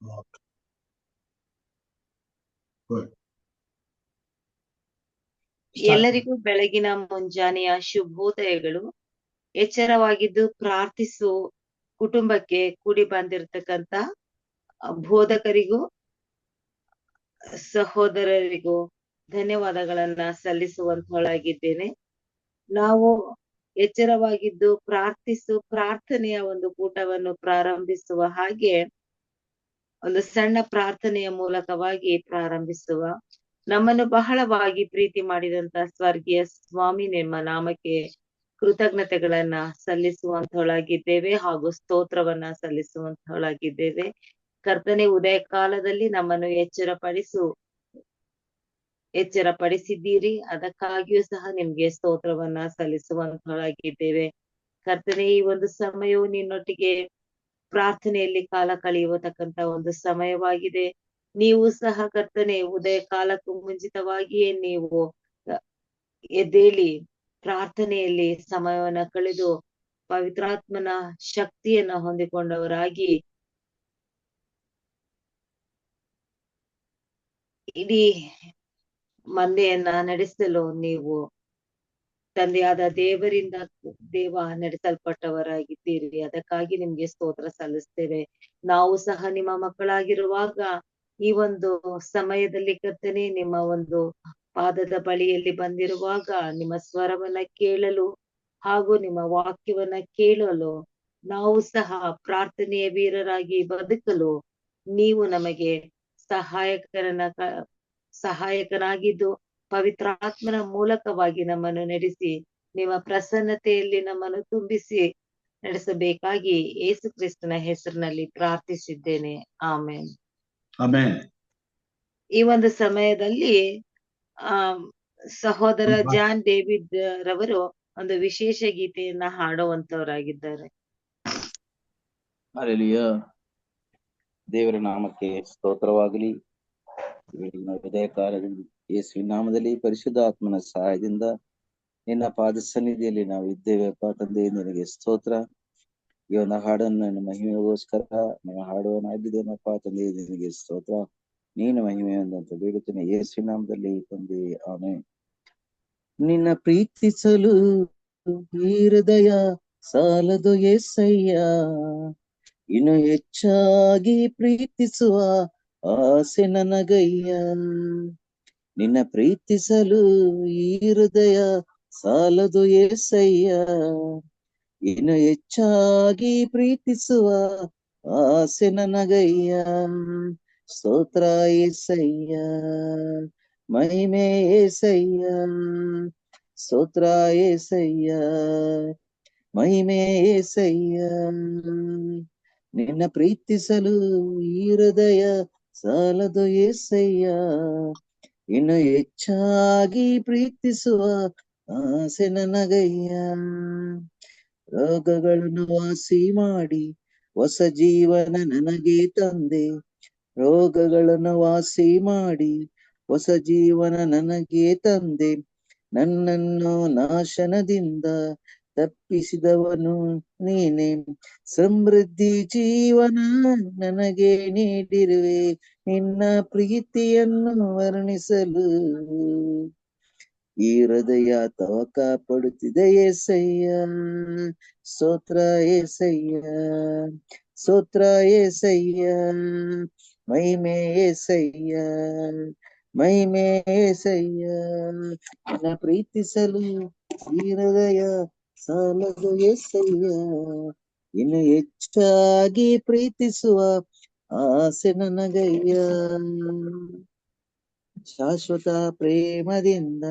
Okay, good. Start. ಎಲ್ಲರಿಗೂ ಬೆಳಗಿನ ಮುಂಜಾನೆಯ ಶುಭೋದಯಗಳು. ಎಚ್ಚರವಾಗಿದ್ದು ಪ್ರಾರ್ಥಿಸು ಕುಟುಂಬಕ್ಕೆ ಕೂಡಿ ಬಂದಿರತಕ್ಕಂತ ಬೋಧಕರಿಗೂ ಸಹೋದರರಿಗೂ ಧನ್ಯವಾದಗಳನ್ನ ಸಲ್ಲಿಸುವಂತಳಾಗಿದ್ದೇನೆ. ನಾವು ಎಚ್ಚರವಾಗಿದ್ದು ಪ್ರಾರ್ಥಿಸು ಪ್ರಾರ್ಥನೆಯ ಒಂದು ಕೂಟವನ್ನು ಪ್ರಾರಂಭಿಸುವ ಹಾಗೆ ಒಂದು ಸಣ್ಣ ಪ್ರಾರ್ಥನೆಯ ಮೂಲಕವಾಗಿ ಪ್ರಾರಂಭಿಸುವ. ನಮ್ಮನ್ನು ಬಹಳವಾಗಿ ಪ್ರೀತಿ ಮಾಡಿದಂತ ಸ್ವರ್ಗೀಯ ಸ್ವಾಮಿ ನಿಮ್ಮ ನಾಮಕ್ಕೆ ಕೃತಜ್ಞತೆಗಳನ್ನ ಸಲ್ಲಿಸುವಂತವಳಾಗಿದ್ದೇವೆ ಹಾಗೂ ಸ್ತೋತ್ರವನ್ನ ಸಲ್ಲಿಸುವಂತವಳಾಗಿದ್ದೇವೆ. ಕರ್ತನೆ, ಉದಯ ಕಾಲದಲ್ಲಿ ನಮ್ಮನ್ನು ಎಚ್ಚರಪಡಿಸಿದ್ದೀರಿ. ಅದಕ್ಕಾಗಿಯೂ ಸಹ ನಿಮ್ಗೆ ಸ್ತೋತ್ರವನ್ನ ಸಲ್ಲಿಸುವಂತವಳಾಗಿದ್ದೇವೆ. ಕರ್ತನೆ, ಈ ಒಂದು ಸಮಯವು ನಿನ್ನೊಟ್ಟಿಗೆ ಪ್ರಾರ್ಥನೆಯಲ್ಲಿ ಕಾಲ ಕಳೆಯುವತಕ್ಕಂತ ಒಂದು ಸಮಯವಾಗಿದೆ. ನೀವು ಸಹ ಕರ್ತನೆ, ಉದಯ ಕಾಲಕ್ಕೂ ಮುಂಚಿತವಾಗಿಯೇ ನೀವು ಎದ್ದೇಳಿ ಪ್ರಾರ್ಥನೆಯಲ್ಲಿ ಸಮಯವನ್ನ ಕಳೆದು ಪವಿತ್ರಾತ್ಮನ ಶಕ್ತಿಯನ್ನ ಹೊಂದಿಕೊಂಡವರಾಗಿ ಇಡೀ ಮಂದೆಯನ್ನ ನಡೆಸಲು ನೀವು ತಂದೆಯಾದ ದೇವ ನಡೆಸಲ್ಪಟ್ಟವರಾಗಿದ್ದೀರಿ. ಅದಕ್ಕಾಗಿ ನಿಮ್ಗೆ ಸ್ತೋತ್ರ ಸಲ್ಲಿಸ್ತೇವೆ. ನಾವು ಸಹ ನಿಮ್ಮ ಮಕ್ಕಳಾಗಿರುವಾಗ ಈ ಒಂದು ಸಮಯದಲ್ಲಿ ಕರ್ತನೆ, ನಿಮ್ಮ ಒಂದು ಪಾದದ ಬಳಿಯಲ್ಲಿ ಬಂದಿರುವಾಗ ನಿಮ್ಮ ಸ್ವರವನ್ನ ಕೇಳಲು ಹಾಗೂ ನಿಮ್ಮ ವಾಕ್ಯವನ್ನ ಕೇಳಲು ನಾವು ಸಹ ಪ್ರಾರ್ಥನೆಯ ವೀರರಾಗಿ ಬದುಕಲು ನೀವು ನಮಗೆ ಸಹಾಯಕನಾಗಿದ್ದು ಪವಿತ್ರಾತ್ಮನ ಮೂಲಕವಾಗಿ ನಮ್ಮನ್ನು ನಡೆಸಿ ನಿಮ್ಮ ಪ್ರಸನ್ನತೆಯಲ್ಲಿ ನಮ್ಮನ್ನು ತುಂಬಿಸಿ ನಡೆಸಬೇಕಾಗಿ ಯೇಸು ಕ್ರಿಸ್ತನ ಹೆಸರಿನಲ್ಲಿ ಪ್ರಾರ್ಥಿಸಿದ್ದೇನೆ. ಆಮೇನ್. Amen. ಈ ಒಂದು ಸಮಯದಲ್ಲಿ ಸಹೋದರ ಜಾನ್ ಡೇವಿಡ್ ರವರು ಒಂದು ವಿಶೇಷ ಗೀತೆಯನ್ನ ಹಾಡುವಂತವರಾಗಿದ್ದಾರೆ. ಹಲ್ಲೆಲೂಯಾ. ದೇವರ ನಾಮಕ್ಕೆ ಸ್ತೋತ್ರವಾಗಲಿ. ಹೃದಯ ಕಾಲದಲ್ಲಿ ಯೇಸುವಿನ ನಾಮದಲ್ಲಿ ಪರಿಶುದ್ಧ ಆತ್ಮನ ಸಹಾಯದಿಂದ ನಿನ್ನ ಪಾದ ಸನ್ನಿಧಿಯಲ್ಲಿ ನಾವು ಇದ್ದೇವೆಪ್ಪ ತಂದೆ. ನಿನಗೆ ಸ್ತೋತ್ರ. ಈ ಒಂದು ಹಾಡನ್ನು ನನ್ನ ಮಹಿಮೆಗೋಸ್ಕರ ನಾವು ಹಾಡುವನಾಗಿದ್ದೇನಪ್ಪ ತಂದೆ. ನಿನಗೆ ಸ್ತೋತ್ರ. ನೀನು ಮಹಿಮೆ ಅಂತ ಬೇಡುತ್ತೇನೆ ಯೇಸುವಿನ ನಾಮದಲ್ಲಿ ತಂದೆ. ಆಮೆನ್. ನಿನ್ನ ಪ್ರೀತಿಸಲು ಈ ಹೃದಯ ಸಾಲದು యేసಯ್ಯ, ಇನ್ನು ಹೆಚ್ಚಾಗಿ ಪ್ರೀತಿಸುವ ಆಸೆ ನನಗಯ್ಯ. ನಿನ್ನ ಪ್ರೀತಿಸಲು ಈ ಹೃದಯ ಸಾಲದು యేసయ్య, ಇನ್ನು ಹೆಚ್ಚಾಗಿ ಪ್ರೀತಿಸುವ ಆಸೆ ನನಗಯ್ಯ. ಸ್ತೋತ್ರ యేసయ్య, ಮಹಿಮೆ యేసయ్య. ಸ್ತೋತ್ರ యేసయ్య, ಮಹಿಮೆ యేసయ్య. ನಿನ್ನ ಪ್ರೀತಿಸಲು ಈ ಹೃದಯ ಸಾಲದು యేసయ్య, ಇನ್ನು ಹೆಚ್ಚಾಗಿ ಪ್ರೀತಿಸುವ ಆಸೆ ನನಗಯ್ಯ. ರೋಗಗಳನ್ನು ವಾಸಿ ಮಾಡಿ ಹೊಸ ಜೀವನ ನನಗೆ ತಂದೆ. ರೋಗಗಳನ್ನು ವಾಸಿ ಮಾಡಿ ಹೊಸ ಜೀವನ ನನಗೆ ತಂದೆ. ನನ್ನನ್ನು ನಾಶನದಿಂದ ತಪ್ಪಿಸಿದವನು ನೀನೆ. ಸಮೃದ್ಧಿ ಜೀವನ ನನಗೆ ನೀಡಿರುವೆ. ನಿನ್ನ ಪ್ರೀತಿಯನ್ನು ವರ್ಣಿಸಲು ಈ ಹೃದಯ ತವಕ ಪಡುತ್ತಿದೆ యేసయ్య. ಸ್ತೋತ್ರ యేసయ్య, ಸ್ತೋತ್ರ యేసయ్య, ಮಹಿಮೆ యేసయ్య, ಮಹಿಮೆ యేసయ్య. ನನ್ನ ಪ್ರೀತಿಸಲು ಈ ಹೃದಯ ಸಾಲದು యేసయ్ಯ, ಇನ್ನು ಹೆಚ್ಚಾಗಿ ಪ್ರೀತಿಸುವ ಆಸೆ ನನಗಯ್ಯ. ಶಾಶ್ವತ ಪ್ರೇಮದಿಂದ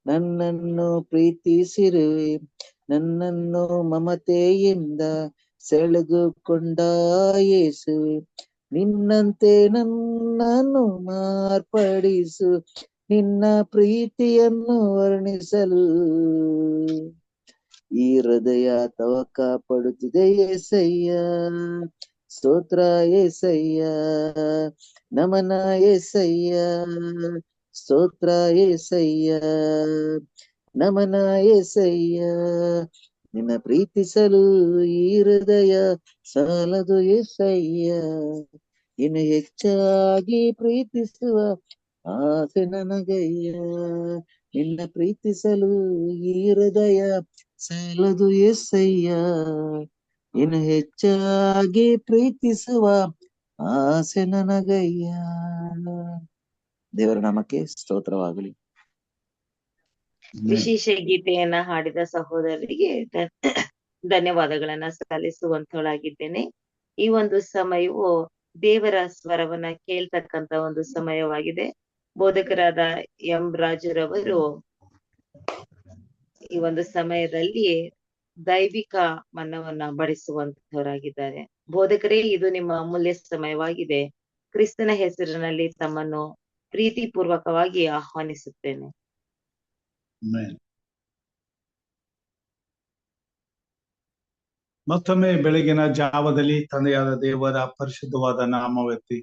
ನನ್ನನ್ನು ಪ್ರೀತಿಸಿರುವೆ. ನನ್ನನ್ನು ಮಮತೆಯಿಂದ ಸೆಳೆದುಕೊಂಡ ಯೇಸುವೆ. ನಿನ್ನಂತೆ ನನ್ನನ್ನು ಮಾರ್ಪಡಿಸು. ನಿನ್ನ ಪ್ರೀತಿಯನ್ನು ವರ್ಣಿಸಲು ಈ ಹೃದಯ ತವಕ ಪಡುತ್ತಿದೆ యేసయ్య. ಸ್ತೋತ್ರ యేసయ్య, ನಮನ యేసయ్య. ಸ್ತೋತ್ರ యేసయ్య, ನಮನ యేసయ్య. ನಿನ್ನ ಪ್ರೀತಿಸಲು ಈ ಹೃದಯ ಸಾಲದು యేసయ్య, ಇನ್ನು ಹೆಚ್ಚಾಗಿ ಪ್ರೀತಿಸುವ ಆಸೆ ನನಗಯ್ಯ. ನಿನ್ನ ಪ್ರೀತಿಸಲು ಈ ಹೃದಯ ಸಾಲದು ಎಸ್ಸಯ್ಯ. ಇನ್ನು ಹೆಚ್ಚಾಗಿ ಪ್ರೀತಿಸುವ ಆಸೆ ನನಗಯ್ಯ. ದೇವರ ನಾಮಕ್ಕೆ ಸ್ತೋತ್ರವಾಗಲಿ. ವಿಶೇಷ ಗೀತೆಯನ್ನ ಹಾಡಿದ ಸಹೋದರರಿಗೆ ಧನ್ಯವಾದಗಳನ್ನ ಸಲ್ಲಿಸುವಂತವಳಾಗಿದ್ದೇನೆ. ಈ ಒಂದು ಸಮಯವು ದೇವರ ಸ್ವರವನ್ನ ಕೇಳ್ತಕ್ಕಂತ ಒಂದು ಸಮಯವಾಗಿದೆ. ಬೋಧಕರಾದ ಎಂ ರಾಜುರವರು ಈ ಒಂದು ಸಮಯದಲ್ಲಿ ದೈವಿಕ ಮನ್ನವನ್ನ ಬಡಿಸುವಂತವರಾಗಿದ್ದಾರೆ. ಬೋಧಕರೇ, ಇದು ನಿಮ್ಮ ಅಮೂಲ್ಯ ಸಮಯವಾಗಿದೆ. ಕ್ರಿಸ್ತನ ಹೆಸರಿನಲ್ಲಿ ತಮ್ಮನ್ನು ಪ್ರೀತಿ ಪೂರ್ವಕವಾಗಿ ಆಹ್ವಾನಿಸುತ್ತೇನೆ. ಮತ್ತೊಮ್ಮೆ ಬೆಳಗಿನ ಜಾವದಲ್ಲಿ ತಂದೆಯಾದ ದೇವರ ಪರಿಶುದ್ಧವಾದ ನಾಮವೆತ್ತಿ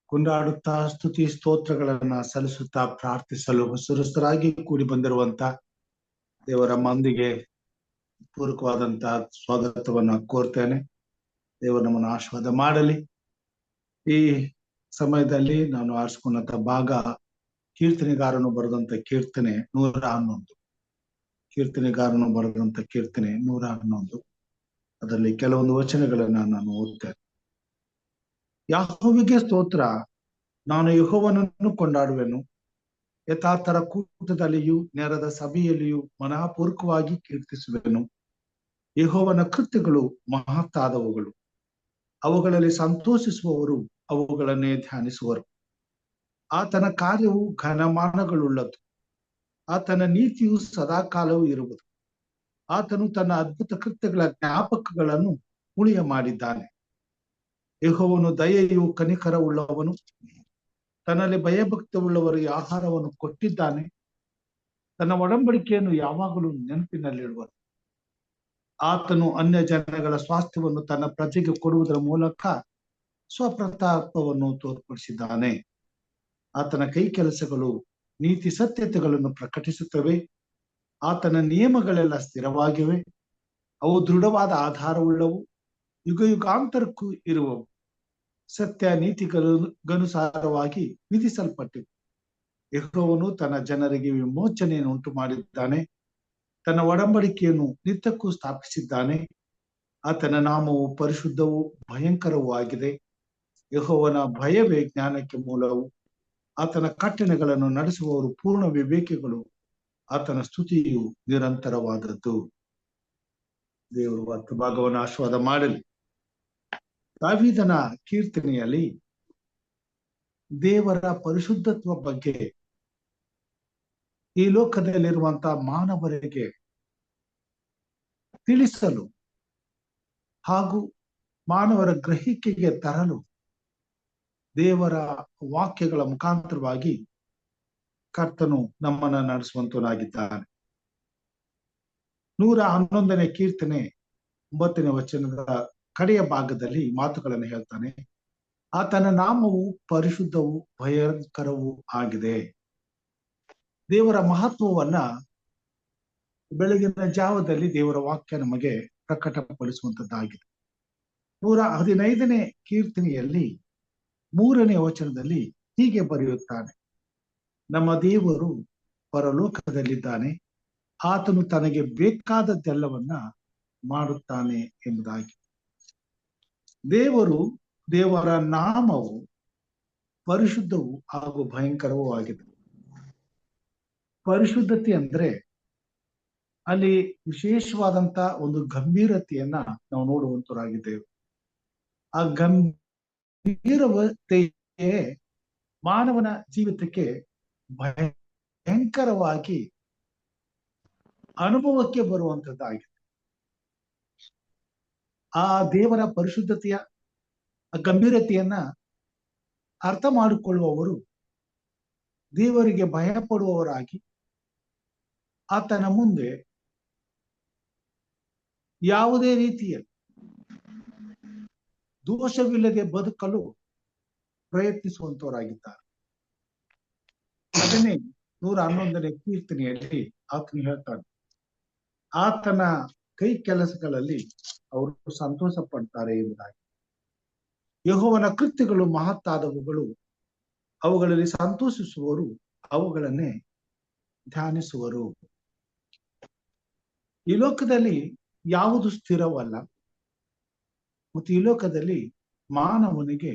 ಕೊಂಡಾಡುತ್ತಾ ಸ್ತುತಿ ಸ್ತೋತ್ರಗಳನ್ನ ಸಲ್ಲಿಸುತ್ತಾ ಪ್ರಾರ್ಥಿಸಲು ಸುರಸ್ಥರಾಗಿ ಕೂಡಿ ಬಂದಿರುವಂತ ದೇವರ ಮಂದಿಗೆ ಪೂರಕವಾದಂತಹ ಸ್ವಾಗತವನ್ನ ಕೋರ್ತೇನೆ. ದೇವರು ನಮ್ಮನ್ನು ಆಶೀರ್ವಾದ ಮಾಡಲಿ. ಈ ಸಮಯದಲ್ಲಿ ನಾನು ಆರಿಸಿಕೊಂಡಂತ ಭಾಗ ಕೀರ್ತನೆಗಾರನು ಬರೆದಂತ ಕೀರ್ತನೆ 111. ಕೀರ್ತನೆಗಾರನು ಬರೆದಂತ ಕೀರ್ತನೆ 111. ಅದರಲ್ಲಿ ಕೆಲವೊಂದು ವಚನಗಳನ್ನ ನಾನು ಓದ್ತೇನೆ. ಯೆಹೋವನಿಗೆ ಸ್ತೋತ್ರ, ನಾನು ಯೆಹೋವನನ್ನು ಕೊಂಡಾಡುವೆನು. ಯಥಾರ್ಥರ ಕೂಟದಲ್ಲಿಯೂ ನೆರೆದ ಸಭೆಯಲ್ಲಿಯೂ ಮನಃಪೂರ್ವಕವಾಗಿ ಕೀರ್ತಿಸುವೆನು. ಯೆಹೋವನ ಕೃತ್ಯಗಳು ಮಹತ್ತಾದವುಗಳು, ಅವುಗಳಲ್ಲಿ ಸಂತೋಷಿಸುವವರು ಅವುಗಳನ್ನೇ ಧ್ಯಾನಿಸುವರು. ಆತನ ಕಾರ್ಯವು ಘನಮಾನಗಳುಳ್ಳದ್ದು, ಆತನ ನೀತಿಯು ಸದಾಕಾಲವೂ ಇರುವುದು. ಆತನು ತನ್ನ ಅದ್ಭುತ ಕೃತ್ಯಗಳ ಜ್ಞಾಪಕಗಳನ್ನು ಉಳಿಯ ಮಾಡಿದ್ದಾನೆ. ಯೆಹೋವನು ದಯೆಯು ಕನಿಕರ ಉಳ್ಳವನು, ತನ್ನಲ್ಲಿ ಭಯಭಕ್ತಿ ಉಳ್ಳವರಿಗೆ ಆಹಾರವನ್ನು ಕೊಟ್ಟಿದ್ದಾನೆ. ತನ್ನ ಒಡಂಬಡಿಕೆಯನ್ನು ಯಾವಾಗಲೂ ನೆನಪಿನಲ್ಲಿಡುವನು. ಆತನು ಅನ್ಯ ಜನಗಳ ಸ್ವಾಸ್ಥ್ಯವನ್ನು ತನ್ನ ಪ್ರಜೆಗೆ ಕೊಡುವುದರ ಮೂಲಕ ಸ್ವಪ್ರತಾಪವನ್ನು ತೋರ್ಪಡಿಸಿದ್ದಾನೆ. ಆತನ ಕೈ ಕೆಲಸಗಳು ನೀತಿ ಸತ್ಯತೆಗಳನ್ನು ಪ್ರಕಟಿಸುತ್ತವೆ. ಆತನ ನಿಯಮಗಳೆಲ್ಲ ಸ್ಥಿರವಾಗಿವೆ, ಅವು ದೃಢವಾದ ಆಧಾರವುಳ್ಳವು, ಯುಗ ಯುಗಾಂತರಕ್ಕೂ ಇರುವವು. ಸತ್ಯ ನೀತಿಗನುಸಾರವಾಗಿ ವಿಧಿಸಲ್ಪಟ್ಟಿವೆ. ಯೆಹೋವನು ತನ್ನ ಜನರಿಗೆ ವಿಮೋಚನೆಯನ್ನು ಉಂಟು ಮಾಡಿದ್ದಾನೆ. ತನ್ನ ಒಡಂಬಡಿಕೆಯನ್ನು ನಿತ್ಯಕ್ಕೂ ಸ್ಥಾಪಿಸಿದ್ದಾನೆ. ಆತನ ನಾಮವು ಪರಿಶುದ್ಧವೂ ಭಯಂಕರವೂ ಆಗಿದೆ. ಯೆಹೋವನ ಭಯವೇ ಜ್ಞಾನಕ್ಕೆ ಮೂಲವು. ಆತನ ಕಟ್ಟಳೆಗಳನ್ನು ನಡೆಸುವವರು ಪೂರ್ಣ ವಿವೇಕಿಗಳು. ಆತನ ಸ್ತುತಿಯು ನಿರಂತರವಾದದ್ದು. ದೇವರು ಹತ್ತು ಭಾಗವನ್ನು ಆಶೀರ್ವಾದ ಮಾಡಲಿ. ದಾವೀದನ ಕೀರ್ತನೆಯಲ್ಲಿ ದೇವರ ಪರಿಶುದ್ಧತ್ವ ಬಗ್ಗೆ ಈ ಲೋಕದಲ್ಲಿರುವಂತಹ ಮಾನವರಿಗೆ ತಿಳಿಸಲು ಹಾಗೂ ಮಾನವರ ಗ್ರಹಿಕೆಗೆ ತರಲು ದೇವರ ವಾಕ್ಯಗಳ ಮುಖಾಂತರವಾಗಿ ಕರ್ತನು ನಮ್ಮನ್ನ ನಡೆಸುವಂತನಾಗಿದ್ದಾನೆ. 111ನೇ ಕೀರ್ತನೆ 9ನೇ ವಚನದ ಕಡೆಯ ಭಾಗದಲ್ಲಿ ಮಾತುಗಳನ್ನು ಹೇಳ್ತಾನೆ. ಆತನ ನಾಮವು ಪರಿಶುದ್ಧವೂ ಭಯಂಕರವೂ ಆಗಿದೆ. ದೇವರ ಮಹತ್ವವನ್ನ ಬೆಳಗಿನ ಜಾವದಲ್ಲಿ ದೇವರ ವಾಕ್ಯ ನಮಗೆ ಪ್ರಕಟಪಡಿಸುವಂತದ್ದಾಗಿದೆ. 115ನೇ ಕೀರ್ತನೆಯಲ್ಲಿ 3ನೇ ವಚನದಲ್ಲಿ ಹೀಗೆ ಬರೆಯುತ್ತಾನೆ. ನಮ್ಮ ದೇವರು ಪರಲೋಕದಲ್ಲಿದ್ದಾನೆ, ಆತನು ತನಗೆ ಬೇಕಾದದ್ದೆಲ್ಲವನ್ನ ಮಾಡುತ್ತಾನೆ ಎಂಬುದಾಗಿ. ದೇವರ ನಾಮವು ಪರಿಶುದ್ಧವೂ ಹಾಗೂ ಭಯಂಕರವೂ ಆಗಿದೆ. ಪರಿಶುದ್ಧತೆ ಅಂದ್ರೆ ಅಲ್ಲಿ ವಿಶೇಷವಾದಂತ ಒಂದು ಗಂಭೀರತೆಯನ್ನ ನಾವು ನೋಡುವಂತರಾಗಿದ್ದೇವೆ. ಆ ಗಂಭೀರತೆಯೇ ಮಾನವನ ಜೀವಿತಕ್ಕೆ ಭಯಂಕರವಾಗಿ ಅನುಭವಕ್ಕೆ ಬರುವಂತದ್ದಾಗಿದೆ. ಆ ದೇವರ ಪರಿಶುದ್ಧತೆಯ ಗಂಭೀರತೆಯನ್ನ ಅರ್ಥ ಮಾಡಿಕೊಳ್ಳುವವರು ದೇವರಿಗೆ ಭಯ ಪಡುವವರಾಗಿ ಆತನ ಮುಂದೆ ಯಾವುದೇ ರೀತಿಯ ದೋಷವಿಲ್ಲದೆ ಬದುಕಲು ಪ್ರಯತ್ನಿಸುವಂತವರಾಗಿದ್ದಾರೆ. ಅದನ್ನೇ 111ನೇ ಕೀರ್ತನೆಯಲ್ಲಿ ಆತನು ಹೇಳ್ತಾನೆ. ಆತನ ಕೈ ಕೆಲಸಗಳಲ್ಲಿ ಅವರು ಸಂತೋಷ ಪಡ್ತಾರೆ ಎಂಬುದಾಗಿ. ಯೆಹೋವನ ಕೃತ್ಯಗಳು ಮಹತ್ತಾದವುಗಳು, ಅವುಗಳಲ್ಲಿ ಸಂತೋಷಿಸುವವರು ಅವುಗಳನ್ನೇ ಧ್ಯಾನಿಸುವರು. ಈ ಲೋಕದಲ್ಲಿ ಯಾವುದು ಸ್ಥಿರವಲ್ಲ ಮತ್ತು ಈ ಲೋಕದಲ್ಲಿ ಮಾನವನಿಗೆ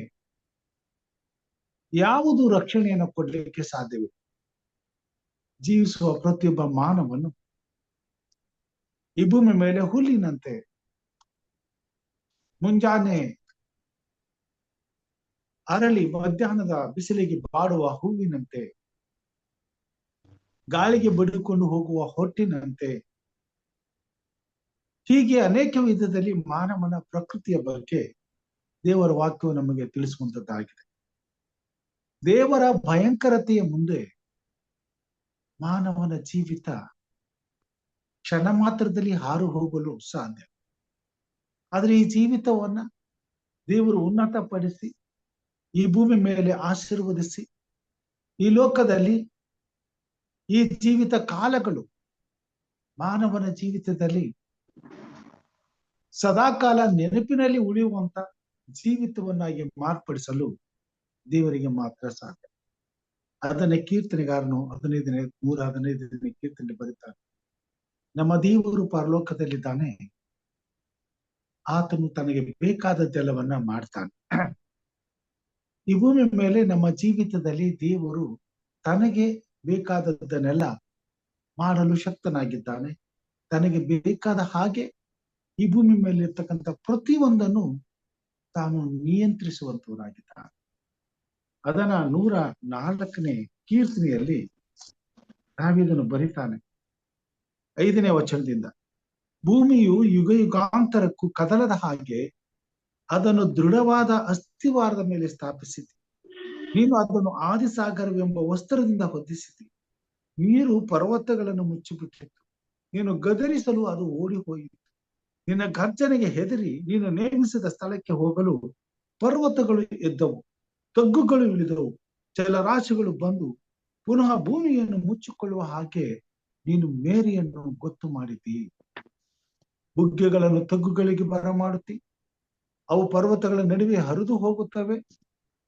ಯಾವುದು ರಕ್ಷಣೆಯನ್ನು ಕೊಡಲಿಕ್ಕೆ ಸಾಧ್ಯವಿಲ್ಲ. ಜೀವಿಸುವ ಪ್ರತಿಯೊಬ್ಬ ಮಾನವನು ಈ ಭೂಮಿ ಮೇಲೆ ಹುಲ್ಲಿನಂತೆ, ಮುಂಜಾನೆ ಅರಳಿ ಮಧ್ಯಾಹ್ನದ ಬಿಸಿಲಿಗೆ ಬಾಡುವ ಹೂವಿನಂತೆ, ಗಾಳಿಗೆ ಬಡಿದುಕೊಂಡು ಹೋಗುವ ಹೊಟ್ಟಿನಂತೆ, ಹೀಗೆ ಅನೇಕ ವಿಧದಲ್ಲಿ ಮಾನವನ ಪ್ರಕೃತಿಯ ಬಗ್ಗೆ ದೇವರ ವಾಕ್ಯವು ನಮಗೆ ತಿಳಿಸುವಂತದ್ದಾಗಿದೆ. ದೇವರ ಭಯಂಕರತೆಯ ಮುಂದೆ ಮಾನವನ ಜೀವಿತ ಕ್ಷಣ ಮಾತ್ರದಲ್ಲಿ ಹಾರು ಹೋಗಲು ಸಾಧ್ಯ. ಆದ್ರೆ ಈ ಜೀವಿತವನ್ನ ದೇವರು ಉನ್ನತಪಡಿಸಿ ಈ ಭೂಮಿ ಮೇಲೆ ಆಶೀರ್ವದಿಸಿ ಈ ಲೋಕದಲ್ಲಿ ಈ ಜೀವಿತ ಕಾಲಗಳು ಮಾನವನ ಜೀವಿತದಲ್ಲಿ ಸದಾಕಾಲ ನೆನಪಿನಲ್ಲಿ ಉಳಿಯುವಂತ ಜೀವಿತವನ್ನಾಗಿ ಮಾರ್ಪಡಿಸಲು ದೇವರಿಗೆ ಮಾತ್ರ ಸಾಧ್ಯ. ಅದನ್ನೇ ಕೀರ್ತನೆಗಾರನು 115ನೇ ಕೀರ್ತನೆ ಬರೀತಾರೆ. ನಮ್ಮ ದೇವರು ಪರಲೋಕದಲ್ಲಿದ್ದಾನೆ, ಆತನು ತನಗೆ ಬೇಕಾದದ್ದೆಲ್ಲವನ್ನ ಮಾಡ್ತಾನೆ. ಈ ಭೂಮಿ ಮೇಲೆ ನಮ್ಮ ಜೀವಿತದಲ್ಲಿ ದೇವರು ತನಗೆ ಬೇಕಾದದ್ದನ್ನೆಲ್ಲ ಮಾಡಲು ಶಕ್ತನಾಗಿದ್ದಾನೆ. ತನಗೆ ಬೇಕಾದ ಹಾಗೆ ಈ ಭೂಮಿ ಮೇಲೆ ಇರ್ತಕ್ಕಂಥ ಪ್ರತಿಯೊಂದನ್ನು ತಾನು ನಿಯಂತ್ರಿಸುವಂತವನಾಗಿದ್ದಾನೆ. ಅದನ್ನ 104ನೇ ಕೀರ್ತನೆಯಲ್ಲಿ ದಾವೀದನು ಬರೀತಾನೆ 5ನೇ ವಚನದಿಂದ. ಭೂಮಿಯು ಯುಗ ಯುಗಾಂತರಕ್ಕೂ ಕದಲದ ಹಾಗೆ ಅದನ್ನು ದೃಢವಾದ ಅಸ್ಥಿವಾರದ ಮೇಲೆ ಸ್ಥಾಪಿಸಿದೆ. ನೀನು ಅದನ್ನು ಆದಿಸಾಗರವೆಂಬ ವಸ್ತ್ರದಿಂದ ಹೊದಿಸಿದೆ. ನೀರು ಪರ್ವತಗಳನ್ನು ಮುಚ್ಚಿಬಿಟ್ಟಿತ್ತು. ನೀನು ಗದರಿಸಲು ಅದು ಓಡಿ ಹೋಯಿತು. ನಿನ್ನ ಗರ್ಜನೆಗೆ ಹೆದರಿ ನೀನು ನೇಮಿಸಿದ ಸ್ಥಳಕ್ಕೆ ಹೋಗಲು ಪರ್ವತಗಳು ಎದ್ದವು, ತಗ್ಗುಗಳು ಇಳಿದವು, ಜಲರಾಶಿಗಳು ಬಂದು ಪುನಃ ಭೂಮಿಯನ್ನು ಮುಚ್ಚಿಕೊಳ್ಳುವ ಹಾಗೆ ನೀನು ಮೇರೆಯನ್ನು ಗೊತ್ತು ಮಾಡಿದಿ. ಬುಗ್ಗೆಗಳನ್ನು ತಗ್ಗುಗಳಿಗೆ ಬರಮಾಡುತ್ತಿ, ಅವು ಪರ್ವತಗಳ ನಡುವೆ ಹರಿದು ಹೋಗುತ್ತವೆ.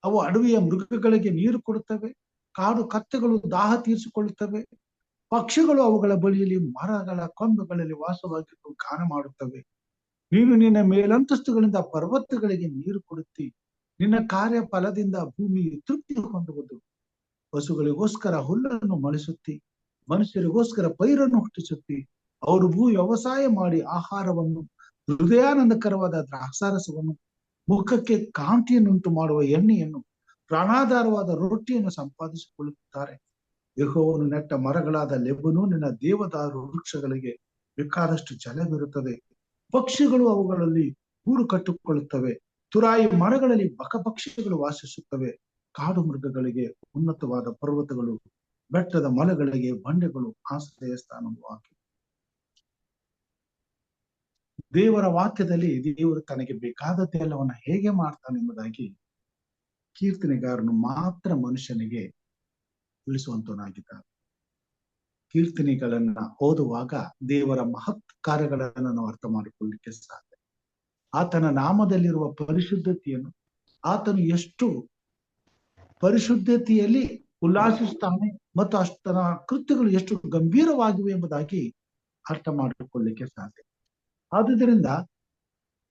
ಅವು ಅಡವಿಯ ಮೃಗಗಳಿಗೆ ನೀರು ಕೊಡುತ್ತವೆ. ಕಾಡು ಕತ್ತೆಗಳು ದಾಹ ತೀರಿಸಿಕೊಳ್ಳುತ್ತವೆ. ಪಕ್ಷಿಗಳು ಅವುಗಳ ಬಳಿಯಲ್ಲಿ ಮರಗಳ ಕೊಂಬೆಗಳಲ್ಲಿ ವಾಸವಾಗಿದ್ದು ಗಾನ ಮಾಡುತ್ತವೆ. ನೀನು ನಿನ್ನ ಮೇಲಂತಸ್ತುಗಳಿಂದ ಪರ್ವತಗಳಿಗೆ ನೀರು ಕೊಡುತ್ತಿ. ನಿನ್ನ ಕಾರ್ಯ ಫಲದಿಂದ ಭೂಮಿಯು ತೃಪ್ತಿ ಹೊಂದುವುದು. ಪಶುಗಳಿಗೋಸ್ಕರ ಹುಲ್ಲನ್ನು ಮಳಿಸುತ್ತಿ, ಮನುಷ್ಯರಿಗೋಸ್ಕರ ಪೈರನ್ನು ಹುಟ್ಟಿಸುತ್ತಿ. ಅವರು ಭೂ ವ್ಯವಸಾಯ ಮಾಡಿ ಆಹಾರವನ್ನು, ಹೃದಯಾನಂದಕರವಾದ ದ್ರಾಕ್ಷಾರಸವನ್ನು, ಮುಖಕ್ಕೆ ಕಾಂತಿಯನ್ನುಂಟು ಮಾಡುವ ಎಣ್ಣೆಯನ್ನು, ಪ್ರಾಣಾಧಾರವಾದ ರೊಟ್ಟಿಯನ್ನು ಸಂಪಾದಿಸಿಕೊಳ್ಳುತ್ತಾರೆ. ಯೆಹೋವನು ನೆಟ್ಟ ಮರಗಳಾದ ಲೆಬನೋನಿನ ದೇವದಾರು ವೃಕ್ಷಗಳಿಗೆ ಬೇಕಾದಷ್ಟು ಜಲವಿರುತ್ತದೆ. ಪಕ್ಷಿಗಳು ಅವುಗಳಲ್ಲಿ ಗೂಡು ಕಟ್ಟಿಕೊಳ್ಳುತ್ತವೆ. ತುರಾಯಿ ಮರಗಳಲ್ಲಿ ಬಕಪಕ್ಷಿಗಳು ವಾಸಿಸುತ್ತವೆ. ಕಾಡು ಮೃಗಗಳಿಗೆ ಉನ್ನತವಾದ ಪರ್ವತಗಳು, ಬೆಟ್ಟದ ಮಲೆಗಳಿಗೆ ಬಂಡೆಗಳು ಆಶ್ರಯ ಸ್ಥಾನವೂ ಆಗಿವೆ. ದೇವರ ವಾಕ್ಯದಲ್ಲಿ ದೇವರು ತನಗೆ ಬೇಕಾದದ್ದೆಲ್ಲವನ್ನ ಹೇಗೆ ಮಾಡ್ತಾನೆ ಎಂಬುದಾಗಿ ಕೀರ್ತನೆಗಾರನು ಮಾತ್ರ ಮನುಷ್ಯನಿಗೆ ತಿಳಿಸುವಂತವನಾಗಿದ್ದಾನೆ. ಕೀರ್ತನೆಗಳನ್ನ ಓದುವಾಗ ದೇವರ ಮಹತ್ ಕಾರ್ಯಗಳನ್ನ ನಾವು ಅರ್ಥ ಮಾಡಿಕೊಳ್ಳಲಿಕ್ಕೆ ಸಾಧ್ಯ. ಆತನ ನಾಮದಲ್ಲಿರುವ ಪರಿಶುದ್ಧತೆಯನ್ನು, ಆತನು ಎಷ್ಟು ಪರಿಶುದ್ಧತೆಯಲ್ಲಿ ಉಲ್ಲಾಸಿಸ್ತಾನೆ ಮತ್ತು ಅಷ್ಟನ ಕೃತ್ಯಗಳು ಎಷ್ಟು ಗಂಭೀರವಾಗಿವೆ ಎಂಬುದಾಗಿ ಅರ್ಥ ಮಾಡಿಕೊಳ್ಳಲಿಕ್ಕೆ ಸಾಧ್ಯ. ಆದುದರಿಂದ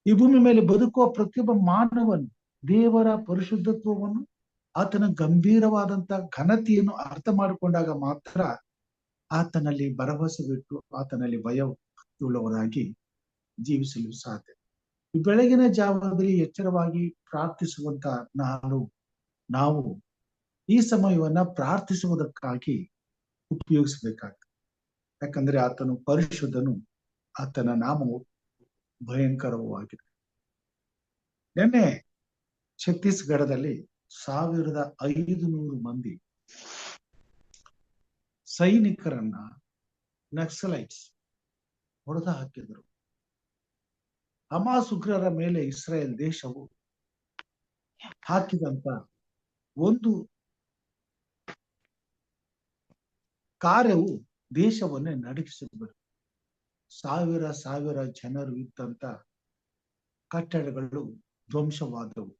ಈ ಭೂಮಿ ಮೇಲೆ ಬದುಕುವ ಪ್ರತಿಯೊಬ್ಬ ಮಾನವನು ದೇವರ ಪರಿಶುದ್ಧತ್ವವನ್ನು, ಆತನ ಗಂಭೀರವಾದಂತ ಘನತೆಯನ್ನು ಅರ್ಥ ಮಾಡಿಕೊಂಡಾಗ ಮಾತ್ರ ಆತನಲ್ಲಿ ಭರವಸೆ ಬಿಟ್ಟು ಆತನಲ್ಲಿ ಭಯವುಳ್ಳವರಾಗಿ ಜೀವಿಸಲು ಸಾಧ್ಯ. ಈ ಬೆಳಗಿನ ಜಾವದಲ್ಲಿ ಎಚ್ಚರವಾಗಿ ಪ್ರಾರ್ಥಿಸುವಂತ ನಾವು ಈ ಸಮಯವನ್ನ ಪ್ರಾರ್ಥಿಸುವುದಕ್ಕಾಗಿ ಉಪಯೋಗಿಸಬೇಕಾಗ್ತದೆ. ಯಾಕಂದ್ರೆ ಆತನು ಪರಿಶುದ್ಧನು, ಆತನ ನಾಮವು ಭಯಂಕರವೂ ಆಗಿದೆ. ನಿನ್ನೆ ಛತ್ತೀಸ್ಗಢದಲ್ಲಿ 1500 ಮಂದಿ ಸೈನಿಕರನ್ನ ನಕ್ಸಲೈಟ್ಸ್ ಹೊಡೆದು ಹಾಕಿದರು. ಹಮಾಸ್ ಉಗ್ರರ ಮೇಲೆ ಇಸ್ರಾಯೇಲ್ ದೇಶವು ಹಾಕಿದಂತ ಒಂದು ಕಾರ್ಯವು ದೇಶವನ್ನೇ ನಡುಗಿಸಿಬಿಡು. ಸಾವಿರ ಜನರು ಇದ್ದಂತ ಕಟ್ಟಡಗಳು ಧ್ವಂಸವಾದವು.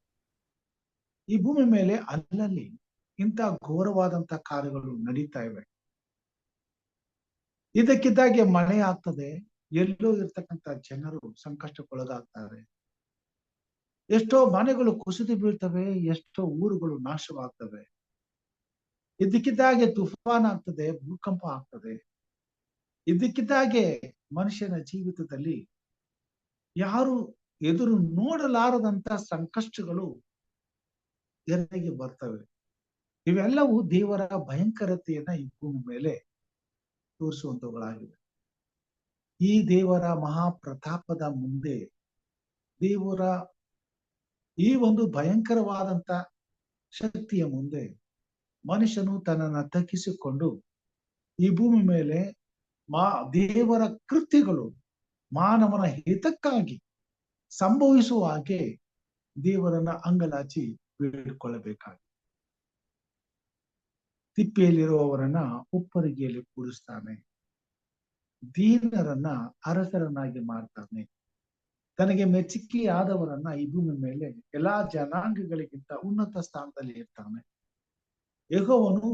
ಈ ಭೂಮಿ ಮೇಲೆ ಅಲ್ಲಲ್ಲಿ ಇಂಥ ಘೋರವಾದಂತ ಕಾರ್ಯಗಳು ನಡೀತಾ ಇವೆ. ಇದಕ್ಕಿದ್ದಾಗೆ ಮಳೆ ಆಗ್ತದೆ, ಎಲ್ಲೋ ಇರ್ತಕ್ಕಂಥ ಜನರು ಸಂಕಷ್ಟಕ್ಕೊಳಗಾಗ್ತಾರೆ. ಎಷ್ಟೋ ಮನೆಗಳು ಕುಸಿದು ಬೀಳ್ತವೆ, ಎಷ್ಟೋ ಊರುಗಳು ನಾಶವಾಗ್ತವೆ. ಇದಕ್ಕಿದ್ದಾಗೆ ತುಫಾನ್ ಆಗ್ತದೆ, ಭೂಕಂಪ ಆಗ್ತದೆ. ಇದಕ್ಕಿದ್ದಾಗೆ ಮನುಷ್ಯನ ಜೀವಿತದಲ್ಲಿ ಯಾರು ಎದುರು ನೋಡಲಾರದಂತ ಸಂಕಷ್ಟಗಳು ಎದುರಿಗೆ ಬರ್ತವೆ. ಇವೆಲ್ಲವೂ ದೇವರ ಭಯಂಕರತೆಯನ್ನ ಈ ಭೂಮಿ ಮೇಲೆ ತೋರಿಸುವಂತವುಗಳಾಗಿವೆ. ಈ ದೇವರ ಮಹಾಪ್ರತಾಪದ ಮುಂದೆ, ದೇವರ ಈ ಒಂದು ಭಯಂಕರವಾದಂತ ಶಕ್ತಿಯ ಮುಂದೆ ಮನುಷ್ಯನು ತನ್ನನ್ನ ತಗ್ಗಿಸಿಕೊಂಡು ಈ ಭೂಮಿ ಮೇಲೆ ದೇವರ ಕೃತ್ಯಗಳು ಮಾನವನ ಹಿತಕ್ಕಾಗಿ ಸಂಭವಿಸುವ ಹಾಗೆ ದೇವರನ್ನ ಅಂಗಲಾಚಿ ಬೇಡಿಕೊಳ್ಳಬೇಕಾಗಿ. ತಿಪ್ಪೆಯಲ್ಲಿರುವವರನ್ನ ಉಪ್ಪರಿಗೆಯಲ್ಲಿ ಕೂಡಿಸ್ತಾನೆ, ದೀನರನ್ನ ಅರಸರನ್ನಾಗಿ ಮಾಡ್ತಾನೆ, ತನಗೆ ಮೆಚ್ಚುಗೆಯಾದವರನ್ನ ಈ ಭೂಮಿ ಮೇಲೆ ಎಲ್ಲಾ ಜನಾಂಗಗಳಿಗಿಂತ ಉನ್ನತ ಸ್ಥಾನದಲ್ಲಿ ಇರ್ತಾನೆ. ಯೆಹೋವನು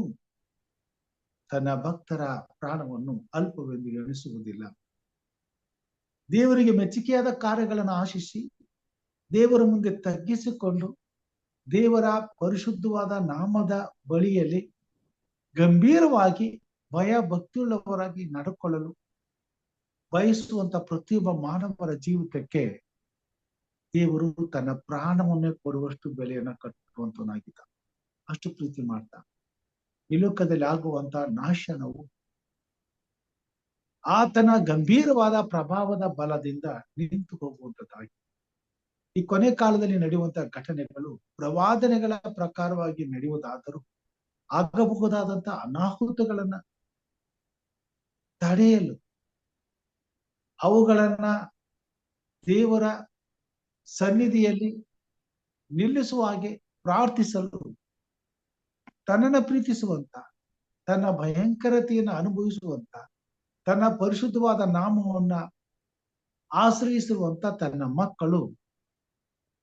ತನ್ನ ಭಕ್ತರ ಪ್ರಾಣವನ್ನು ಅಲ್ಪವೆಂದು ಎಣಿಸುವುದಿಲ್ಲ. ದೇವರಿಗೆ ಮೆಚ್ಚುಗೆಯಾದ ಕಾರ್ಯಗಳನ್ನು ಆಶಿಸಿ ದೇವರ ಮುಂದೆ ತಗ್ಗಿಸಿಕೊಂಡು ದೇವರ ಪರಿಶುದ್ಧವಾದ ನಾಮದ ಬಳಿಯಲ್ಲಿ ಗಂಭೀರವಾಗಿ ಭಯ ಭಕ್ತಿಯುಳ್ಳವರಾಗಿ ನಡ್ಕೊಳ್ಳಲು ಬಯಸುವಂತ ಪ್ರತಿಯೊಬ್ಬ ಮಾನವರ ಜೀವಿತಕ್ಕೆ ದೇವರು ತನ್ನ ಪ್ರಾಣವನ್ನೇ ಕೊಡುವಷ್ಟು ಬೆಲೆಯನ್ನ ಕಟ್ಟುವಂತನಾಗಿದ್ದ. ಅಷ್ಟು ಪ್ರೀತಿ ಮಾಡ್ತಾ ಈ ಲೋಕದಲ್ಲಿ ಆಗುವಂತ ನಾಶನವು ಆತನ ಗಂಭೀರವಾದ ಪ್ರಭಾವದ ಬಲದಿಂದ ನಿಂತು ಹೋಗುವಂತದ್ದಾಗಿ. ಈ ಕೊನೆ ಕಾಲದಲ್ಲಿ ನಡೆಯುವಂತಹ ಘಟನೆಗಳು ಪ್ರವಾದನೆಗಳ ಪ್ರಕಾರವಾಗಿ ನಡೆಯುವುದಾದರೂ ಆಗಬಹುದಾದಂತ ಅನಾಹುತಗಳನ್ನ ತಡೆಯಲು, ಅವುಗಳನ್ನ ದೇವರ ಸನ್ನಿಧಿಯಲ್ಲಿ ನಿಲ್ಲಿಸುವ ಹಾಗೆ ಪ್ರಾರ್ಥಿಸಲು, ತನ್ನನ್ನು ಪ್ರೀತಿಸುವಂತ, ತನ್ನ ಭಯಂಕರತೆಯನ್ನು ಅನುಭವಿಸುವಂತ, ತನ್ನ ಪರಿಶುದ್ಧವಾದ ನಾಮವನ್ನ ಆಶ್ರಯಿಸಿರುವಂತ ತನ್ನ ಮಕ್ಕಳು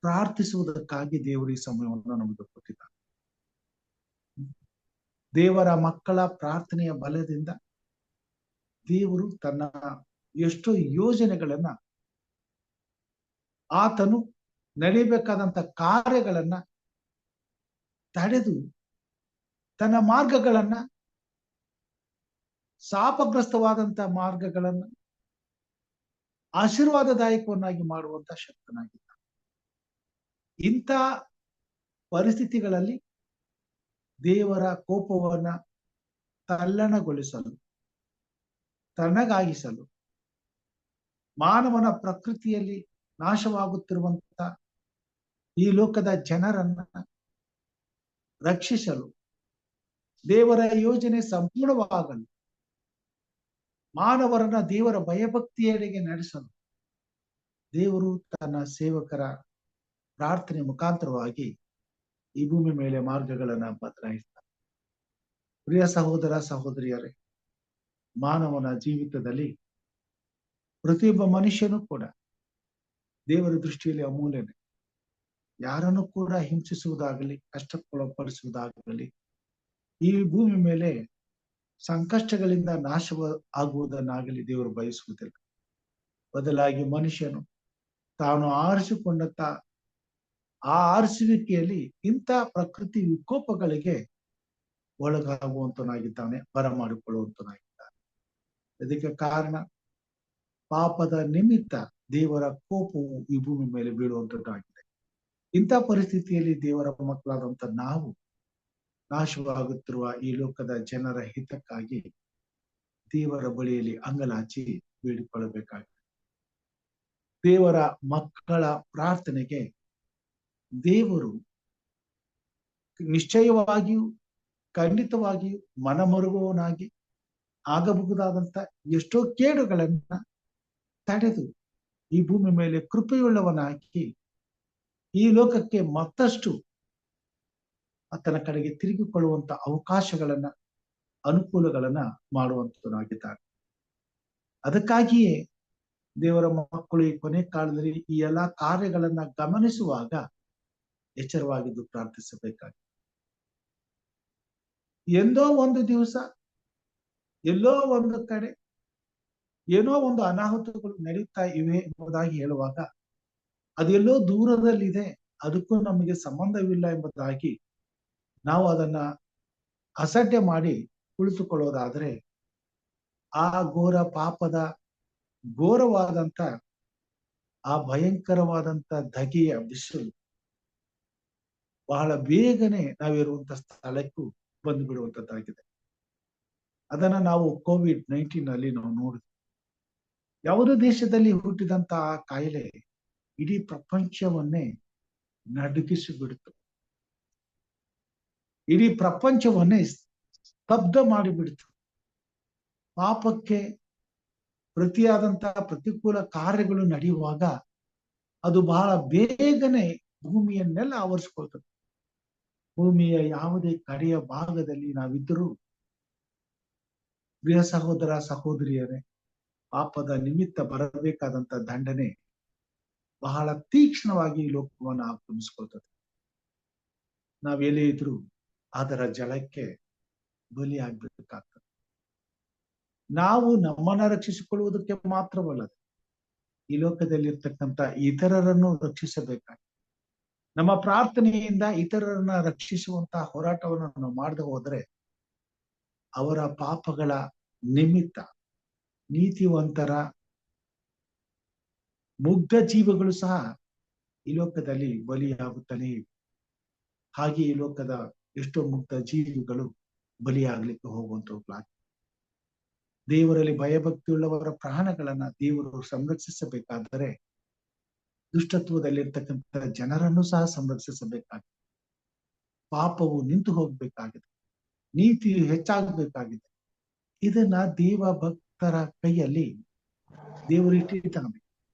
ಪ್ರಾರ್ಥಿಸುವುದಕ್ಕಾಗಿ ದೇವರು ಈ ಸಮಯವನ್ನು ನಮಗೆ ಕೊಟ್ಟಿದ್ದಾರೆ. ದೇವರ ಮಕ್ಕಳ ಪ್ರಾರ್ಥನೆಯ ಬಲದಿಂದ ದೇವರು ತನ್ನ ಎಷ್ಟೋ ಯೋಜನೆಗಳನ್ನ, ಆತನು ನಡೆಯಬೇಕಾದಂತ ಕಾರ್ಯಗಳನ್ನ ತಡೆದು ತನ್ನ ಮಾರ್ಗಗಳನ್ನ, ಶಾಪಗ್ರಸ್ತವಾದಂತ ಮಾರ್ಗಗಳನ್ನ ಆಶೀರ್ವಾದದಾಯಕವನ್ನಾಗಿ ಮಾಡುವಂತ ಶಕ್ತನಾಗಿದ್ದ. ಇಂಥ ಪರಿಸ್ಥಿತಿಗಳಲ್ಲಿ ದೇವರ ಕೋಪವನ್ನ ತಲ್ಲಣಗೊಳಿಸಲು, ತಣ್ಣಗಾಗಿಸಲು, ಮಾನವನ ಪ್ರಕೃತಿಯಲ್ಲಿ ನಾಶವಾಗುತ್ತಿರುವಂತ ಈ ಲೋಕದ ಜನರನ್ನ ರಕ್ಷಿಸಲು, ದೇವರ ಯೋಜನೆ ಸಂಪೂರ್ಣವಾಗಲು, ಮಾನವರನ್ನ ದೇವರ ಭಯಭಕ್ತಿಯೆಡೆಗೆ ನಡೆಸಲು ದೇವರು ತನ್ನ ಸೇವಕರ ಪ್ರಾರ್ಥನೆ ಮುಖಾಂತರವಾಗಿ ಈ ಭೂಮಿ ಮೇಲೆ ಮಾರ್ಗಗಳನ್ನ ಬದಲಾಯಿಸ್ತಾರೆ. ಪ್ರಿಯ ಸಹೋದರ ಸಹೋದರಿಯರೇ, ಮಾನವನ ಜೀವಿತದಲ್ಲಿ ಪ್ರತಿಯೊಬ್ಬ ಮನುಷ್ಯನೂ ಕೂಡ ದೇವರ ದೃಷ್ಟಿಯಲ್ಲಿ ಅಮೂಲ್ಯನೆ. ಯಾರನ್ನು ಕೂಡ ಹಿಂಸಿಸುವುದಾಗಲಿ, ಕಷ್ಟಕ್ಕೊಳಪಡಿಸುವುದಾಗಲಿ ಈ ಭೂಮಿ ಮೇಲೆ ಸಂಕಷ್ಟಗಳಿಂದ ನಾಶವ ಆಗುವುದನ್ನಾಗಲಿ ದೇವರು ಬಯಸುವುದಿಲ್ಲ. ಬದಲಾಗಿ ಮನುಷ್ಯನು ತಾನು ಆರಿಸಿಕೊಂಡಂತ ಆ ಆರಿಸುವಿಕೆಯಲ್ಲಿ ಇಂಥ ಪ್ರಕೃತಿ ವಿಕೋಪಗಳಿಗೆ ಒಳಗಾಗುವಂತನಾಗಿದ್ದಾನೆ, ಬರಮಾಡಿಕೊಳ್ಳುವಂತನಾಗಿದ್ದಾನೆ. ಇದಕ್ಕೆ ಕಾರಣ ಪಾಪದ ನಿಮಿತ್ತ ದೇವರ ಕೋಪವು ಈ ಭೂಮಿ ಮೇಲೆ ಬೀಳುವಂತದ್ದಾಗಿದೆ. ಇಂಥ ಪರಿಸ್ಥಿತಿಯಲ್ಲಿ ದೇವರ ಮಕ್ಕಳಾದಂತ ನಾವು ನಾಶವಾಗುತ್ತಿರುವ ಈ ಲೋಕದ ಜನರ ಹಿತಕ್ಕಾಗಿ ದೇವರ ಬಳಿಯಲ್ಲಿ ಅಂಗಲಾಚಿ ಬೇಡಿಕೊಳ್ಳಬೇಕಾಗಿದೆ. ದೇವರ ಮಕ್ಕಳ ಪ್ರಾರ್ಥನೆಗೆ ದೇವರು ನಿಶ್ಚಯವಾಗಿಯೂ ಖಂಡಿತವಾಗಿಯೂ ಮನಮರುಗುವವನಾಗಿ ಆಗಬಹುದಾದಂತ ಎಷ್ಟೋ ಕೇಡುಗಳನ್ನ ತಡೆದು ಈ ಭೂಮಿ ಮೇಲೆ ಕೃಪೆಯುಳ್ಳವನಾಗಿ ಈ ಲೋಕಕ್ಕೆ ಮತ್ತಷ್ಟು ಆತನ ಕಡೆಗೆ ತಿರುಗಿಕೊಳ್ಳುವಂತ ಅವಕಾಶಗಳನ್ನ, ಅನುಕೂಲಗಳನ್ನ ಮಾಡುವಂತನಾಗಿದ್ದಾನೆ. ಅದಕ್ಕಾಗಿಯೇ ದೇವರ ಮಕ್ಕಳು ಈ ಕೊನೆ ಕಾಲದಲ್ಲಿ ಈ ಎಲ್ಲಾ ಕಾರ್ಯಗಳನ್ನ ಗಮನಿಸುವಾಗ ಎಚ್ಚರವಾಗಿದ್ದು ಪ್ರಾರ್ಥಿಸಬೇಕಾಗಿ. ಎಂದೋ ಒಂದು ದಿವಸ ಎಲ್ಲೋ ಒಂದು ಕಡೆ ಏನೋ ಒಂದು ಅನಾಹುತಗಳು ನಡೀತಾ ಇವೆ ಎಂಬುದಾಗಿ ಹೇಳುವಾಗ ಅದೆಲ್ಲೋ ದೂರದಲ್ಲಿದೆ, ಅದಕ್ಕೂ ನಮಗೆ ಸಂಬಂಧವಿಲ್ಲ ಎಂಬುದಾಗಿ ನಾವು ಅದನ್ನ ಅಸಡ್ಡೆ ಮಾಡಿ ಕುಳಿತುಕೊಳ್ಳೋದಾದ್ರೆ ಆ ಘೋರ ಪಾಪದ ಘೋರವಾದಂತ ಆ ಭಯಂಕರವಾದಂತ ಧಗೆಯ ಬಿಸಿಲು ಬಹಳ ಬೇಗನೆ ನಾವಿರುವಂತ ಸ್ಥಳಕ್ಕೂ ಬಂದು ಬಿಡುವಂತದ್ದಾಗಿದೆ. ಅದನ್ನ ನಾವು COVID-19 ಅಲ್ಲಿ ನಾವು ನೋಡಿದ್ವಿ. ಯಾವುದೇ ದೇಶದಲ್ಲಿ ಹುಟ್ಟಿದಂತ ಆ ಕಾಯಿಲೆ ಇಡೀ ಪ್ರಪಂಚವನ್ನೇ ನಡುಗಿಸಿ ಬಿಡ್ತು. ಇಡೀ ಪ್ರಪಂಚವನ್ನೇ ಸ್ತಬ್ಧ ಮಾಡಿಬಿಡ್ತು. ಪಾಪಕ್ಕೆ ಪ್ರತಿಯಾದಂತಹ ಪ್ರತಿಕೂಲ ಕಾರ್ಯಗಳು ನಡೆಯುವಾಗ ಅದು ಬಹಳ ಬೇಗನೆ ಭೂಮಿಯನ್ನೆಲ್ಲ ಆವರಿಸ್ಕೊಳ್ತದೆ. ಭೂಮಿಯ ಯಾವುದೇ ಕಡೆಯ ಭಾಗದಲ್ಲಿ ನಾವಿದ್ದರೂ ಪ್ರಿಯ ಸಹೋದರ ಸಹೋದರಿಯರೇ, ಪಾಪದ ನಿಮಿತ್ತ ಬರಬೇಕಾದಂತ ದಂಡನೆ ಬಹಳ ತೀಕ್ಷ್ಣವಾಗಿ ಈ ಲೋಕವನ್ನು ಆಕ್ರಮಿಸ್ಕೊಳ್ತದೆ. ನಾವೆಲ್ಲೇ ಇದ್ರೂ ಅದರ ಜಲಕ್ಕೆ ಬಲಿಯಾಗಬೇಕಾಗ್ತದೆ. ನಾವು ನಮ್ಮನ್ನ ರಕ್ಷಿಸಿಕೊಳ್ಳುವುದಕ್ಕೆ ಮಾತ್ರವಲ್ಲದೆ ಈ ಲೋಕದಲ್ಲಿರ್ತಕ್ಕಂಥ ಇತರರನ್ನು ರಕ್ಷಿಸಬೇಕಾಗಿ ನಮ್ಮ ಪ್ರಾರ್ಥನೆಯಿಂದ ಇತರರನ್ನ ರಕ್ಷಿಸುವಂತಹ ಹೋರಾಟವನ್ನು ನಾವು ಮಾಡದೆ ಹೋದರೆ ಅವರ ಪಾಪಗಳ ನಿಮಿತ್ತ ನೀತಿವಂತರ ಮುಗ್ಧ ಜೀವಗಳು ಸಹ ಈ ಲೋಕದಲ್ಲಿ ಬಲಿಯಾಗುತ್ತಲೇ ಇವೆ. ಹಾಗೆ ಈ ಲೋಕದ ಎಷ್ಟೋ ಮುಗ್ಧ ಜೀವಿಗಳು ಬಲಿಯಾಗ್ಲಿಕ್ಕೆ ಹೋಗುವಂತವುಗಳಾಗಿ ದೇವರಲ್ಲಿ ಭಯಭಕ್ತಿಯುಳ್ಳವರ ಪ್ರಾಣಗಳನ್ನ ದೇವರು ಸಂರಕ್ಷಿಸಬೇಕಾದರೆ ದುಷ್ಟತ್ವದಲ್ಲಿರ್ತಕ್ಕಂಥ ಜನರನ್ನು ಸಹ ಸಂರಕ್ಷಿಸಬೇಕಾಗಿದೆ. ಪಾಪವು ನಿಂತು ಹೋಗ್ಬೇಕಾಗಿದೆ, ನೀತಿಯು ಹೆಚ್ಚಾಗಬೇಕಾಗಿದೆ. ಇದನ್ನ ದೇವ ಭಕ್ತರ ಕೈಯಲ್ಲಿ ದೇವರು ಇಟ್ಟಿದ್ದಾನೆ.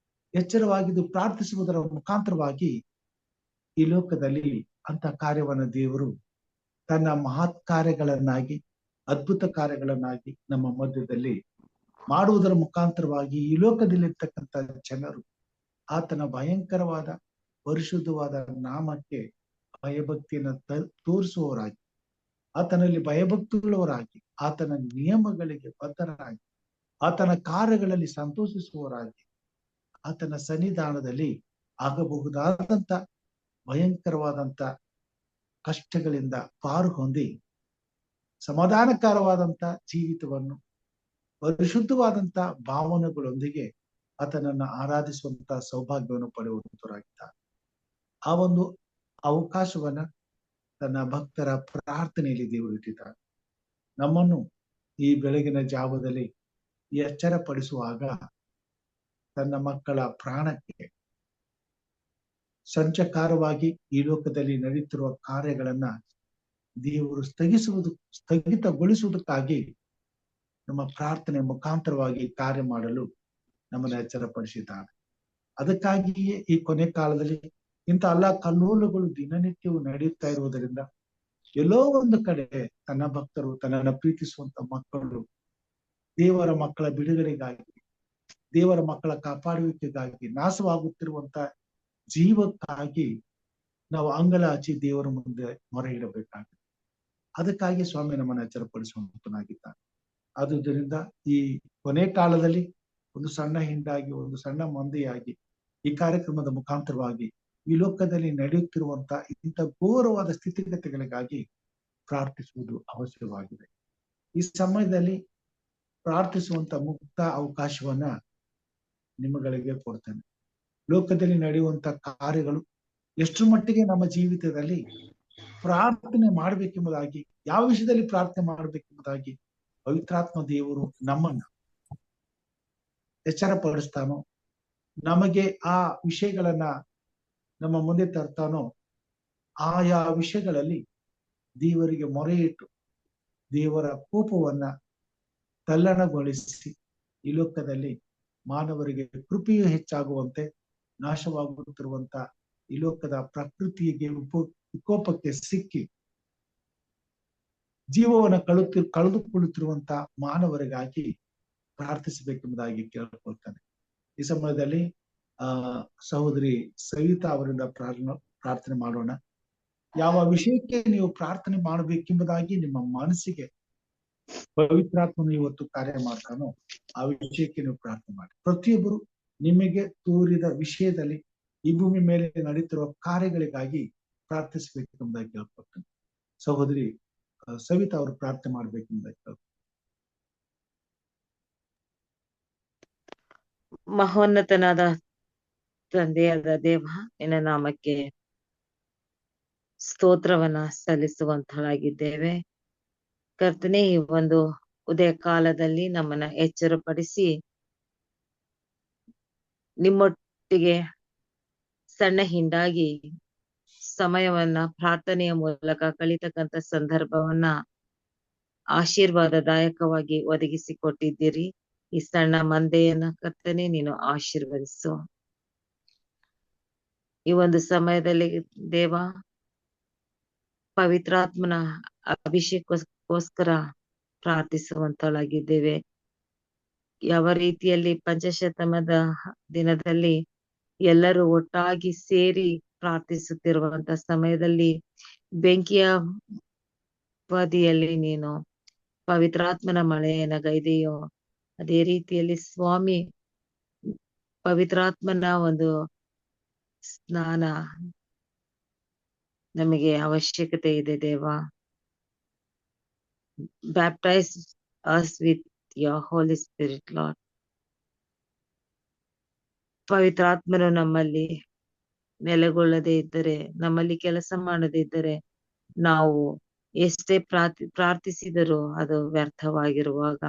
ಎಚ್ಚರವಾಗಿದ್ದು ಪ್ರಾರ್ಥಿಸುವುದರ ಮುಖಾಂತರವಾಗಿ ಈ ಲೋಕದಲ್ಲಿ ಅಂತ ಕಾರ್ಯವನ್ನ ದೇವರು ತನ್ನ ಮಹತ್ ಕಾರ್ಯಗಳನ್ನಾಗಿ ಅದ್ಭುತ ಕಾರ್ಯಗಳನ್ನಾಗಿ ನಮ್ಮ ಮಧ್ಯದಲ್ಲಿ ಮಾಡುವುದರ ಮುಖಾಂತರವಾಗಿ ಈ ಲೋಕದಲ್ಲಿರ್ತಕ್ಕಂಥ ಜನರು ಆತನ ಭಯಂಕರವಾದ ಪರಿಶುದ್ಧವಾದ ನಾಮಕ್ಕೆ ಭಯಭಕ್ತಿಯನ್ನು ತೋರಿಸುವವರಾಗಿ, ಆತನಲ್ಲಿ ಭಯಭಕ್ತಿಯುಳ್ಳವರಾಗಿ, ಆತನ ನಿಯಮಗಳಿಗೆ ಬದ್ಧರಾಗಿ, ಆತನ ಕಾರ್ಯಗಳಲ್ಲಿ ಸಂತೋಷಿಸುವವರಾಗಿ, ಆತನ ಸನ್ನಿಧಾನದಲ್ಲಿ ಆಗಬಹುದಾದಂತ ಭಯಂಕರವಾದಂತ ಕಷ್ಟಗಳಿಂದ ಪಾರು ಹೊಂದಿ ಸಮಾಧಾನಕರವಾದಂತ ಜೀವಿತವನ್ನು ಪರಿಶುದ್ಧವಾದಂತ ಭಾವನೆಗಳೊಂದಿಗೆ ಆತನನ್ನ ಆರಾಧಿಸುವಂತ ಸೌಭಾಗ್ಯವನ್ನು ಪಡೆಯುವಂತರಾಗಿದ್ದಾರೆ. ಆ ಒಂದು ಅವಕಾಶವನ್ನ ತನ್ನ ಭಕ್ತರ ಪ್ರಾರ್ಥನೆಯಲ್ಲಿ ದೇವರು ಇಟ್ಟಿದ್ದಾರೆ. ನಮ್ಮನ್ನು ಈ ಬೆಳಗಿನ ಜಾವದಲ್ಲಿ ಎಚ್ಚರಪಡಿಸುವಾಗ ತನ್ನ ಮಕ್ಕಳ ಪ್ರಾಣಕ್ಕೆ ಸಂಚಕಾರವಾಗಿ ಈ ಲೋಕದಲ್ಲಿ ನಡೀತಿರುವ ಕಾರ್ಯಗಳನ್ನ ದೇವರು ಸ್ಥಗಿತಗೊಳಿಸುವುದಕ್ಕಾಗಿ ನಮ್ಮ ಪ್ರಾರ್ಥನೆ ಮುಖಾಂತರವಾಗಿ ಕಾರ್ಯ ಮಾಡಲು ನಮ್ಮನ್ನು ಎಚ್ಚರಪಡಿಸಿದ್ದಾನೆ. ಅದಕ್ಕಾಗಿಯೇ ಈ ಕೊನೆ ಕಾಲದಲ್ಲಿ ಇಂಥ ಎಲ್ಲ ಕಲ್ಲೋಲಗಳು ದಿನನಿತ್ಯವೂ ನಡೆಯುತ್ತಾ ಇರುವುದರಿಂದ ಎಲ್ಲೋ ಒಂದು ಕಡೆ ತನ್ನ ಭಕ್ತರು, ತನ್ನನ್ನು ಪ್ರೀತಿಸುವಂತ ಮಕ್ಕಳು ದೇವರ ಮಕ್ಕಳ ಬಿಡುಗಡೆಗಾಗಿ, ದೇವರ ಮಕ್ಕಳ ಕಾಪಾಡುವಿಕೆಗಾಗಿ, ನಾಶವಾಗುತ್ತಿರುವಂತ ಜೀವಕ್ಕಾಗಿ ನಾವು ಅಂಗಲಾಚಿ ದೇವರ ಮುಂದೆ ಮೊರೆ ಇಡಬೇಕಾಗಿದೆ. ಅದಕ್ಕಾಗಿ ಸ್ವಾಮಿ ನಮ್ಮನ್ನು ಎಚ್ಚರಪಡಿಸುವಂತನಾಗಿದ್ದಾನೆ. ಆದುದರಿಂದ ಈ ಕೊನೆ ಕಾಲದಲ್ಲಿ ಒಂದು ಸಣ್ಣ ಹಿಂಡಾಗಿ, ಒಂದು ಸಣ್ಣ ಮಂದೆಯಾಗಿ ಈ ಕಾರ್ಯಕ್ರಮದ ಮುಖಾಂತರವಾಗಿ ಈ ಲೋಕದಲ್ಲಿ ನಡೆಯುತ್ತಿರುವಂತ ಇಂಥ ಘೋರವಾದ ಸ್ಥಿತಿಗತಿಗಳಿಗಾಗಿ ಪ್ರಾರ್ಥಿಸುವುದು ಅವಶ್ಯವಾಗಿದೆ. ಈ ಸಮಯದಲ್ಲಿ ಪ್ರಾರ್ಥಿಸುವಂತ ಮುಕ್ತ ಅವಕಾಶವನ್ನ ನಿಮ್ಮಗಳಿಗೆ ಕೊಡ್ತೇನೆ. ಲೋಕದಲ್ಲಿ ನಡೆಯುವಂತ ಕಾರ್ಯಗಳು ಎಷ್ಟು ಮಟ್ಟಿಗೆ ನಮ್ಮ ಜೀವಿತದಲ್ಲಿ ಪ್ರಾರ್ಥನೆ ಮಾಡ್ಬೇಕೆಂಬುದಾಗಿ, ಯಾವ ವಿಷಯದಲ್ಲಿ ಪ್ರಾರ್ಥನೆ ಮಾಡ್ಬೇಕೆಂಬುದಾಗಿ ಪವಿತ್ರಾತ್ಮ ದೇವರು ನಮ್ಮನ್ನ ಎಚ್ಚರಪಡಿಸ್ತಾನೋ, ನಮಗೆ ಆ ವಿಷಯಗಳನ್ನ ನಮ್ಮ ಮುಂದೆ ತರ್ತಾನೋ, ಆಯಾ ವಿಷಯಗಳಲ್ಲಿ ದೇವರಿಗೆ ಮೊರೆ ಇಟ್ಟು ದೇವರ ಕೋಪವನ್ನ ತಲ್ಲಣಗೊಳಿಸಿ ಈ ಲೋಕದಲ್ಲಿ ಮಾನವರಿಗೆ ಕೃಪೆಯು ಹೆಚ್ಚಾಗುವಂತೆ, ನಾಶವಾಗುತ್ತಿರುವಂತ ಈ ಲೋಕದ ಪ್ರಕೃತಿಗೆ ವಿಕೋಪಕ್ಕೆ ಸಿಕ್ಕಿ ಜೀವವನ್ನು ಕಳೆದುಕೊಳ್ಳುತ್ತಿರುವಂತ ಮಾನವರಿಗಾಗಿ ಪ್ರಾರ್ಥಿಸಬೇಕೆಂಬುದಾಗಿ ಕೇಳಿಕೊಳ್ತಾನೆ. ಈ ಸಮಯದಲ್ಲಿ ಸಹೋದರಿ ಸವಿತಾ ಅವರಿಂದ ಪ್ರಾರ್ಥನೆ ಮಾಡೋಣ. ಯಾವ ವಿಷಯಕ್ಕೆ ನೀವು ಪ್ರಾರ್ಥನೆ ಮಾಡಬೇಕೆಂಬುದಾಗಿ ನಿಮ್ಮ ಮನಸ್ಸಿಗೆ ಪವಿತ್ರಾತ್ಮನು ಇವತ್ತು ಕಾರ್ಯ ಮಾಡ್ತಾನೋ ಆ ವಿಷಯಕ್ಕೆ ನೀವು ಪ್ರಾರ್ಥನೆ ಮಾಡಿ. ಪ್ರತಿಯೊಬ್ಬರು ನಿಮಗೆ ತೋರಿದ ವಿಷಯದಲ್ಲಿ ಈ ಭೂಮಿ ಮೇಲೆ ನಡೀತಿರುವ ಕಾರ್ಯಗಳಿಗಾಗಿ ಪ್ರಾರ್ಥಿಸಬೇಕೆಂಬುದಾಗಿ ಕೇಳ್ಕೊಳ್ತೇನೆ. ಸಹೋದರಿ ಸವಿತಾ ಅವರು ಪ್ರಾರ್ಥನೆ ಮಾಡ್ಬೇಕೆಂಬುದಾಗಿ ಕೇಳ್ಕೊಳ್ತೇನೆ. ಮಹೋನ್ನತನಾದ ತಂದೆಯಾದ ದೇವ, ನಿನ್ನ ನಾಮಕ್ಕೆ ಸ್ತೋತ್ರವನ್ನ ಸಲ್ಲಿಸುವಂತರಾಗಿದ್ದೇವೆ. ಕರ್ತನೆ, ಈ ಒಂದು ಉದಯ ಕಾಲದಲ್ಲಿ ನಮ್ಮನ್ನ ಎಚ್ಚರಪಡಿಸಿ ನಿಮ್ಮೊಟ್ಟಿಗೆ ಸಣ್ಣ ಹಿಂಡಾಗಿ ಸಮಯವನ್ನ ಪ್ರಾರ್ಥನೆಯ ಮೂಲಕ ಕಳೀತಕ್ಕಂಥ ಸಂದರ್ಭವನ್ನ ಆಶೀರ್ವಾದದಾಯಕವಾಗಿ ಒದಗಿಸಿಕೊಟ್ಟಿದ್ದೀರಿ. ಈ ಸಣ್ಣ ಮಂದೆಯನ್ನ ಕರ್ತನೆ ನೀನು ಆಶೀರ್ವದಿಸು. ಈ ಒಂದು ಸಮಯದಲ್ಲಿ ದೇವ, ಪವಿತ್ರಾತ್ಮನ ಅಭಿಷೇಕಕ್ಕೋಸ್ಕರ ಪ್ರಾರ್ಥಿಸುವಂತಳಾಗಿದ್ದೇವೆ. ಯಾವ ರೀತಿಯಲ್ಲಿ ಪಂಚಶತಮದ ದಿನದಲ್ಲಿ ಎಲ್ಲರೂ ಒಟ್ಟಾಗಿ ಸೇರಿ ಪ್ರಾರ್ಥಿಸುತ್ತಿರುವಂತ ಸಮಯದಲ್ಲಿ ಬೆಂಕಿಯ ಬದಿಯಲ್ಲಿ ನೀನು ಪವಿತ್ರಾತ್ಮನ ಮಳೆಯನ್ನ ಗೈದೆಯೋ, ಅದೇ ರೀತಿಯಲ್ಲಿ ಸ್ವಾಮಿ ಪವಿತ್ರಾತ್ಮನ ಒಂದು ಸ್ನಾನ ನಮಗೆ ಅವಶ್ಯಕತೆ ಇದೆ ದೇವ. Baptize us with your holy spirit lord. ಪವಿತ್ರಾತ್ಮನು ನಮ್ಮಲ್ಲಿ ನೆಲೆಗೊಳ್ಳದೆ ಇದ್ದರೆ, ನಮ್ಮಲ್ಲಿ ಕೆಲಸ ಮಾಡದೇ ಇದ್ದರೆ, ನಾವು ಎಷ್ಟೇ ಪ್ರಾರ್ಥಿಸಿದರೂ ಅದು ವ್ಯರ್ಥವಾಗಿರುವಾಗ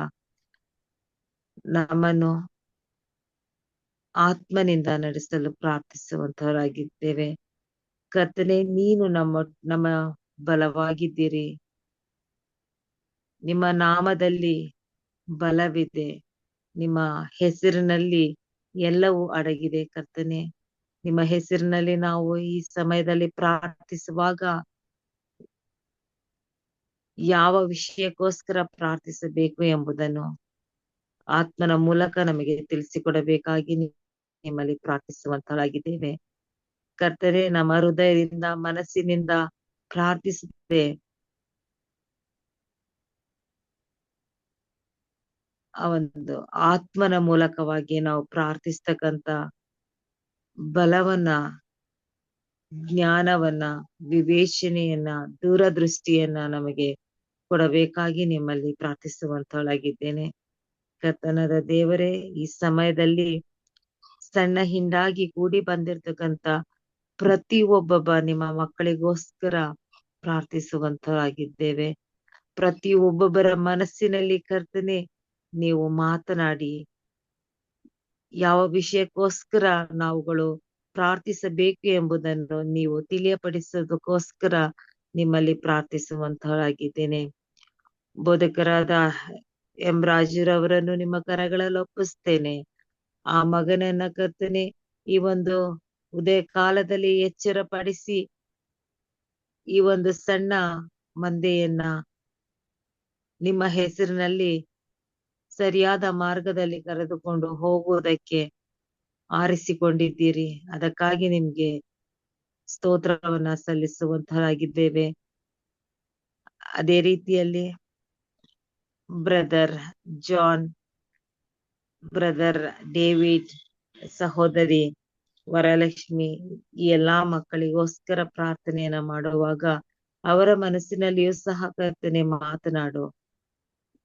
ನಮ್ಮನ್ನು ಆತ್ಮನಿಂದ ನಡೆಸಲು ಪ್ರಾರ್ಥಿಸುವಂತವರಾಗಿದ್ದೇವೆ. ಕರ್ತನೆ, ನೀನು ನಮ್ಮ ಬಲವಾಗಿದ್ದೀರಿ. ನಿಮ್ಮ ನಾಮದಲ್ಲಿ ಬಲವಿದೆ. ನಿಮ್ಮ ಹೆಸರಿನಲ್ಲಿ ಎಲ್ಲವೂ ಅಡಗಿದೆ. ಕರ್ತನೆ, ನಿಮ್ಮ ಹೆಸರಿನಲ್ಲಿ ನಾವು ಈ ಸಮಯದಲ್ಲಿ ಪ್ರಾರ್ಥಿಸುವಾಗ ಯಾವ ವಿಷಯಕ್ಕೋಸ್ಕರ ಪ್ರಾರ್ಥಿಸಬೇಕು ಎಂಬುದನ್ನು ಆತ್ಮನ ಮೂಲಕ ನಮಗೆ ತಿಳಿಸಿಕೊಡಬೇಕಾಗಿ ನಿಮ್ಮಲ್ಲಿ ಪ್ರಾರ್ಥಿಸುವಂತರಾಗಿದ್ದೇವೆ. ಕರ್ತನೆ, ನಮ್ಮ ಹೃದಯದಿಂದ ಮನಸ್ಸಿನಿಂದ ಪ್ರಾರ್ಥಿಸುತ್ತೆ ಆ ಒಂದು ಆತ್ಮನ ಮೂಲಕವಾಗಿ ನಾವು ಪ್ರಾರ್ಥಿಸ್ತಕ್ಕಂತ ಬಲವನ್ನ, ಜ್ಞಾನವನ್ನ, ವಿವೇಚನೆಯನ್ನ, ದೂರದೃಷ್ಟಿಯನ್ನ ನಮಗೆ ಕೊಡಬೇಕಾಗಿ ನಿಮ್ಮಲ್ಲಿ ಪ್ರಾರ್ಥಿಸುವಂತಳಾಗಿದ್ದೇನೆ. ಕರ್ತನಾದ ದೇವರೇ, ಈ ಸಮಯದಲ್ಲಿ ಸಣ್ಣ ಹಿಂಡಾಗಿ ಕೂಡಿ ಬಂದಿರ್ತಕ್ಕಂತ ಪ್ರತಿ ಒಬ್ಬೊಬ್ಬ ನಿಮ್ಮ ಮಕ್ಕಳಿಗೋಸ್ಕರ ಪ್ರಾರ್ಥಿಸುವಂತರಾಗಿದ್ದೇವೆ. ಪ್ರತಿ ಒಬ್ಬೊಬ್ಬರ ಮನಸ್ಸಿನಲ್ಲಿ ಕರ್ತನೆ ನೀವು ಮಾತನಾಡಿ, ಯಾವ ವಿಷಯಕ್ಕೋಸ್ಕರ ನಾವುಗಳು ಪ್ರಾರ್ಥಿಸಬೇಕು ಎಂಬುದನ್ನು ನೀವು ತಿಳಿಯಪಡಿಸೋದಕ್ಕೋಸ್ಕರ ನಿಮ್ಮಲ್ಲಿ ಪ್ರಾರ್ಥಿಸುವಂತರಾಗಿದ್ದೇನೆ. ಬೋಧಕರಾದ ಎಂ ರಾಜುರವರನ್ನು ನಿಮ್ಮ ಕರಗಳಲ್ಲಿ ಒಪ್ಪಿಸ್ತೇನೆ. ಆ ಮಗನನ್ನ ಕರ್ತನೆ ಈ ಒಂದು ಉದಯ ಕಾಲದಲ್ಲಿ ಎಚ್ಚರಪಡಿಸಿ ಈ ಒಂದು ಸಣ್ಣ ಮಂದೆಯನ್ನ ನಿಮ್ಮ ಹೆಸರಿನಲ್ಲಿ ಸರಿಯಾದ ಮಾರ್ಗದಲ್ಲಿ ಕರೆದುಕೊಂಡು ಹೋಗುವುದಕ್ಕೆ ಆರಿಸಿಕೊಂಡಿದ್ದೀರಿ. ಅದಕ್ಕಾಗಿ ನಿಮ್ಗೆ ಸ್ತೋತ್ರವನ್ನ ಸಲ್ಲಿಸುವಂತರಾಗಿದ್ದೇವೆ. ಅದೇ ರೀತಿಯಲ್ಲಿ ಬ್ರದರ್ ಜಾನ್, ಬ್ರದರ್ ಡೇವಿಡ್, ಸಹೋದರಿ ವರಲಕ್ಷ್ಮಿ, ಈ ಎಲ್ಲಾ ಮಕ್ಕಳಿಗೋಸ್ಕರ ಪ್ರಾರ್ಥನೆಯನ್ನ ಮಾಡುವಾಗ ಅವರ ಮನಸ್ಸಿನಲ್ಲಿಯೂ ಸಹ ಕರ್ತನೆ ಮಾತನಾಡು.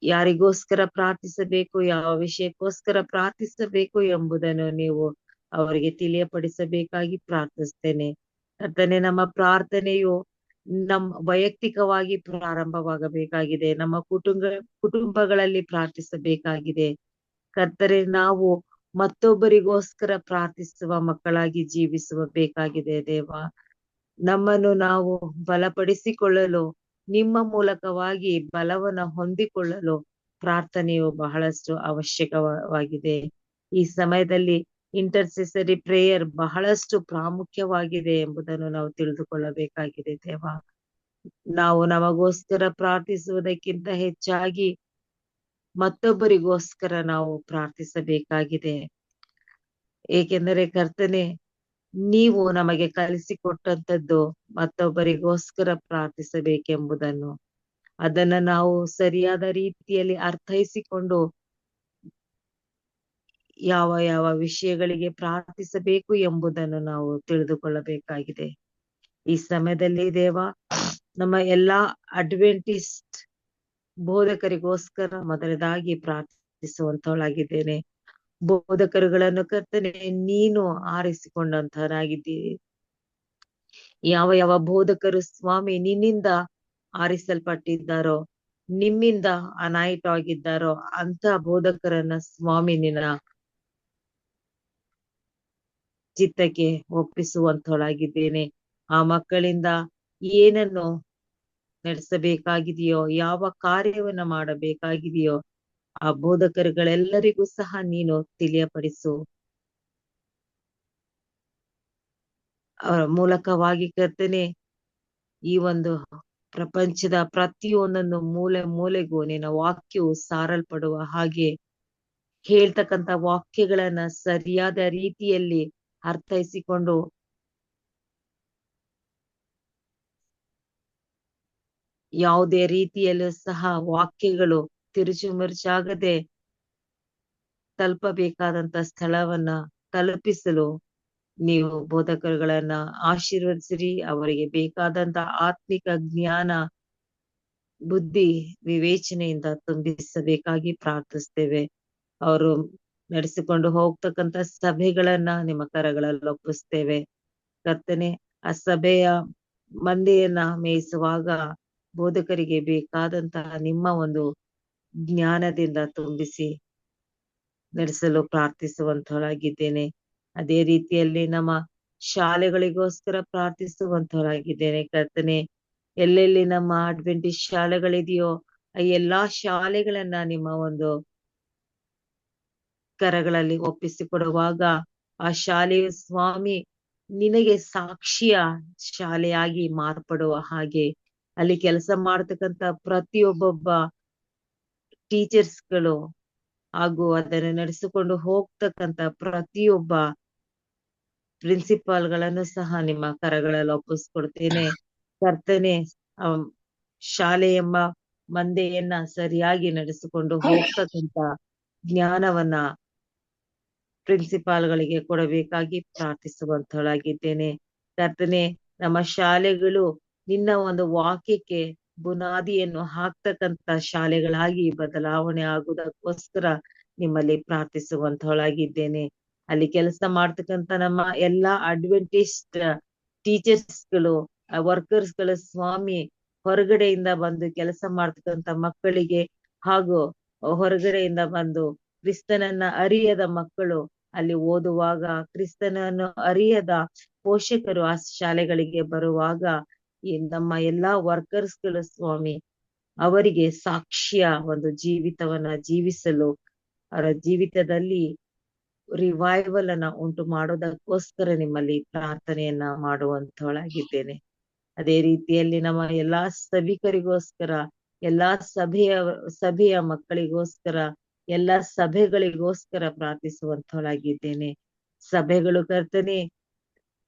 ಯಾರಿಗೋಸ್ಕರ ಪ್ರಾರ್ಥಿಸಬೇಕು, ಯಾವ ವಿಷಯಕ್ಕೋಸ್ಕರ ಪ್ರಾರ್ಥಿಸಬೇಕು ಎಂಬುದನ್ನು ನೀವು ಅವರಿಗೆ ತಿಳಿಯಪಡಿಸಬೇಕಾಗಿ ಪ್ರಾರ್ಥಿಸ್ತೇನೆ. ಕರ್ತನೆ, ನಮ್ಮ ಪ್ರಾರ್ಥನೆಯು ವೈಯಕ್ತಿಕವಾಗಿ ಪ್ರಾರಂಭವಾಗಬೇಕಾಗಿದೆ. ನಮ್ಮ ಕುಟುಂಬಗಳಲ್ಲಿ ಪ್ರಾರ್ಥಿಸಬೇಕಾಗಿದೆ. ಕರ್ತನೆ, ನಾವು ಮತ್ತೊಬ್ಬರಿಗೋಸ್ಕರ ಪ್ರಾರ್ಥಿಸುವ ಮಕ್ಕಳಾಗಿ ಜೀವಿಸಬೇಕಾಗಿದೆ. ದೇವ, ನಮ್ಮನ್ನು ನಾವು ಬಲಪಡಿಸಿಕೊಳ್ಳಲು, ನಿಮ್ಮ ಮೂಲಕವಾಗಿ ಬಲವನ್ನು ಹೊಂದಿಕೊಳ್ಳಲು ಪ್ರಾರ್ಥನೆಯು ಬಹಳಷ್ಟು ಅವಶ್ಯಕವಾಗಿದೆ. ಈ ಸಮಯದಲ್ಲಿ ಇಂಟರ್ಸೆಸರಿ ಪ್ರೇಯರ್ ಬಹಳಷ್ಟು ಪ್ರಾಮುಖ್ಯವಾಗಿದೆ ಎಂಬುದನ್ನು ನಾವು ತಿಳಿದುಕೊಳ್ಳಬೇಕಾಗಿದೆ. ದೇವ, ನಾವು ನಮಗೋಸ್ಕರ ಪ್ರಾರ್ಥಿಸುವುದಕ್ಕಿಂತ ಹೆಚ್ಚಾಗಿ ಮತ್ತೊಬ್ಬರಿಗೋಸ್ಕರ ನಾವು ಪ್ರಾರ್ಥಿಸಬೇಕಾಗಿದೆ. ಏಕೆಂದರೆ ಕರ್ತನೆ, ನೀವು ನಮಗೆ ಕಲಿಸಿಕೊಟ್ಟಂತದ್ದು ಮತ್ತೊಬ್ಬರಿಗೋಸ್ಕರ ಪ್ರಾರ್ಥಿಸಬೇಕೆಂಬುದನ್ನು, ಅದನ್ನ ನಾವು ಸರಿಯಾದ ರೀತಿಯಲ್ಲಿ ಅರ್ಥೈಸಿಕೊಂಡು ಯಾವ ಯಾವ ವಿಷಯಗಳಿಗೆ ಪ್ರಾರ್ಥಿಸಬೇಕು ಎಂಬುದನ್ನು ನಾವು ತಿಳಿದುಕೊಳ್ಳಬೇಕಾಗಿದೆ. ಈ ಸಮಯದಲ್ಲಿ ದೇವ, ನಮ್ಮ ಎಲ್ಲಾ ಅಡ್ವೆಂಟಿಸ್ಟ್ ಬೋಧಕರಿಗೋಸ್ಕರ ಮೊದಲದಾಗಿ ಪ್ರಾರ್ಥಿಸುವಂತವಳಾಗಿದ್ದೇನೆ. ಬೋಧಕರುಗಳನ್ನು ಕರ್ತನೆ ನೀನು ಆರಿಸಿಕೊಂಡಂತವರಾಗಿದ್ದೀರಿ. ಯಾವ ಯಾವ ಬೋಧಕರು ಸ್ವಾಮಿ ನಿನ್ನಿಂದ ಆರಿಸಲ್ಪಟ್ಟಿದ್ದಾರೋ, ನಿಮ್ಮಿಂದ ಅನಾಯಿತವಾಗಿದ್ದಾರೋ ಅಂತ ಬೋಧಕರನ್ನ ಸ್ವಾಮಿ ನಿನ್ನ ಚಿತ್ತಕ್ಕೆ ಒಪ್ಪಿಸುವಂತವಳಾಗಿದ್ದೇನೆ. ಆ ಮಕ್ಕಳಿಂದ ಏನನ್ನು ನಡೆಸಬೇಕಾಗಿದೆಯೋ, ಯಾವ ಕಾರ್ಯವನ್ನ ಮಾಡಬೇಕಾಗಿದೆಯೋ ಆ ಬೋಧಕರುಗಳೆಲ್ಲರಿಗೂ ಸಹ ನೀನು ತಿಳಿಯಪಡಿಸು. ಅವರ ಮೂಲಕವಾಗಿ ಕರ್ತನೆ ಈ ಒಂದು ಪ್ರಪಂಚದ ಪ್ರತಿಯೊಂದೊಂದು ಮೂಲೆ ಮೂಲೆಗೂ ನಿನ್ನ ವಾಕ್ಯವು ಸಾರಲ್ಪಡುವ ಹಾಗೆ, ಹೇಳ್ತಕ್ಕಂಥ ವಾಕ್ಯಗಳನ್ನ ಸರಿಯಾದ ರೀತಿಯಲ್ಲಿ ಅರ್ಥೈಸಿಕೊಂಡು ಯಾವುದೇ ರೀತಿಯಲ್ಲೂ ಸಹ ವಾಕ್ಯಗಳು ತಿರುಚು ಮುರುಚಾಗದೆ ತಲುಪಬೇಕಾದಂತ ಸ್ಥಳವನ್ನ ತಲುಪಿಸಲು ನೀವು ಬೋಧಕರುಗಳನ್ನ ಆಶೀರ್ವದಿಸಿರಿ. ಅವರಿಗೆ ಬೇಕಾದಂತ ಆತ್ಮಿಕ ಜ್ಞಾನ, ಬುದ್ಧಿ, ವಿವೇಚನೆಯಿಂದ ತುಂಬಿಸಬೇಕಾಗಿ ಪ್ರಾರ್ಥಿಸ್ತೇವೆ. ಅವರು ನಡೆಸಿಕೊಂಡು ಹೋಗ್ತಕ್ಕಂಥ ಸಭೆಗಳನ್ನ ನಿಮ್ಮ ಕರಗಳಲ್ಲಿ ಒಪ್ಪಿಸ್ತೇವೆ ಕರ್ತನೆ. ಆ ಸಭೆಯ ಮಂದಿಯನ್ನ ಮೇಯಿಸುವಾಗ ಬೋಧಕರಿಗೆ ಬೇಕಾದಂತಹ ನಿಮ್ಮ ಒಂದು ಜ್ಞಾನದಿಂದ ತುಂಬಿಸಿ ನಡೆಸಲು ಪ್ರಾರ್ಥಿಸುವಂತವಳಾಗಿದ್ದೇನೆ. ಅದೇ ರೀತಿಯಲ್ಲಿ ನಮ್ಮ ಶಾಲೆಗಳಿಗೋಸ್ಕರ ಪ್ರಾರ್ಥಿಸುವಂತವಳಾಗಿದ್ದೇನೆ ಕರ್ತನೆ. ಎಲ್ಲೆಲ್ಲಿ ನಮ್ಮ ಅಡ್ವೆಂಟಿಸ್ಟ್ ಶಾಲೆಗಳಿದೆಯೋ ಆ ಎಲ್ಲಾ ಶಾಲೆಗಳನ್ನ ನಿಮ್ಮ ಒಂದು ಕರಗಳಲ್ಲಿ ಒಪ್ಪಿಸಿಕೊಡುವಾಗ ಆ ಶಾಲೆಯು ಸ್ವಾಮಿ ನಿನಗೆ ಸಾಕ್ಷಿಯ ಶಾಲೆಯಾಗಿ ಮಾರ್ಪಡುವ ಹಾಗೆ, ಅಲ್ಲಿ ಕೆಲಸ ಮಾಡ್ತಕ್ಕಂಥ ಪ್ರತಿಯೊಬ್ಬೊಬ್ಬ ಟೀಚರ್ಸ್ಗಳು ಹಾಗೂ ಅದನ್ನು ನಡೆಸಿಕೊಂಡು ಹೋಗ್ತಕ್ಕಂಥ ಪ್ರತಿಯೊಬ್ಬ ಪ್ರಿನ್ಸಿಪಾಲ್ಗಳನ್ನು ಸಹ ನಿಮ್ಮ ಕರಗಳಲ್ಲಿ ಒಪ್ಪಿಸ್ಕೊಡ್ತೇನೆ ಕರ್ತನೆ. ಶಾಲೆ ಎಂಬ ಮಂದೆಯನ್ನ ಸರಿಯಾಗಿ ನಡೆಸಿಕೊಂಡು ಹೋಗ್ತಕ್ಕಂಥ ಜ್ಞಾನವನ್ನ ಪ್ರಿನ್ಸಿಪಾಲ್ಗಳಿಗೆ ಕೊಡಬೇಕಾಗಿ ಪ್ರಾರ್ಥಿಸುವಂತವಳಾಗಿದ್ದೇನೆ ಕರ್ತನೆ. ನಮ್ಮ ಶಾಲೆಗಳು ನಿನ್ನ ಒಂದು ವಾಕ್ಯಕ್ಕೆ ಬುನಾದಿಯನ್ನು ಹಾಕ್ತಕ್ಕಂತ ಶಾಲೆಗಳಾಗಿ ಬದಲಾವಣೆ ಆಗುವುದಕ್ಕೋಸ್ಕರ ನಿಮ್ಮಲ್ಲಿ ಪ್ರಾರ್ಥಿಸುವಂತವಳಾಗಿದ್ದೇನೆ. ಅಲ್ಲಿ ಕೆಲಸ ಮಾಡ್ತಕ್ಕಂತ ನಮ್ಮ ಎಲ್ಲಾ ಅಡ್ವೆಂಟಿಸ್ಟ್ ಟೀಚರ್ಸ್ಗಳು, ವರ್ಕರ್ಸ್ಗಳು ಸ್ವಾಮಿ ಹೊರಗಡೆಯಿಂದ ಬಂದು ಕೆಲಸ ಮಾಡ್ತಕ್ಕಂತ ಮಕ್ಕಳಿಗೆ ಹಾಗೂ ಹೊರಗಡೆಯಿಂದ ಬಂದು ಕ್ರಿಸ್ತನನ್ನ ಅರಿಯದ ಮಕ್ಕಳು ಅಲ್ಲಿ ಓದುವಾಗ, ಕ್ರಿಸ್ತನನ್ನು ಅರಿಯದ ಪೋಷಕರು ಆ ಶಾಲೆಗಳಿಗೆ ಬರುವಾಗ ಈ ನಮ್ಮ ಎಲ್ಲಾ ವರ್ಕರ್ಸ್ಗಳು ಸ್ವಾಮಿ ಅವರಿಗೆ ಸಾಕ್ಷಿಯ ಒಂದು ಜೀವಿತವನ್ನ ಜೀವಿಸಲು, ಅವರ ಜೀವಿತದಲ್ಲಿ ರಿವೈವಲ್ ಅನ್ನ ಉಂಟು ಮಾಡೋದಕ್ಕೋಸ್ಕರ ನಿಮ್ಮಲ್ಲಿ ಪ್ರಾರ್ಥನೆಯನ್ನ ಮಾಡುವಂತವಳಾಗಿದ್ದೇನೆ. ಅದೇ ರೀತಿಯಲ್ಲಿ ನಮ್ಮ ಎಲ್ಲಾ ಸಭಿಕರಿಗೋಸ್ಕರ, ಎಲ್ಲಾ ಸಭೆಯ ಮಕ್ಕಳಿಗೋಸ್ಕರ, ಎಲ್ಲಾ ಸಭೆಗಳಿಗೋಸ್ಕರ ಪ್ರಾರ್ಥಿಸುವಂತವಳಾಗಿದ್ದೇನೆ. ಸಭೆಗಳು ಕರ್ತನೆ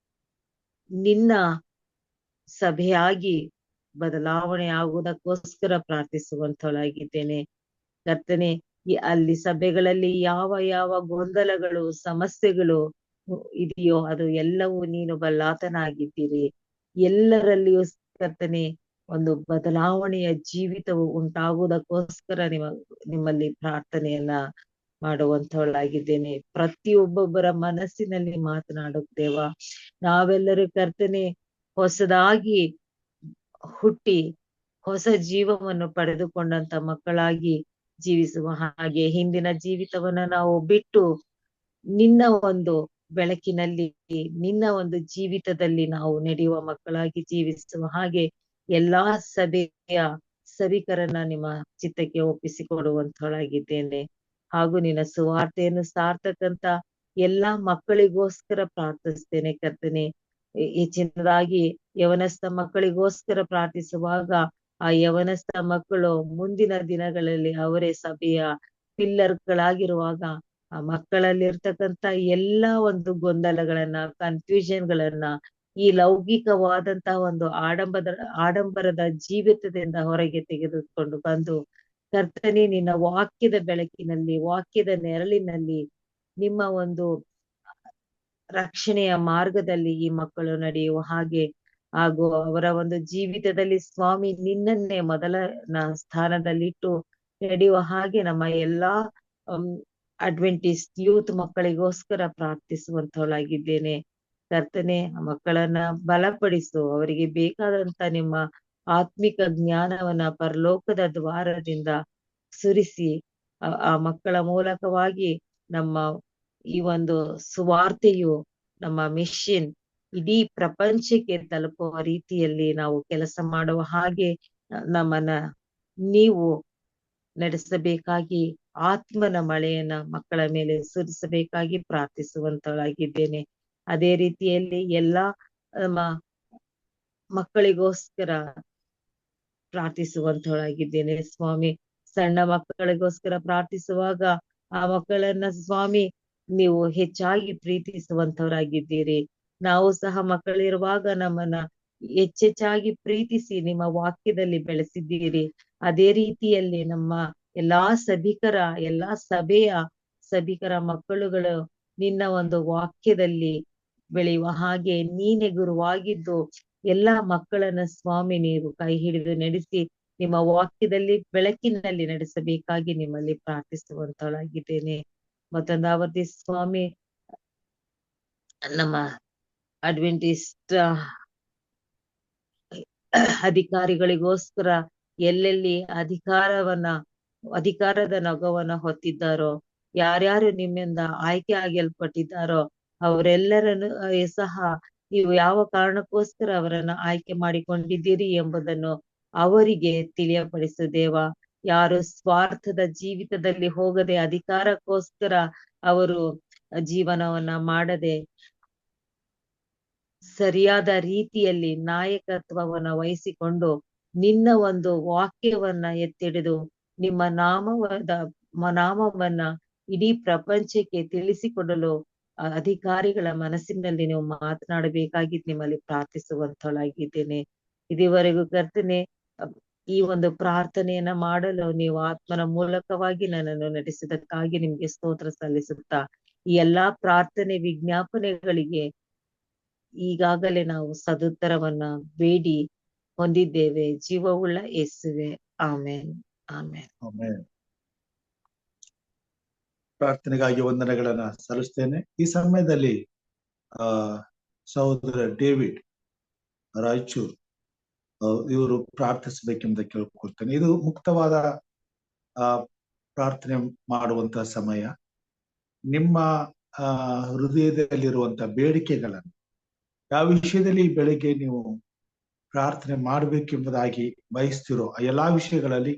ನಿನ್ನ ಸಭೆಯಾಗಿ ಬದಲಾವಣೆ ಆಗುವುದಕ್ಕೋಸ್ಕರ ಪ್ರಾರ್ಥಿಸುವಂತವಳಾಗಿದ್ದೇನೆ ಕರ್ತನೆ. ಅಲ್ಲಿ ಸಭೆಗಳಲ್ಲಿ ಯಾವ ಯಾವ ಗೊಂದಲಗಳು, ಸಮಸ್ಯೆಗಳು ಇದೆಯೋ ಅದು ಎಲ್ಲವೂ ನೀನು ಬಲ್ಲಾತನಾಗಿದ್ದೀರಿ. ಎಲ್ಲರಲ್ಲಿಯೂ ಕರ್ತನೆ ಒಂದು ಬದಲಾವಣೆಯ ಜೀವಿತವು ಉಂಟಾಗುವುದಕ್ಕೋಸ್ಕರ ನಿಮ್ಮಲ್ಲಿ ಪ್ರಾರ್ಥನೆಯನ್ನ ಮಾಡುವಂತವಳಾಗಿದ್ದೇನೆ. ಪ್ರತಿಯೊಬ್ಬೊಬ್ಬರ ಮನಸ್ಸಿನಲ್ಲಿ ಮಾತನಾಡುತ್ತೇವ. ನಾವೆಲ್ಲರೂ ಕರ್ತನೆ ಹೊಸದಾಗಿ ಹುಟ್ಟಿ ಹೊಸ ಜೀವವನ್ನು ಪಡೆದುಕೊಂಡಂತ ಮಕ್ಕಳಾಗಿ ಜೀವಿಸುವ ಹಾಗೆ, ಹಿಂದಿನ ಜೀವಿತವನ್ನ ನಾವು ಬಿಟ್ಟು ನಿನ್ನ ಒಂದು ಬೆಳಕಿನಲ್ಲಿ, ನಿನ್ನ ಒಂದು ಜೀವಿತದಲ್ಲಿ ನಾವು ನಡೆಯುವ ಮಕ್ಕಳಾಗಿ ಜೀವಿಸುವ ಹಾಗೆ ಎಲ್ಲಾ ಸಭಿಕರನ್ನ ನಿಮ್ಮ ಚಿತ್ತಕ್ಕೆ ಒಪ್ಪಿಸಿಕೊಡುವಂತವಳಾಗಿದ್ದೇನೆ. ಹಾಗೂ ನಿನ್ನ ಸುವಾರ್ತೆಯನ್ನು ಸಾರ್ತಕ್ಕಂತ ಎಲ್ಲಾ ಮಕ್ಕಳಿಗೋಸ್ಕರ ಪ್ರಾರ್ಥಿಸ್ತೇನೆ ಕರ್ತನೆ. ಹೆಚ್ಚಿನದಾಗಿ ಯವನಸ್ಥ ಮಕ್ಕಳಿಗೋಸ್ಕರ ಪ್ರಾರ್ಥಿಸುವಾಗ ಆ ಯವನಸ್ಥ ಮಕ್ಕಳು ಮುಂದಿನ ದಿನಗಳಲ್ಲಿ ಅವರೇ ಸಭೆಯ ಪಿಲ್ಲರ್ಗಳಾಗಿರುವಾಗ ಆ ಮಕ್ಕಳಲ್ಲಿ ಇರ್ತಕ್ಕಂತ ಎಲ್ಲಾ ಒಂದು ಗೊಂದಲಗಳನ್ನ, ಕನ್ಫ್ಯೂಷನ್ಗಳನ್ನ, ಈ ಲೌಕಿಕವಾದಂತಹ ಒಂದು ಆಡಂಬರದ ಜೀವಿತದಿಂದ ಹೊರಗೆ ತೆಗೆದುಕೊಂಡು ಬಂದು, ಕರ್ತನೇ ನಿನ್ನ ವಾಕ್ಯದ ಬೆಳಕಿನಲ್ಲಿ, ವಾಕ್ಯದ ನೆರಳಿನಲ್ಲಿ, ನಿಮ್ಮ ಒಂದು ರಕ್ಷಣೆಯ ಮಾರ್ಗದಲ್ಲಿ ಈ ಮಕ್ಕಳು ನಡೆಯುವ ಹಾಗೆ, ಹಾಗೂ ಅವರ ಒಂದು ಜೀವಿತದಲ್ಲಿ ಸ್ವಾಮಿ ನಿನ್ನನ್ನೇ ಮೊದಲ ಸ್ಥಾನದಲ್ಲಿಟ್ಟು ನಡೆಯುವ ಹಾಗೆ ನಮ್ಮ ಎಲ್ಲಾ ಅಡ್ವೆಂಟಿಸ್ಟ್ ಯೂತ್ ಮಕ್ಕಳಿಗೋಸ್ಕರ ಪ್ರಾರ್ಥಿಸುವಂತವಳಾಗಿದ್ದೇನೆ. ಕರ್ತನೆ, ಮಕ್ಕಳನ್ನ ಬಲಪಡಿಸು, ಅವರಿಗೆ ಬೇಕಾದಂತ ನಿಮ್ಮ ಆತ್ಮಿಕ ಜ್ಞಾನವನ್ನ ಪರಲೋಕದ ದ್ವಾರದಿಂದ ಸುರಿಸಿ, ಆ ಮಕ್ಕಳ ಮೂಲಕವಾಗಿ ನಮ್ಮ ಈ ಒಂದು ಸುವಾರ್ತೆಯು, ನಮ್ಮ ಮಿಷನ್ ಇಡೀ ಪ್ರಪಂಚಕ್ಕೆ ತಲುಪುವ ರೀತಿಯಲ್ಲಿ ನಾವು ಕೆಲಸ ಮಾಡುವ ಹಾಗೆ ನಮ್ಮನ್ನ ನೀವು ನಡೆಸಬೇಕಾಗಿ, ಆತ್ಮನ ಮಳೆಯನ್ನ ಮಕ್ಕಳ ಮೇಲೆ ಸುರಿಸಬೇಕಾಗಿ ಪ್ರಾರ್ಥಿಸುವಂತಳಾಗಿದ್ದೇನೆ. ಅದೇ ರೀತಿಯಲ್ಲಿ ಎಲ್ಲಾ ಮಕ್ಕಳಿಗೋಸ್ಕರ ಪ್ರಾರ್ಥಿಸುವಂತವಳಾಗಿದ್ದೇನೆ ಸ್ವಾಮಿ. ಸಣ್ಣ ಮಕ್ಕಳಿಗೋಸ್ಕರ ಪ್ರಾರ್ಥಿಸುವಾಗ ಆ ಮಕ್ಕಳನ್ನ ಸ್ವಾಮಿ ನೀವು ಹೆಚ್ಚಾಗಿ ಪ್ರೀತಿಸುವಂತವರಾಗಿದ್ದೀರಿ. ನಾವು ಸಹ ಮಕ್ಕಳಿರುವಾಗ ನಮ್ಮನ್ನ ಹೆಚ್ಚೆಚ್ಚಾಗಿ ಪ್ರೀತಿಸಿ ನಿಮ್ಮ ವಾಕ್ಯದಲ್ಲಿ ಬೆಳೆಸಿದ್ದೀರಿ. ಅದೇ ರೀತಿಯಲ್ಲಿ ನಮ್ಮ ಎಲ್ಲಾ ಸಭಿಕರ ಮಕ್ಕಳುಗಳು ನಿನ್ನ ಒಂದು ವಾಕ್ಯದಲ್ಲಿ ಬೆಳೆಯುವ ಹಾಗೆ ನೀನೆ ಗುರುವಾಗಿದ್ದು ಎಲ್ಲಾ ಮಕ್ಕಳನ್ನ ಸ್ವಾಮಿ ನೀವು ಕೈ ಹಿಡಿದು ನಡೆಸಿ ನಿಮ್ಮ ವಾಕ್ಯದಲ್ಲಿ ಬೆಳಕಿನಲ್ಲಿ ನಡೆಸಬೇಕಾಗಿ ನಿಮ್ಮಲ್ಲಿ ಪ್ರಾರ್ಥಿಸುವಂತಳಾಗಿದ್ದೇನೆ. ಮತ್ತೊಂದಾವರ್ತಿ ಸ್ವಾಮಿ, ನಮ್ಮ ಅಡ್ವೆಂಟಿಸ್ಟ್ ಅಧಿಕಾರಿಗಳಿಗೋಸ್ಕರ ಎಲ್ಲೆಲ್ಲಿ ಅಧಿಕಾರದ ನೊಗವನ್ನ ಹೊತ್ತಿದ್ದಾರೋ, ಯಾರ್ಯಾರು ನಿಮ್ಮಿಂದ ಆಯ್ಕೆ ಆಗಲ್ಪಟ್ಟಿದ್ದಾರೋ ಅವರೆಲ್ಲರನ್ನು ಸಹ ನೀವು ಯಾವ ಕಾರಣಕ್ಕೋಸ್ಕರ ಅವರನ್ನ ಆಯ್ಕೆ ಮಾಡಿಕೊಂಡಿದ್ದೀರಿ ಎಂಬುದನ್ನು ಅವರಿಗೆ ತಿಳಿಯಪಡಿಸು ದೇವ. ಯಾರು ಸ್ವಾರ್ಥದ ಜೀವಿತದಲ್ಲಿ ಹೋಗದೆ, ಅಧಿಕಾರಕ್ಕೋಸ್ಕರ ಅವರು ಜೀವನವನ್ನ ಮಾಡದೆ, ಸರಿಯಾದ ರೀತಿಯಲ್ಲಿ ನಾಯಕತ್ವವನ್ನ ವಹಿಸಿಕೊಂಡು ನಿನ್ನ ಒಂದು ವಾಕ್ಯವನ್ನ ಎತ್ತಿಡಿದು ನಿಮ್ಮ ನಾಮವನ್ನ ಇಡೀ ಪ್ರಪಂಚಕ್ಕೆ ತಿಳಿಸಿಕೊಡಲು ಅಧಿಕಾರಿಗಳ ಮನಸ್ಸಿನಲ್ಲಿ ನೀವು ಮಾತನಾಡಬೇಕಾಗಿ ನಿಮ್ಮಲ್ಲಿ ಪ್ರಾರ್ಥಿಸುವಂತಳಾಗಿದ್ದೇನೆ. ಇದುವರೆಗೂ ಕರ್ತನೆ, ಈ ಒಂದು ಪ್ರಾರ್ಥನೆಯನ್ನ ಮಾಡಲು ನೀವು ಆತ್ಮನ ಮೂಲಕವಾಗಿ ನನ್ನನ್ನು ನಡೆಸಿದಕ್ಕಾಗಿ ನಿಮ್ಗೆ ಸ್ತೋತ್ರ ಸಲ್ಲಿಸುತ್ತಾ, ಈ ಎಲ್ಲಾ ಪ್ರಾರ್ಥನೆ ವಿಜ್ಞಾಪನೆಗಳಿಗೆ ಈಗಾಗಲೇ ನಾವು ಸದುತ್ತರವನ್ನ ಬೇಡಿ ಹೊಂದಿದ್ದೇವೆ. ಜೀವವುಳ್ಳ ಯೇಸುವೆ, ಆಮೇನ್, ಆಮೇನ್. ಆಮೆನ್. ಪ್ರಾರ್ಥನೆಗಾಗಿ ವಂದನೆಗಳನ್ನ ಸಲ್ಲಿಸ್ತೇನೆ. ಈ ಸಮಯದಲ್ಲಿ ಸಹೋದರ ಡೇವಿಡ್ ರಾಯಚೂರ್ ಇವರು ಪ್ರಾರ್ಥಿಸಬೇಕೆಂದು ಕೇಳ್ಕೊಳ್ತೇನೆ. ಇದು ಮುಕ್ತವಾದ ಪ್ರಾರ್ಥನೆ ಮಾಡುವಂತಹ ಸಮಯ. ನಿಮ್ಮ ಹೃದಯದಲ್ಲಿರುವಂತಹ ಬೇಡಿಕೆಗಳನ್ನು ಯಾವ ವಿಷಯದಲ್ಲಿ ಬೆಳಗ್ಗೆ ನೀವು ಪ್ರಾರ್ಥನೆ ಮಾಡಬೇಕೆಂಬುದಾಗಿ ಬಯಸ್ತಿರೋ ಆ ಎಲ್ಲಾ ವಿಷಯಗಳಲ್ಲಿ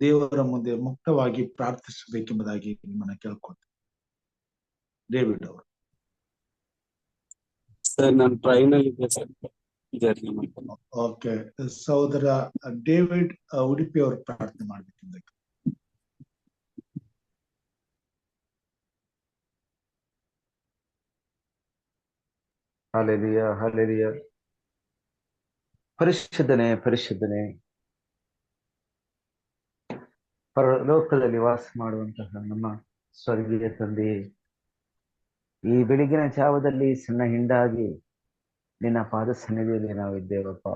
ದೇವರ ಮುಂದೆ ಮುಕ್ತವಾಗಿ ಪ್ರಾರ್ಥಿಸಬೇಕೆಂಬುದಾಗಿ ನಿಮ್ಮನ್ನ ಕೇಳ್ಕೊಳ್ತೇನೆ. ಡೇವಿಡ್ ಅವರು. ಸರ್, ನಾನು ಟ್ರೈನಲ್ಲಿ ಜರ್ನಿ ಮಾಡ್ತೀನಿ. ಓಕೆ, ಸಹೋದರ ಡೇವಿಡ್ ಉಡುಪಿ ಅವರು ಪ್ರಾರ್ಥನೆ ಮಾಡ್ಬೇಕೆಂದ. Hallelujah, hallelujah. ಪರಿಶುದ್ಧನೇ, ಪರಿಶುದ್ಧನೇ, ಪರಲೋಕದಲ್ಲಿ ವಾಸ ಮಾಡುವಂತಹ ನಮ್ಮ ಸ್ವರ್ಗೀಯ ತಂದೆ, ಈ ಬೆಳಗಿನ ಜಾವದಲ್ಲಿ ಸಣ್ಣ ಹಿಂಡಾಗಿ ನಿನ್ನ ಪಾದ ಸನ್ನಿಧಿಯಲ್ಲಿ ನಾವಿದ್ದೇವಪ್ಪ.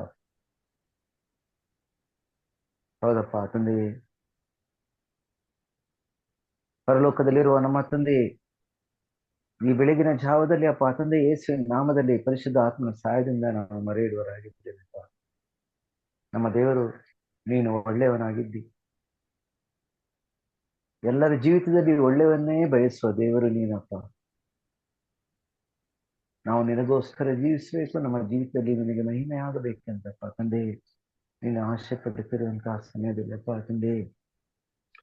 ಹೌದಪ್ಪ ತಂದೆ, ಪರಲೋಕದಲ್ಲಿರುವ ನಮ್ಮ ತಂದೆ, ಈ ಬೆಳಗಿನ ಜಾವದಲ್ಲಿ ಅಪ್ಪ ತಂದೆ ಯೇಸುವಿನ ನಾಮದಲ್ಲಿ ಪರಿಶುದ್ಧ ಆತ್ಮನ ಸಹಾಯದಿಂದ ನಾವು ಮರೆಯಿಡುವರಾಗಿದ್ದೇವಪ್ಪ. ನಮ್ಮ ದೇವರು, ನೀನು ಒಳ್ಳೆಯವನಾಗಿದ್ದಿ. ಎಲ್ಲರ ಜೀವಿತದಲ್ಲಿ ಒಳ್ಳೆಯವನ್ನೇ ಬಯಸುವ ದೇವರು ನೀನಪ್ಪ. ನಾವು ನಿನಗೋಸ್ಕರ ಜೀವಿಸಬೇಕು, ನಮ್ಮ ಜೀವಿತದಲ್ಲಿ ನಿನಗೆ ಮಹಿಮೆ ಆಗಬೇಕಂತಪ್ಪ ತಂದೆ ನೀನು ಆಶೆ ಪಡುತ್ತಿರುವಂತಹ ಸಮಯದಲ್ಲಪ್ಪ ತಂದೆ,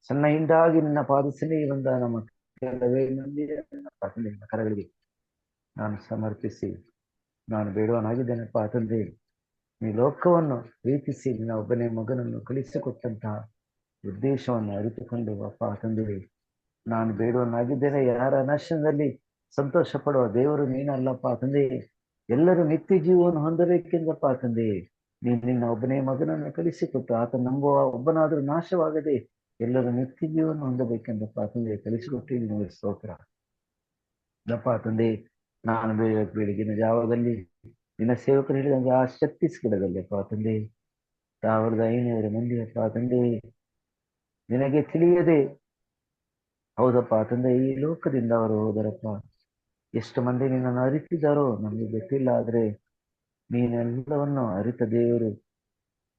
ಸಣ್ಣ ಹಿಂದಾಗಿ ನಿನ್ನ ಪಾದಸನೆ ಬಂದ ನಮ್ಮ ಕೆಲವೇ ಮಂದಿರಪ್ಪ ತಂದೆ ಕರಗಳಿಗೆ ನಾನು ಸಮರ್ಪಿಸಿ ನಾನು ಬೇಡವನಾಗಿದ್ದೇನಪ್ಪ ತಂದೆ. ಈ ಲೋಕವನ್ನು ಪ್ರೀತಿಸಿ ನಿನ್ನ ಒಬ್ಬನೇ ಮಗನನ್ನು ಕಳಿಸಿಕೊಟ್ಟಂತಹ ಉದ್ದೇಶವನ್ನು ಅರಿತುಕೊಂಡು ಅಪ್ಪ ತಂದೆ ನಾನು ಬೇಡುವನಾಗಿದ್ದೇನೆ. ಯಾರ ನಶನದಲ್ಲಿ ಸಂತೋಷ ಪಡುವ ದೇವರು ನೀನಲ್ಲಪ್ಪ ತಂದೆ. ಎಲ್ಲರೂ ನಿತ್ಯ ಜೀವವನ್ನು ಹೊಂದಬೇಕೆಂದಪ್ಪ ತಂದೆ ನೀನು ನಿನ್ನ ಒಬ್ಬನೇ ಮಗನನ್ನು ಕಲಿಸಿಕೊಟ್ಟು ಆತ ನಂಬುವ ಒಬ್ಬನಾದರೂ ನಾಶವಾಗದೆ ಎಲ್ಲರೂ ನಿತ್ಯ ಜೀವನ ಹೊಂದಬೇಕೆಂದಪ್ಪ ತಂದೆ ಕಲಿಸಿಕೊಟ್ಟು ನಿಮಗೆ ಸ್ತೋತ್ರ. ಅಪ್ಪ ತಂದೆ, ನಾನು ಬೆಳಗಿನ ಜಾವದಲ್ಲಿ ನಿನ್ನ ಸೇವಕರು ಹೇಳಿದಂಗೆ ಆ ಛತ್ತೀಸ್ಗಢದಲ್ಲಿ ಅಪ್ಪ ತಂದೆ 1500 ಮಂದಿ ಅಪ್ಪ ತಂದೆ ನಿನಗೆ ತಿಳಿಯದೆ, ಹೌದಪ್ಪ ತಂದೆ, ಈ ಲೋಕದಿಂದ ಅವರು ಹೋದರಪ್ಪ. ಎಷ್ಟು ಮಂದಿ ನಿನ್ನನ್ನು ಅರಿತಿದ್ದಾರೋ ನಮಗೆ ಗೊತ್ತಿಲ್ಲ, ಆದ್ರೆ ನೀನೆಲ್ಲವನ್ನು ಅರಿತ ದೇವರು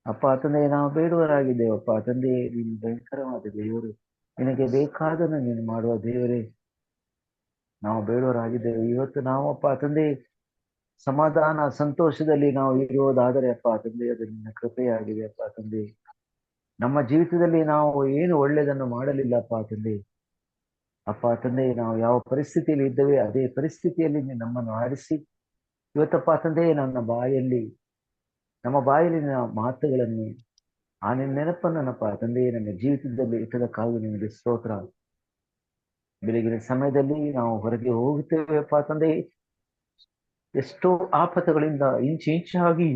ಅಪ್ಪ ತಂದೆ. ನಾವು ಬೇಡುವರಾಗಿದ್ದೇವಪ್ಪ ತಂದೆ. ನೀನು ಭಯಂಕರವಾದ ದೇವರು, ನಿನಗೆ ಬೇಕಾದನ್ನು ನೀನು ಮಾಡುವ ದೇವರೇ. ನಾವು ಬೇಡುವರಾಗಿದ್ದೇವೆ. ಇವತ್ತು ನಾವಪ್ಪ ತಂದೆ ಸಮಾಧಾನ ಸಂತೋಷದಲ್ಲಿ ನಾವು ಇರುವುದಾದರೆ ಅಪ್ಪ ತಂದೆ ಅದು ನಿನ್ನ ಕೃಪೆಯಾಗಿದೆ ಅಪ್ಪ ತಂದೆ. ನಮ್ಮ ಜೀವಿತದಲ್ಲಿ ನಾವು ಏನು ಒಳ್ಳೆಯದನ್ನು ಮಾಡಲಿಲ್ಲಪ್ಪ ತಂದೆ. ಅಪ್ಪ ತಂದೆ, ನಾವು ಯಾವ ಪರಿಸ್ಥಿತಿಯಲ್ಲಿ ಇದ್ದೇವೆ ಅದೇ ಪರಿಸ್ಥಿತಿಯಲ್ಲಿ ನಮ್ಮನ್ನು ಆರಿಸಿ ಇವತ್ತಪ್ಪ ತಂದೆ ನಮ್ಮ ಬಾಯಲ್ಲಿ ಮಾತುಗಳನ್ನು ಆ ನಿನ್ನ ನೆನಪನ್ನಪ್ಪ ತಂದೆ ನನ್ನ ಜೀವಿತದಲ್ಲಿ ಇಟ್ಟದಕ್ಕಾಗಿ ನಿಮಗೆ ಸ್ತೋತ್ರ. ಬೆಳಗಿನ ಸಮಯದಲ್ಲಿ ನಾವು ಹೊರಗೆ ಹೋಗುತ್ತೇವೆಪ್ಪ ತಂದೆ, ಎಷ್ಟೋ ಆಪತ್ತುಗಳಿಂದ ಇಂಚಾಗಿ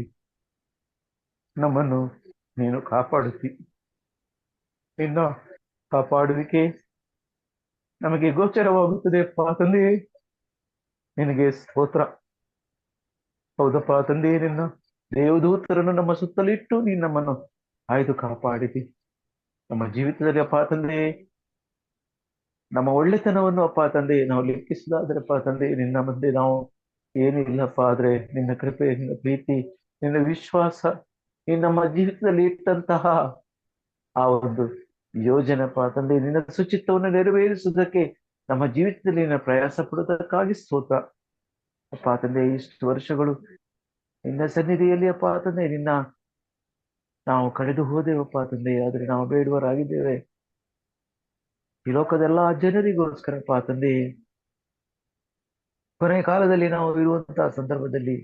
ನಮ್ಮನ್ನು ನೀನು ಕಾಪಾಡುತ್ತಿ. ನಿನ್ನ ಕಾಪಾಡುವಿಕೆ ನಮಗೆ ಗೋಚರವಾಗುತ್ತದೆ ಅಪ್ಪ ತಂದೆ, ನಿನಗೆ ಸ್ತೋತ್ರ. ಹೌದಪ್ಪ ತಂದೆ, ನಿನ್ನ ದೇವದೂತರನ್ನು ನಮ್ಮ ಸುತ್ತಲಿಟ್ಟು ನೀನು ನಮ್ಮನ್ನು ಆಯ್ದು ಕಾಪಾಡಿದಿ. ನಮ್ಮ ಜೀವಿತದಲ್ಲಿ ಅಪ್ಪ ತಂದೆ ನಮ್ಮ ಒಳ್ಳೆತನವನ್ನು ಅಪ್ಪ ತಂದೆ ನಾವು ಲೆಕ್ಕಿಸಿದಾದ್ರಪ್ಪ ತಂದೆ ನಿನ್ನ ಮುಂದೆ ನಾವು ಏನು ಇಲ್ಲಪ್ಪ. ಆದ್ರೆ ನಿನ್ನ ಕೃಪೆ, ನಿನ್ನ ಪ್ರೀತಿ, ನಿನ್ನ ವಿಶ್ವಾಸ, ನೀನು ನಮ್ಮ ಜೀವಿತದಲ್ಲಿ ಇಟ್ಟಂತಹ ಆ ಒಂದು ಯೋಜನೆಪ್ಪ ತಂದೆ, ನಿನ್ನ ಸುಚಿತ್ತವನ್ನು ನೆರವೇರಿಸುವುದಕ್ಕೆ ನಮ್ಮ ಜೀವಿತದಲ್ಲಿ ನಿನ್ನ ಪ್ರಯಾಸ ಪಡುವುದಕ್ಕಾಗಿ ಸ್ತೋತ್ರ ಅಪ್ಪ ತಂದೆ. ಇಷ್ಟು ವರ್ಷಗಳು ನಿನ್ನ ಸನ್ನಿಧಿಯಲ್ಲಿ ಅಪ್ಪ ತಂದೆ ನಾವು ಕಳೆದು ಹೋದೆವಪ್ಪ ತಂದೆ. ಆದ್ರೆ ನಾವು ಬೇಡುವರಾಗಿದ್ದೇವೆ ಈ ಲೋಕದೆಲ್ಲ ಜನರಿಗೋಸ್ಕರಪ್ಪ ತಂದೆ. ಕೊನೆಯ ಕಾಲದಲ್ಲಿ ನಾವು ಇರುವಂತಹ ಸಂದರ್ಭದಲ್ಲಿ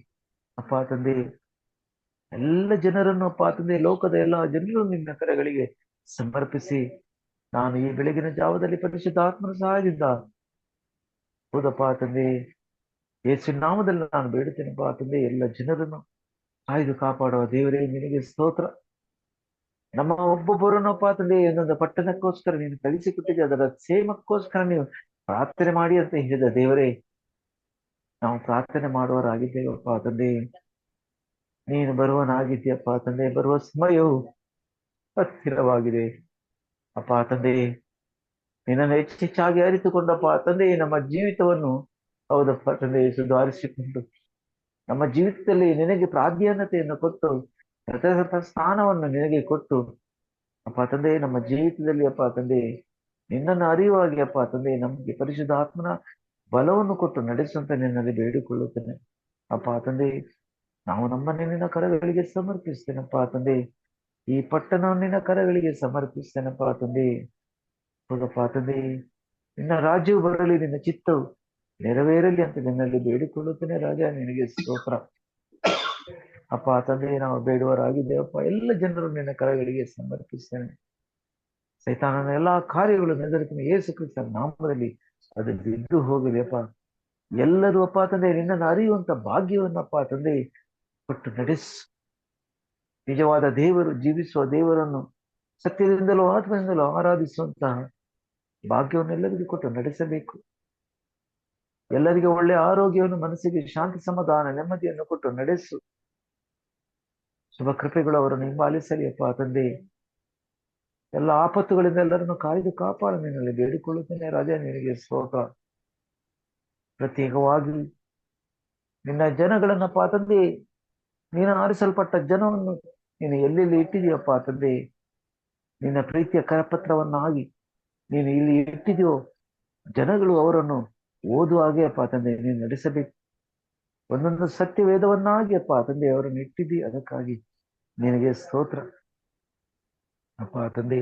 ಅಪ್ಪ ತಂದೆ ಎಲ್ಲ ಜನರನ್ನು ಅಪ್ಪ ತಂದೆ, ಲೋಕದ ಎಲ್ಲ ಜನರು ನಿನ್ನ ಕರೆಗಳಿಗೆ ಸಮರ್ಪಿಸಿ ನಾನು ಈ ಬೆಳಗಿನ ಜಾವದಲ್ಲಿ ಪರಿಶುದ್ಧಾತ್ಮನ ಸಹಾಯದಿಂದ ಹೌದಪ್ಪ ತಂದೆ ಯೇಸು ನಾಮದಲ್ಲಿ ನಾನು ಬೇಡುತ್ತೇನೆಪ್ಪ ತಂದೆ. ಎಲ್ಲ ಜನರನ್ನು ಆಯ್ದು ಕಾಪಾಡುವ ದೇವರೇ, ನಿನಗೆ ಸ್ತೋತ್ರ. ನಮ್ಮ ಒಬ್ಬೊಬ್ಬರನ್ನಪ್ಪ ತಂದೆ ಒಂದೊಂದು ಪಟ್ಟಣಕ್ಕೋಸ್ಕರ ನೀನು ಕಳಿಸಿಕೊಟ್ಟಿದ್ದೆ, ಅದರ ಕ್ಷೇಮಕ್ಕೋಸ್ಕರ ನೀವು ಪ್ರಾರ್ಥನೆ ಮಾಡಿ ಅಂತ ಹೇಳಿದ ದೇವರೇ, ನಾವು ಪ್ರಾರ್ಥನೆ ಮಾಡುವವರಾಗಿದ್ದೇವಪ್ಪ ತಂದೆ. ನೀನು ಬರುವನಾಗಿದ್ದೀಯಪ್ಪ ತಂದೆ. ಬರುವ ಸಮಯವು ಹತ್ತಿರವಾಗಿದೆ ಅಪ್ಪ ತಂದೆ. ನಿನ್ನನ್ನು ಹೆಚ್ಚೆಚ್ಚಾಗಿ ಅರಿತುಕೊಂಡಪ್ಪ ತಂದೆ ನಮ್ಮ ಜೀವಿತವನ್ನು ಹೌದಪ್ಪ ತಂದೆ ಸುಧಾರಿಸಿಕೊಂಡು ನಮ್ಮ ಜೀವಿತದಲ್ಲಿ ನಿನಗೆ ಪ್ರಾಧಾನ್ಯತೆಯನ್ನು ಕೊಟ್ಟು ಸ್ಥಾನವನ್ನು ನಿನಗೆ ಕೊಟ್ಟು ಅಪ್ಪ ತಂದೆ ನಮ್ಮ ಜೀವಿತದಲ್ಲಿ ಅಪ್ಪ ತಂದೆ ನಿನ್ನನ್ನು ಅರಿಯುವಾಗಿ ಅಪ್ಪ ತಂದೆ ನಮಗೆ ಪರಿಶುದ್ಧಾತ್ಮನ ಬಲವನ್ನು ಕೊಟ್ಟು ನಡೆಸುವಂತ ನಿನ್ನಲ್ಲಿ ಬೇಡಿಕೊಳ್ಳುತ್ತೇನೆ ಅಪ್ಪ ತಂದೆ. ನಾವು ನಮ್ಮನ್ನು ನಿನ್ನ ಕರಗಳಿಗೆ ಸಮರ್ಪಿಸ್ತೇನಪ್ಪ ತಂದೆ. ಈ ಪಟ್ಟಣವನ್ನು ನಿನ್ನ ಕರಗಳಿಗೆ ಸಮರ್ಪಿಸ್ತೇನಪ್ಪ ತಂದೆ. ಹೌದಪ್ಪ ತಂದೆ, ನಿನ್ನ ರಾಜ್ಯವು ಬರಲಿ, ನಿನ್ನ ಚಿತ್ತವು ನೆರವೇರಲಿ ಅಂತ ನಿನ್ನಲ್ಲಿ ಬೇಡಿಕೊಳ್ಳುತ್ತೇನೆ ರಾಜ. ನಿನಗೆ ಸ್ತೋತ್ರ ಅಪ್ಪ ತಂದೆ. ನಾವು ಬೇಡುವರಾಗಿದ್ದೇವಪ್ಪ. ಎಲ್ಲ ಜನರು ನಿನ್ನ ಕರಗಳಿಗೆ ಸಮರ್ಪಿಸ್ತೇನೆ. ಸೈತಾನನ ಎಲ್ಲಾ ಕಾರ್ಯಗಳು ನೆದರುತ್ತೇನೆ ಯೇಸು ಕ್ರಿಸ್ತನ ನಾಮದಲ್ಲಿ ಅದು ಬಿದ್ದು ಹೋಗಲಿ ಅಪ್ಪ. ಎಲ್ಲರೂ ಅಪ್ಪ ತಂದೆ ನಿನ್ನನ್ನು ಅರಿಯುವಂತ ಭಾಗ್ಯವನ್ನಪ್ಪ ತಂದೆ ಕೊಟ್ಟು ನಡೆಸು. ನಿಜವಾದ ದೇವರು, ಜೀವಿಸುವ ದೇವರನ್ನು ಸತ್ಯದಿಂದಲೂ ಆತ್ಮದಿಂದಲೂ ಆರಾಧಿಸುವಂತಹ ಭಾಗ್ಯವನ್ನು ಎಲ್ಲರಿಗೂ ಕೊಟ್ಟು ನಡೆಸಬೇಕು. ಎಲ್ಲರಿಗೆ ಒಳ್ಳೆಯ ಆರೋಗ್ಯವನ್ನು, ಮನಸ್ಸಿಗೆ ಶಾಂತಿ, ಸಮಾಧಾನ, ನೆಮ್ಮದಿಯನ್ನು ಕೊಟ್ಟು ನಡೆಸು. ಶುಭ ಕೃಪೆಗಳು ಅವರನ್ನು ಹಿಂಬಾಲಿಸಲಿ ಅಪ್ಪ ತಂದೆ. ಎಲ್ಲ ಆಪತ್ತುಗಳಿಂದ ಎಲ್ಲರನ್ನು ಕಾಯ್ದು ಕಾಪಾಡ ನಿನ್ನಲ್ಲಿ ಬೇಡಿಕೊಳ್ಳುತ್ತೇನೆ ರಾಜ. ನಿನಗೆ ಸ್ತೋತ್ರ. ಪ್ರತ್ಯೇಕವಾಗಿ ನಿನ್ನ ಜನಗಳನ್ನಪ್ಪ ತಂದೆ, ನೀನು ಆರಿಸಲ್ಪಟ್ಟ ಜನವನ್ನು ನೀನು ಎಲ್ಲೆಲ್ಲಿ ಇಟ್ಟಿದೀಯಪ್ಪ ತಂದೆ. ನಿನ್ನ ಪ್ರೀತಿಯ ಕರಪತ್ರವನ್ನಾಗಿ ನೀನು ಇಲ್ಲಿ ಇಟ್ಟಿದೆಯೋ ಜನಗಳು ಅವರನ್ನು ಓದುವ ಹಾಗೆ ಅಪ್ಪ ತಂದೆ ನೀನು ನಡೆಸಬೇಕು. ಒಂದೊಂದು ಸತ್ಯ ವೇದವನ್ನಾಗಿ ಅಪ್ಪ ತಂದೆ ಅವರನ್ನು ಇಟ್ಟಿದ್ದೀ. ಅದಕ್ಕಾಗಿ ನಿನಗೆ ಸ್ತೋತ್ರ ಅಪ್ಪ ತಂದೆ.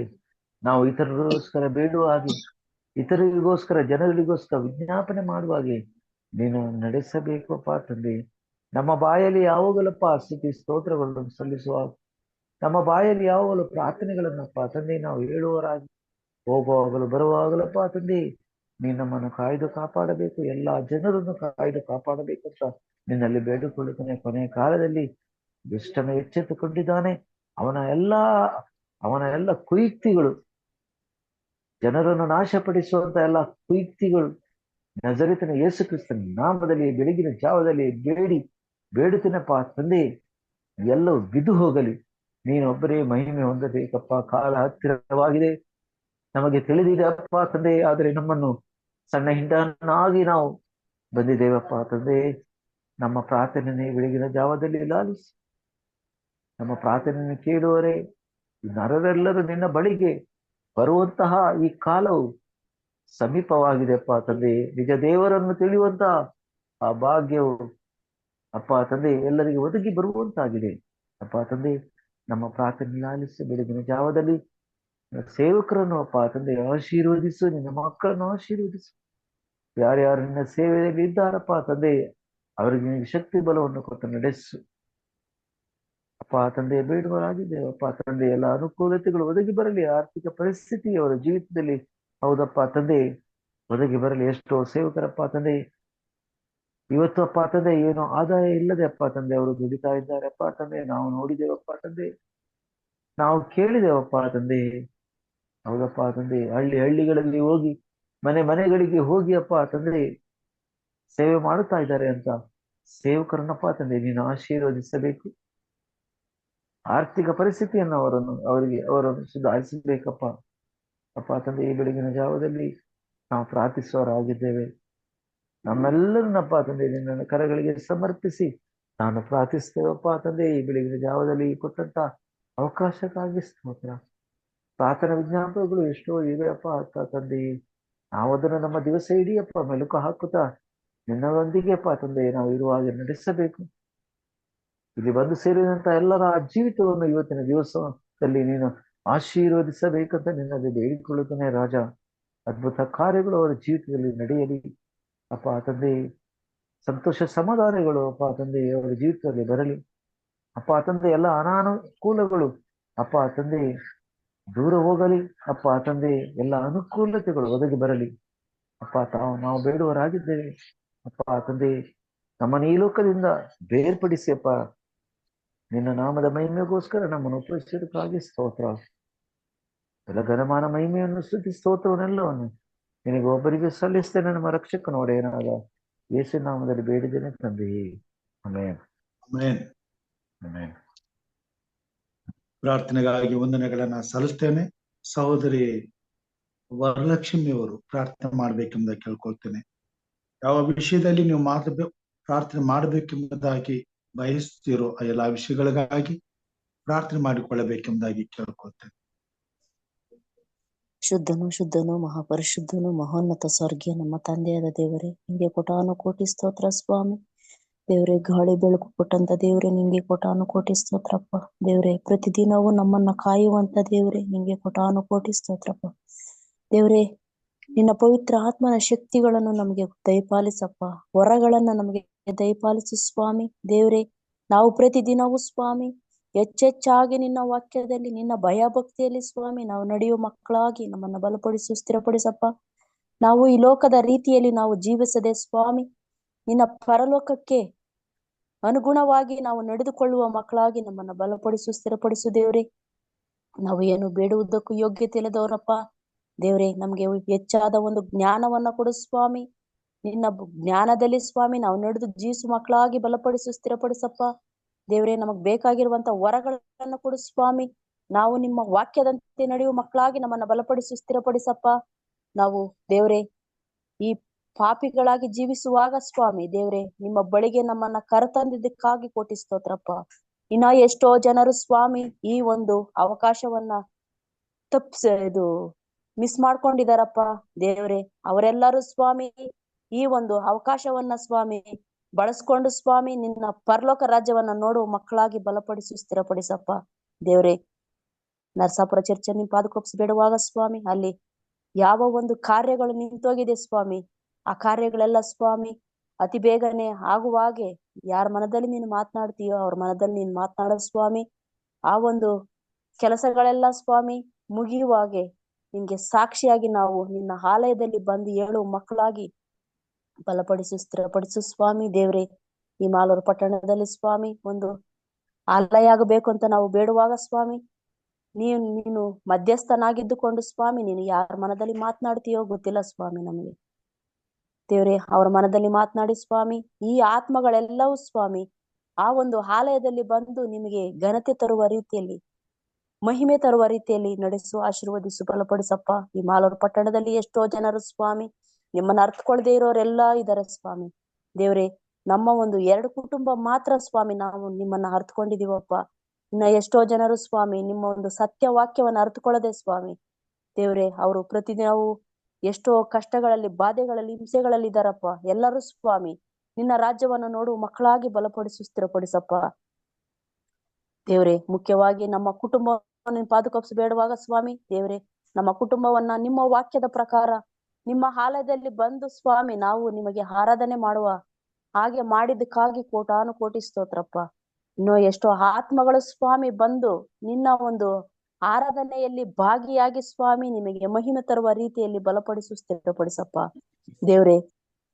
ನಾವು ಇತರರಿಗೋಸ್ಕರ ಬೇಡುವ ಹಾಗೆ, ಇತರರಿಗೋಸ್ಕರ ಜನಗಳಿಗೋಸ್ಕರ ವಿಜ್ಞಾಪನೆ ಮಾಡುವ ಹಾಗೆ ನೀನು ನಡೆಸಬೇಕು ಅಪ್ಪ ತಂದೆ. ನಮ್ಮ ಬಾಯಲ್ಲಿ ಯಾವಾಗಲಪ್ಪ ಸ್ತುತಿ ಸ್ತೋತ್ರಗಳನ್ನು ಸಲ್ಲಿಸುವ, ನಮ್ಮ ಬಾಯಲ್ಲಿ ಯಾವಾಗಲೂ ಪ್ರಾರ್ಥನೆಗಳನ್ನಪ್ಪ ತಂದೆ ನಾವು ಹೇಳುವರಾಗಿ ಹೋಗುವಾಗಲೂ ಬರುವಾಗಲಪ್ಪ ತಂದೆ ನೀನು ನಮ್ಮನ್ನು ಕಾಯ್ದು ಕಾಪಾಡಬೇಕು, ಎಲ್ಲಾ ಜನರನ್ನು ಕಾಯ್ದು ಕಾಪಾಡಬೇಕಂತ ನಿನ್ನಲ್ಲಿ ಬೇಡಿಕೊಳ್ಳುತ್ತಾನೆ. ಕೊನೆಯ ಕಾಲದಲ್ಲಿ ದುಷ್ಟನ ಎಚ್ಚೆತ್ತುಕೊಂಡಿದ್ದಾನೆ. ಅವನ ಎಲ್ಲ ಕುಯುಕ್ತಿಗಳು, ಜನರನ್ನು ನಾಶಪಡಿಸುವಂತ ಎಲ್ಲ ಕುಯುಕ್ತಿಗಳು ನಜರೇತಿನ ಯೇಸು ಕ್ರಿಸ್ತನ ನಾಮದಲ್ಲಿ ಬೆಳಗಿನ ಜಾವದಲ್ಲಿ ಬೇಡುತ್ತೇನಪ್ಪ ತಂದೆ, ಎಲ್ಲವೂ ಬಿದ್ದು ಹೋಗಲಿ. ನೀನೊಬ್ಬರೇ ಮಹಿಮೆ ಹೊಂದಬೇಕಪ್ಪ. ಕಾಲ ಹತ್ತಿರವಾಗಿದೆ, ನಮಗೆ ತಿಳಿದಿದೆ ಅಪ್ಪ ತಂದೆ. ಆದರೆ ನಮ್ಮನ್ನು ಸಣ್ಣ ಹಿಂಡನ್ನಾಗಿ ನಾವು ಬಂದಿದ್ದೇವಪ್ಪ ತಂದೆ. ನಮ್ಮ ಪ್ರಾರ್ಥನೆ ಬೆಳಗಿನ ಜಾವದಲ್ಲಿ ಲಾಲಿಸಿ, ನಮ್ಮ ಪ್ರಾರ್ಥನೆಯನ್ನು ಕೇಳುವರೆ ನರರೆಲ್ಲರೂ ನಿನ್ನ ಬಳಿಗೆ ಬರುವಂತಹ ಈ ಕಾಲವು ಸಮೀಪವಾಗಿದೆಪ್ಪ ತಂದೆ. ನಿಜ ದೇವರನ್ನು ತಿಳಿಯುವಂತಹ ಆ ಭಾಗ್ಯವು ಅಪ್ಪ ತಂದೆ ಎಲ್ಲರಿಗೆ ಒದಗಿ ಬರುವಂತಾಗಿದೆ ಅಪ್ಪ ತಂದೆ. ನಮ್ಮ ಪ್ರಾರ್ಥನೆ ಲಾಲಿಸಿ ಬೆಳಗಿನ ಜಾವದಲ್ಲಿ ಸೇವಕರನ್ನು ಅಪ್ಪ ತಂದೆ ಆಶೀರ್ವದಿಸು, ನಿನ್ನ ಮಕ್ಕಳನ್ನು ಆಶೀರ್ವದಿಸು. ಯಾರ್ಯಾರು ನಿನ್ನ ಸೇವೆಯಲ್ಲಿ ಇದ್ದಾರಪ್ಪ ತಂದೆ ಅವರಿಗೆ ಶಕ್ತಿ ಬಲವನ್ನು ಕೊಟ್ಟು ನಡೆಸು ಅಪ್ಪ ತಂದೆ. ಬೇಡುವರಾಗಿದ್ದೇವಪ್ಪ ತಂದೆ, ಎಲ್ಲ ಅನುಕೂಲತೆಗಳು ಒದಗಿ ಬರಲಿ. ಆರ್ಥಿಕ ಪರಿಸ್ಥಿತಿ ಅವರ ಜೀವಿತದಲ್ಲಿ ಹೌದಪ್ಪ ತಂದೆ ಒದಗಿ ಬರಲಿ. ಎಷ್ಟೋ ಸೇವಕರಪ್ಪ ತಂದೆ ಇವತ್ತು ಅಪ್ಪ ತಂದೆ ಏನೋ ಆದಾಯ ಇಲ್ಲದೆ ಅಪ್ಪ ತಂದೆ ಅವರು ದುಡಿತಾ ಇದ್ದಾರೆ ಅಪ್ಪ ತಂದೆ. ನಾವು ನೋಡಿದೇವಪ್ಪ ತಂದೆ, ನಾವು ಕೇಳಿದೇವಪ್ಪ ತಂದೆ. ಹೌದಪ್ಪ ತಂದೆ, ಹಳ್ಳಿಗಳಲ್ಲಿ ಹೋಗಿ ಮನೆಗಳಿಗೆ ಹೋಗಿ ಅಪ್ಪ ತಂದೆ ಸೇವೆ ಮಾಡುತ್ತಾ ಇದ್ದಾರೆ ಅಂತ ಸೇವಕರನ್ನಪ್ಪ ತಂದೆ ನೀನು ಆಶೀರ್ವದಿಸಬೇಕು. ಆರ್ಥಿಕ ಪರಿಸ್ಥಿತಿಯನ್ನು ಅವರನ್ನು ಸುಧಾರಿಸಬೇಕಪ್ಪ ಅಪ್ಪ ತಂದೆ. ಈ ಬೆಳಗಿನ ಜಾವದಲ್ಲಿ ನಾವು ಪ್ರಾರ್ಥಿಸುವವರಾಗಿದ್ದೇವೆ. ನಮ್ಮೆಲ್ಲರನ್ನಪ್ಪ ತಂದೆ ನಿನ್ನ ಕರಗಳಿಗೆ ಸಮರ್ಪಿಸಿ ನಾನು ಪ್ರಾರ್ಥಿಸ್ತೇವಪ್ಪ ತಂದೆ. ಈ ಬೆಳಗಿನ ಜಾವದಲ್ಲಿ ಕೊಟ್ಟಂತ ಅವಕಾಶಕ್ಕಾಗಿ ಸ್ತೋತ್ರ. ಪ್ರಾರ್ಥನಾ ವಿಜ್ಞಾಪನೆಗಳು ಎಷ್ಟೋ ಇವೆಯಪ್ಪ ಅಪ್ಪ ತಂದೆ. ನಾವು ಅದನ್ನು ನಮ್ಮ ದಿವಸ ಇಡೀಯಪ್ಪ ಮೆಲುಕು ಹಾಕುತ್ತಾ ನಿನ್ನದೊಂದಿಗೆ ಅಪ್ಪ ತಂದೆ ನಾವು ಇರುವಾಗ ನಡೆಸಬೇಕು. ಇಲ್ಲಿ ಬಂದು ಸೇರಿದಂತ ಎಲ್ಲರ ಜೀವಿತವನ್ನು ಇವತ್ತಿನ ದಿವಸದಲ್ಲಿ ನೀನು ಆಶೀರ್ವದಿಸಬೇಕಂತ ನಿನ್ನಲ್ಲಿ ಬೇಡಿಕೊಳ್ಳುತ್ತಾನೆ ರಾಜ. ಅದ್ಭುತ ಕಾರ್ಯಗಳು ಅವರ ಜೀವಿತದಲ್ಲಿ ನಡೆಯಲಿ ಅಪ್ಪ ತಂದೆ. ಸಂತೋಷ ಸಮಾಧಾನಗಳು ಅಪ್ಪ ತಂದೆ ಅವರ ಜೀವಿತದಲ್ಲಿ ಬರಲಿ ಅಪ್ಪ ತಂದೆ. ಎಲ್ಲ ಅನಾನುಕೂಲಗಳು ಅಪ್ಪ ತಂದೆ ದೂರ ಹೋಗಲಿ ಅಪ್ಪ ತಂದೆ. ಎಲ್ಲ ಅನುಕೂಲತೆಗಳು ಒದಗಿ ಬರಲಿ ಅಪ್ಪ. ನಾವು ಬೇಡುವರಾಗಿದ್ದೇವೆ ಅಪ್ಪ ತಂದೆ. ನಮ್ಮನ್ನು ಈ ಲೋಕದಿಂದ ಬೇರ್ಪಡಿಸಿ ಅಪ್ಪ ನಿನ್ನ ನಾಮದ ಮಹಿಮೆಗೋಸ್ಕರ ನಮ್ಮನ್ನು ಉಪಯೋಗಿಸೋದಕ್ಕಾಗಿ ಸ್ತೋತ್ರ. ಎಲ್ಲ ಘನಮಾನ ಮಹಿಮೆಯನ್ನು ಸ್ತುತಿ ಸ್ತೋತ್ರವನ್ನೆಲ್ಲವನ್ನು ನಿನಗೆ ಒಬ್ಬರಿಗೆ ಸಲ್ಲಿಸ್ತೇನೆ, ನಮ್ಮ ರಕ್ಷಕನ ಒಡೆಯನಾದ ಯೇಸು ನಾಮದಲ್ಲಿ ಬೇಡಿದ್ದೇನೆ ತಂದೆಯೇ, ಆಮೆನ್. ಆಮೆನ್. ಆಮೆನ್. ಪ್ರಾರ್ಥನೆಗಾಗಿ ವಂದನೆಗಳನ್ನ ಸಲ್ಲಿಸ್ತೇನೆ. ಸಹೋದರಿ ವರಲಕ್ಷ್ಮಿ ಅವರು ಪ್ರಾರ್ಥನೆ ಮಾಡ್ಬೇಕೆಂಬ ಕೇಳ್ಕೊಳ್ತೇನೆ. ಯಾವ ವಿಷಯದಲ್ಲಿ ನೀವು ಪ್ರಾರ್ಥನೆ ಮಾಡಬೇಕೆಂಬುದಾಗಿ ಬಯಸ್ತಿರೋ ಆ ಎಲ್ಲಾ ವಿಷಯಗಳಿಗಾಗಿ ಪ್ರಾರ್ಥನೆ ಮಾಡಿಕೊಳ್ಳಬೇಕೆಂಬುದಾಗಿ ಕೇಳ್ಕೊಳ್ತೇನೆ. ಶುದ್ಧನು ಮಹಾಪರಿಶುದ್ಧನು ಮಹೋನ್ನತ ಸ್ವರ್ಗೀಯ ನಮ್ಮ ತಂದೆಯಾದ ದೇವರೇ, ನಿಂಗೆ ಕೋಟಾನು ಕೋಟಿ ಸ್ತೋತ್ರ ಸ್ವಾಮಿ. ದೇವ್ರೆ, ಗಾಳಿ ಬೆಳಕು ಕೊಟ್ಟಂತ ದೇವ್ರೆ ನಿಂಗೆ ಕೋಟಾನು ಕೋಟಿ ಸ್ತೋತ್ರಪ್ಪ. ದೇವ್ರೆ, ಪ್ರತಿದಿನವೂ ನಮ್ಮನ್ನ ಕಾಯುವಂತ ದೇವ್ರೆ ನಿಂಗೆ ಕೋಟಾನು ಕೋಟಿ ಸ್ತೋತ್ರಪ್ಪ. ದೇವ್ರೆ, ನಿನ್ನ ಪವಿತ್ರ ಆತ್ಮನ ಶಕ್ತಿಗಳನ್ನು ನಮಗೆ ದಯಪಾಲಿಸಪ್ಪ. ವರಗಳನ್ನ ನಮಗೆ ದಯಪಾಲಿಸು ಸ್ವಾಮಿ. ದೇವ್ರೆ, ನಾವು ಪ್ರತಿದಿನವೂ ಸ್ವಾಮಿ ಹೆಚ್ಚೆಚ್ಚಾಗಿ ನಿನ್ನ ವಾಕ್ಯದಲ್ಲಿ ನಿನ್ನ ಭಯ ಭಕ್ತಿಯಲ್ಲಿ ಸ್ವಾಮಿ ನಾವು ನಡೆಯುವ ಮಕ್ಕಳಾಗಿ ನಮ್ಮನ್ನ ಬಲಪಡಿಸು, ಸ್ಥಿರಪಡಿಸಪ್ಪ. ನಾವು ಈ ಲೋಕದ ರೀತಿಯಲ್ಲಿ ನಾವು ಜೀವಿಸದೆ ಸ್ವಾಮಿ ನಿನ್ನ ಪರಲೋಕಕ್ಕೆ ಅನುಗುಣವಾಗಿ ನಾವು ನಡೆದುಕೊಳ್ಳುವ ಮಕ್ಕಳಾಗಿ ನಮ್ಮನ್ನ ಬಲಪಡಿಸು, ಸ್ಥಿರಪಡಿಸು ದೇವ್ರೆ. ನಾವು ಏನು ಬೇಡುವುದಕ್ಕೂ ಯೋಗ್ಯತೆ ಇಲ್ಲದವರಪ್ಪ. ದೇವ್ರೆ, ನಮ್ಗೆ ಹೆಚ್ಚಾದ ಒಂದು ಜ್ಞಾನವನ್ನ ಕೊಡು ಸ್ವಾಮಿ. ನಿನ್ನ ಜ್ಞಾನದಲ್ಲಿ ಸ್ವಾಮಿ ನಾವು ನಡೆದು ಜೀವಿಸು ಮಕ್ಕಳಾಗಿ ಬಲಪಡಿಸು, ಸ್ಥಿರಪಡಿಸಪ್ಪ. ದೇವ್ರೆ, ನಮಗ್ ಬೇಕಾಗಿರುವಂತ ವರಗಳನ್ನ ಕೊಡು ಸ್ವಾಮಿ. ನಾವು ನಿಮ್ಮ ವಾಕ್ಯದಂತೆ ನಡೆಯುವ ಮಕ್ಕಳಾಗಿ ನಮ್ಮನ್ನ ಬಲಪಡಿಸು, ಸ್ಥಿರಪಡಿಸಪ್ಪ. ನಾವು ದೇವ್ರೆ ಈ ಪಾಪಿಗಳಾಗಿ ಜೀವಿಸುವಾಗ ಸ್ವಾಮಿ ದೇವ್ರೆ ನಿಮ್ಮ ಬಳಿಗೆ ನಮ್ಮನ್ನ ಕರೆತಂದಿದ್ದಕ್ಕಾಗಿ ಕೋಟಿ ಸ್ತೋತ್ರಪ್ಪ. ಇನ್ನ ಎಷ್ಟೋ ಜನರು ಸ್ವಾಮಿ ಈ ಒಂದು ಅವಕಾಶವನ್ನ ಮಿಸ್ ಮಾಡ್ಕೊಂಡಿದಾರಪ್ಪ. ದೇವ್ರೆ, ಅವರೆಲ್ಲರೂ ಸ್ವಾಮಿ ಈ ಒಂದು ಅವಕಾಶವನ್ನ ಸ್ವಾಮಿ ಬಳಸ್ಕೊಂಡು ಸ್ವಾಮಿ ನಿನ್ನ ಪರಲೋಕ ರಾಜ್ಯವನ್ನ ನೋಡುವ ಮಕ್ಕಳಾಗಿ ಬಲಪಡಿಸು, ಸ್ಥಿರಪಡಿಸಪ್ಪ. ದೇವ್ರೆ, ನರಸಾಪುರ ಚರ್ಚ್ ನಿಮ್ ಪಾದಕೊಪ್ಸಿ ಬೇಡುವಾಗ ಸ್ವಾಮಿ ಅಲ್ಲಿ ಯಾವ ಒಂದು ಕಾರ್ಯಗಳು ನಿಂತೋಗಿದೆ ಸ್ವಾಮಿ, ಆ ಕಾರ್ಯಗಳೆಲ್ಲ ಸ್ವಾಮಿ ಅತಿ ಬೇಗನೆ ಆಗುವಾಗೆ ಯಾರ ಮನದಲ್ಲಿ ನೀನು ಮಾತನಾಡ್ತೀಯೋ ಅವ್ರ ಮನದಲ್ಲಿ ನೀನು ಮಾತನಾಡೋ ಸ್ವಾಮಿ. ಆ ಒಂದು ಕೆಲಸಗಳೆಲ್ಲ ಸ್ವಾಮಿ ಮುಗಿಯುವಾಗೆ ನಿನ್ಗೆ ಸಾಕ್ಷಿಯಾಗಿ ನಾವು ನಿನ್ನ ಆಲಯದಲ್ಲಿ ಬಂದು ಏಳು ಮಕ್ಕಳಾಗಿ ಬಲಪಡಿಸು ಸ್ಥಿರಪಡಿಸು ಸ್ವಾಮಿ. ದೇವ್ರೆ, ಈ ಮಾಲೂರು ಪಟ್ಟಣದಲ್ಲಿ ಸ್ವಾಮಿ ಒಂದು ಆಲಯ ಆಗಬೇಕು ಅಂತ ನಾವು ಬೇಡುವಾಗ ಸ್ವಾಮಿ, ನೀನು ಮಧ್ಯಸ್ಥನಾಗಿದ್ದುಕೊಂಡು ಸ್ವಾಮಿ, ನೀನು ಯಾರ ಮನದಲ್ಲಿ ಮಾತನಾಡ್ತೀಯೋ ಗೊತ್ತಿಲ್ಲ ಸ್ವಾಮಿ ನಮಗೆ. ದೇವ್ರೆ, ಅವರ ಮನದಲ್ಲಿ ಮಾತನಾಡಿ ಸ್ವಾಮಿ, ಈ ಆತ್ಮಗಳೆಲ್ಲವೂ ಸ್ವಾಮಿ ಆ ಒಂದು ಆಲಯದಲ್ಲಿ ಬಂದು ನಿಮಗೆ ಘನತೆ ತರುವ ರೀತಿಯಲ್ಲಿ, ಮಹಿಮೆ ತರುವ ರೀತಿಯಲ್ಲಿ ನಡೆಸು, ಆಶೀರ್ವದಿಸು, ಬಲಪಡಿಸಪ್ಪ. ಈ ಮಾಲೂರು ಪಟ್ಟಣದಲ್ಲಿ ಎಷ್ಟೋ ಜನರು ಸ್ವಾಮಿ ನಿಮ್ಮನ್ನ ಅರ್ಥಕೊಳ್ಳದೆ ಇರೋರೆಲ್ಲ ಇದಾರೆ ಸ್ವಾಮಿ. ದೇವ್ರೆ, ನಮ್ಮ ಒಂದು 2 ಕುಟುಂಬ ಮಾತ್ರ ಸ್ವಾಮಿ ನಾವು ನಿಮ್ಮನ್ನ ಅರ್ಥಕೊಂಡಿದೀವಪ್ಪ. ಇನ್ನ ಎಷ್ಟೋ ಜನರು ಸ್ವಾಮಿ ನಿಮ್ಮ ಒಂದು ಸತ್ಯ ವಾಕ್ಯವನ್ನ ಅರ್ಥಕೊಳ್ಳದೆ ಸ್ವಾಮಿ ದೇವ್ರೆ, ಅವರು ಪ್ರತಿದಿನವೂ ಎಷ್ಟೋ ಕಷ್ಟಗಳಲ್ಲಿ, ಬಾಧೆಗಳಲ್ಲಿ, ಹಿಂಸೆಗಳಲ್ಲಿ ಇದ್ದಾರಪ್ಪ. ಎಲ್ಲರೂ ಸ್ವಾಮಿ ನಿನ್ನ ರಾಜ್ಯವನ್ನು ನೋಡು ಮಕ್ಕಳಾಗಿ ಬಲಪಡಿಸು, ಸ್ಥಿರಪಡಿಸಪ್ಪ. ದೇವ್ರೆ, ಮುಖ್ಯವಾಗಿ ನಮ್ಮ ಕುಟುಂಬವನ್ನು ಪಾದುಕೊಪ್ಸಿ ಬೇಡುವಾಗ ಸ್ವಾಮಿ ದೇವ್ರೆ, ನಮ್ಮ ಕುಟುಂಬವನ್ನ ನಿಮ್ಮ ವಾಕ್ಯದ ಪ್ರಕಾರ ನಿಮ್ಮ ಆಲಯದಲ್ಲಿ ಬಂದು ಸ್ವಾಮಿ ನಾವು ನಿಮಗೆ ಆರಾಧನೆ ಮಾಡುವ ಹಾಗೆ ಮಾಡಿದ್ದಕ್ಕಾಗಿ ಕೋಟಾನು ಕೋಟಿ ಸ್ತೋತ್ರಪ್ಪ. ಇನ್ನು ಎಷ್ಟೋ ಆತ್ಮಗಳು ಸ್ವಾಮಿ ಬಂದು ನಿನ್ನ ಒಂದು ಆರಾಧನೆಯಲ್ಲಿ ಭಾಗಿಯಾಗಿ ಸ್ವಾಮಿ ನಿಮಗೆ ಮಹಿಮೆ ತರುವ ರೀತಿಯಲ್ಲಿ ಬಲಪಡಿಸು, ಸ್ಥಿರಪಡಿಸಪ್ಪ. ದೇವ್ರೆ,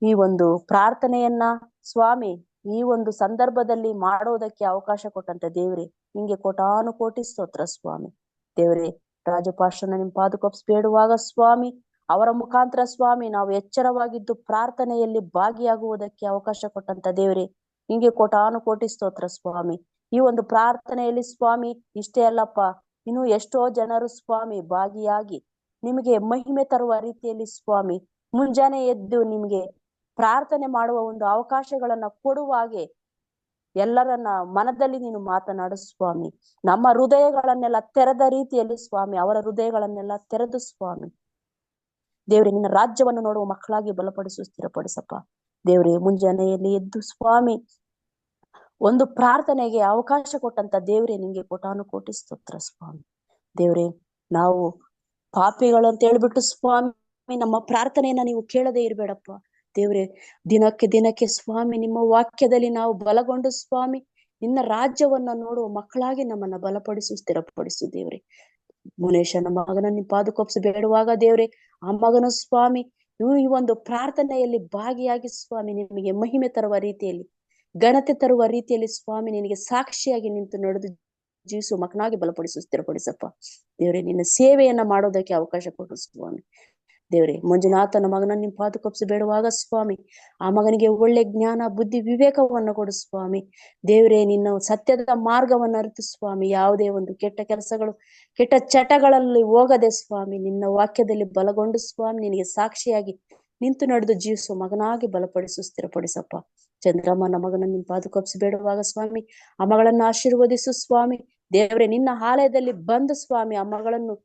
ಈ ಒಂದು ಪ್ರಾರ್ಥನೆಯನ್ನ ಸ್ವಾಮಿ ಈ ಒಂದು ಸಂದರ್ಭದಲ್ಲಿ ಮಾಡೋದಕ್ಕೆ ಅವಕಾಶ ಕೊಟ್ಟಂತ ದೇವ್ರೆ, ನಿಂಗೆ ಕೋಟಾನು ಕೋಟಿ ಸ್ತೋತ್ರ ಸ್ವಾಮಿ. ದೇವ್ರೆ, ರಾಜಪಾಶನ ನಿಮ್ ಪಾದುಕೊಪ್ಸಿ ಬೇಡುವಾಗ ಸ್ವಾಮಿ ಅವರ ಮುಖಾಂತರ ಸ್ವಾಮಿ ನಾವು ಎಚ್ಚರವಾಗಿದ್ದು ಪ್ರಾರ್ಥನೆಯಲ್ಲಿ ಭಾಗಿಯಾಗುವುದಕ್ಕೆ ಅವಕಾಶ ಕೊಟ್ಟಂತ ದೇವ್ರೆ, ನಿಂಗೆ ಕೋಟಾನು ಕೋಟಿ ಸ್ತೋತ್ರ ಸ್ವಾಮಿ. ಈ ಒಂದು ಪ್ರಾರ್ಥನೆಯಲ್ಲಿ ಸ್ವಾಮಿ ಇಷ್ಟೇ ಅಲ್ಲಪ್ಪ, ಇನ್ನು ಎಷ್ಟೋ ಜನರು ಸ್ವಾಮಿ ಭಾಗಿಯಾಗಿ ನಿಮಗೆ ಮಹಿಮೆ ತರುವ ರೀತಿಯಲ್ಲಿ ಸ್ವಾಮಿ ಮುಂಜಾನೆ ಎದ್ದು ನಿಮ್ಗೆ ಪ್ರಾರ್ಥನೆ ಮಾಡುವ ಒಂದು ಅವಕಾಶಗಳನ್ನ ಕೊಡುವ ಹಾಗೆ ಎಲ್ಲರನ್ನ ಮನದಲ್ಲಿ ನೀನು ಮಾತನಾಡು ಸ್ವಾಮಿ. ನಮ್ಮ ಹೃದಯಗಳನ್ನೆಲ್ಲ ತೆರೆದ ರೀತಿಯಲ್ಲಿ ಸ್ವಾಮಿ ಅವರ ಹೃದಯಗಳನ್ನೆಲ್ಲ ತೆರೆದು ಸ್ವಾಮಿ ದೇವ್ರೆ, ನಿನ್ನ ರಾಜ್ಯವನ್ನು ನೋಡುವ ಮಕ್ಕಳಾಗಿ ಬಲಪಡಿಸು, ಸ್ಥಿರಪಡಿಸಪ್ಪ. ದೇವ್ರೆ, ಮುಂಜಾನೆಯಲ್ಲಿ ಎದ್ದು ಸ್ವಾಮಿ ಒಂದು ಪ್ರಾರ್ಥನೆಗೆ ಅವಕಾಶ ಕೊಟ್ಟಂತ ದೇವ್ರೆ, ನಿಂಗೆ ಕೋಟಾನು ಕೋಟಿ ಸ್ತೋತ್ರ ಸ್ವಾಮಿ. ದೇವ್ರೆ, ನಾವು ಪಾಪಿಗಳು ಅಂತ ಹೇಳ್ಬಿಟ್ಟು ಸ್ವಾಮಿ ನಮ್ಮ ಪ್ರಾರ್ಥನೆಯನ್ನ ನೀವು ಕೇಳದೆ ಇರ್ಬೇಡಪ್ಪ. ದೇವ್ರೆ, ದಿನಕ್ಕೆ ದಿನಕ್ಕೆ ಸ್ವಾಮಿ ನಿಮ್ಮ ವಾಕ್ಯದಲ್ಲಿ ನಾವು ಬಲಗೊಂಡು ಸ್ವಾಮಿ ನಿನ್ನ ರಾಜ್ಯವನ್ನ ನೋಡುವ ಮಕ್ಕಳಾಗಿ ನಮ್ಮನ್ನ ಬಲಪಡಿಸು, ಸ್ಥಿರಪಡಿಸು. ದೇವ್ರೆ, ಮುನೇಶನ ಮಗನ ನಿಮ್ ಪಾದುಕೊಪ್ಸಿ ಬೇಡುವಾಗ ದೇವ್ರೆ, ಆ ಮಗನು ಸ್ವಾಮಿ ಈ ಒಂದು ಪ್ರಾರ್ಥನೆಯಲ್ಲಿ ಭಾಗಿಯಾಗಿ ಸ್ವಾಮಿ ನಿಮಗೆ ಮಹಿಮೆ ತರುವ ರೀತಿಯಲ್ಲಿ, ಘನತೆ ತರುವ ರೀತಿಯಲ್ಲಿ ಸ್ವಾಮಿ ನಿನಗೆ ಸಾಕ್ಷಿಯಾಗಿ ನಿಂತು ನಡೆದು ಜೀವಿಸುವ ಮಕ್ಕಳಾಗಿ ಬಲಪಡಿಸು, ಸ್ಥಿರಪಡಿಸಪ್ಪ. ದೇವ್ರೆ, ನಿನ್ನ ಸೇವೆಯನ್ನ ಮಾಡೋದಕ್ಕೆ ಅವಕಾಶ ಕೊಡು ಸ್ವಾಮಿ. ದೇವ್ರೆ, ಮಂಜುನಾಥನ ಮಗನ ನಿಮ್ ಪಾದುಕೊಪ್ಸಿ ಬೇಡುವಾಗ ಸ್ವಾಮಿ ಆ ಮಗನಿಗೆ ಒಳ್ಳೆ ಜ್ಞಾನ, ಬುದ್ಧಿ, ವಿವೇಕವನ್ನು ಕೊಡು ಸ್ವಾಮಿ. ದೇವ್ರೆ, ನಿನ್ನ ಸತ್ಯದ ಮಾರ್ಗವನ್ನು ಅರಿತು ಸ್ವಾಮಿ ಯಾವುದೇ ಒಂದು ಕೆಟ್ಟ ಕೆಲಸಗಳು, ಕೆಟ್ಟ ಚಟಗಳಲ್ಲಿ ಹೋಗದೆ ಸ್ವಾಮಿ ನಿನ್ನ ವಾಕ್ಯದಲ್ಲಿ ಬಲಗೊಂಡು ಸ್ವಾಮಿ ನಿನಗೆ ಸಾಕ್ಷಿಯಾಗಿ ನಿಂತು ನಡೆದು ಜೀವಿಸುವ ಮಗನಾಗಿ ಬಲಪಡಿಸು, ಸ್ಥಿರಪಡಿಸಪ್ಪ. ಚಂದ್ರಮ್ಮನ ಮಗನ ನಿಮ್ ಪಾದುಕೊಪ್ಸಿ ಬೇಡುವಾಗ ಸ್ವಾಮಿ ಆ ಮಗಳನ್ನ ಆಶೀರ್ವದಿಸು ಸ್ವಾಮಿ. ದೇವ್ರೆ, ನಿನ್ನ ಆಲಯದಲ್ಲಿ ಬಂದು ಸ್ವಾಮಿ ಆ ಮಗಳನ್ನು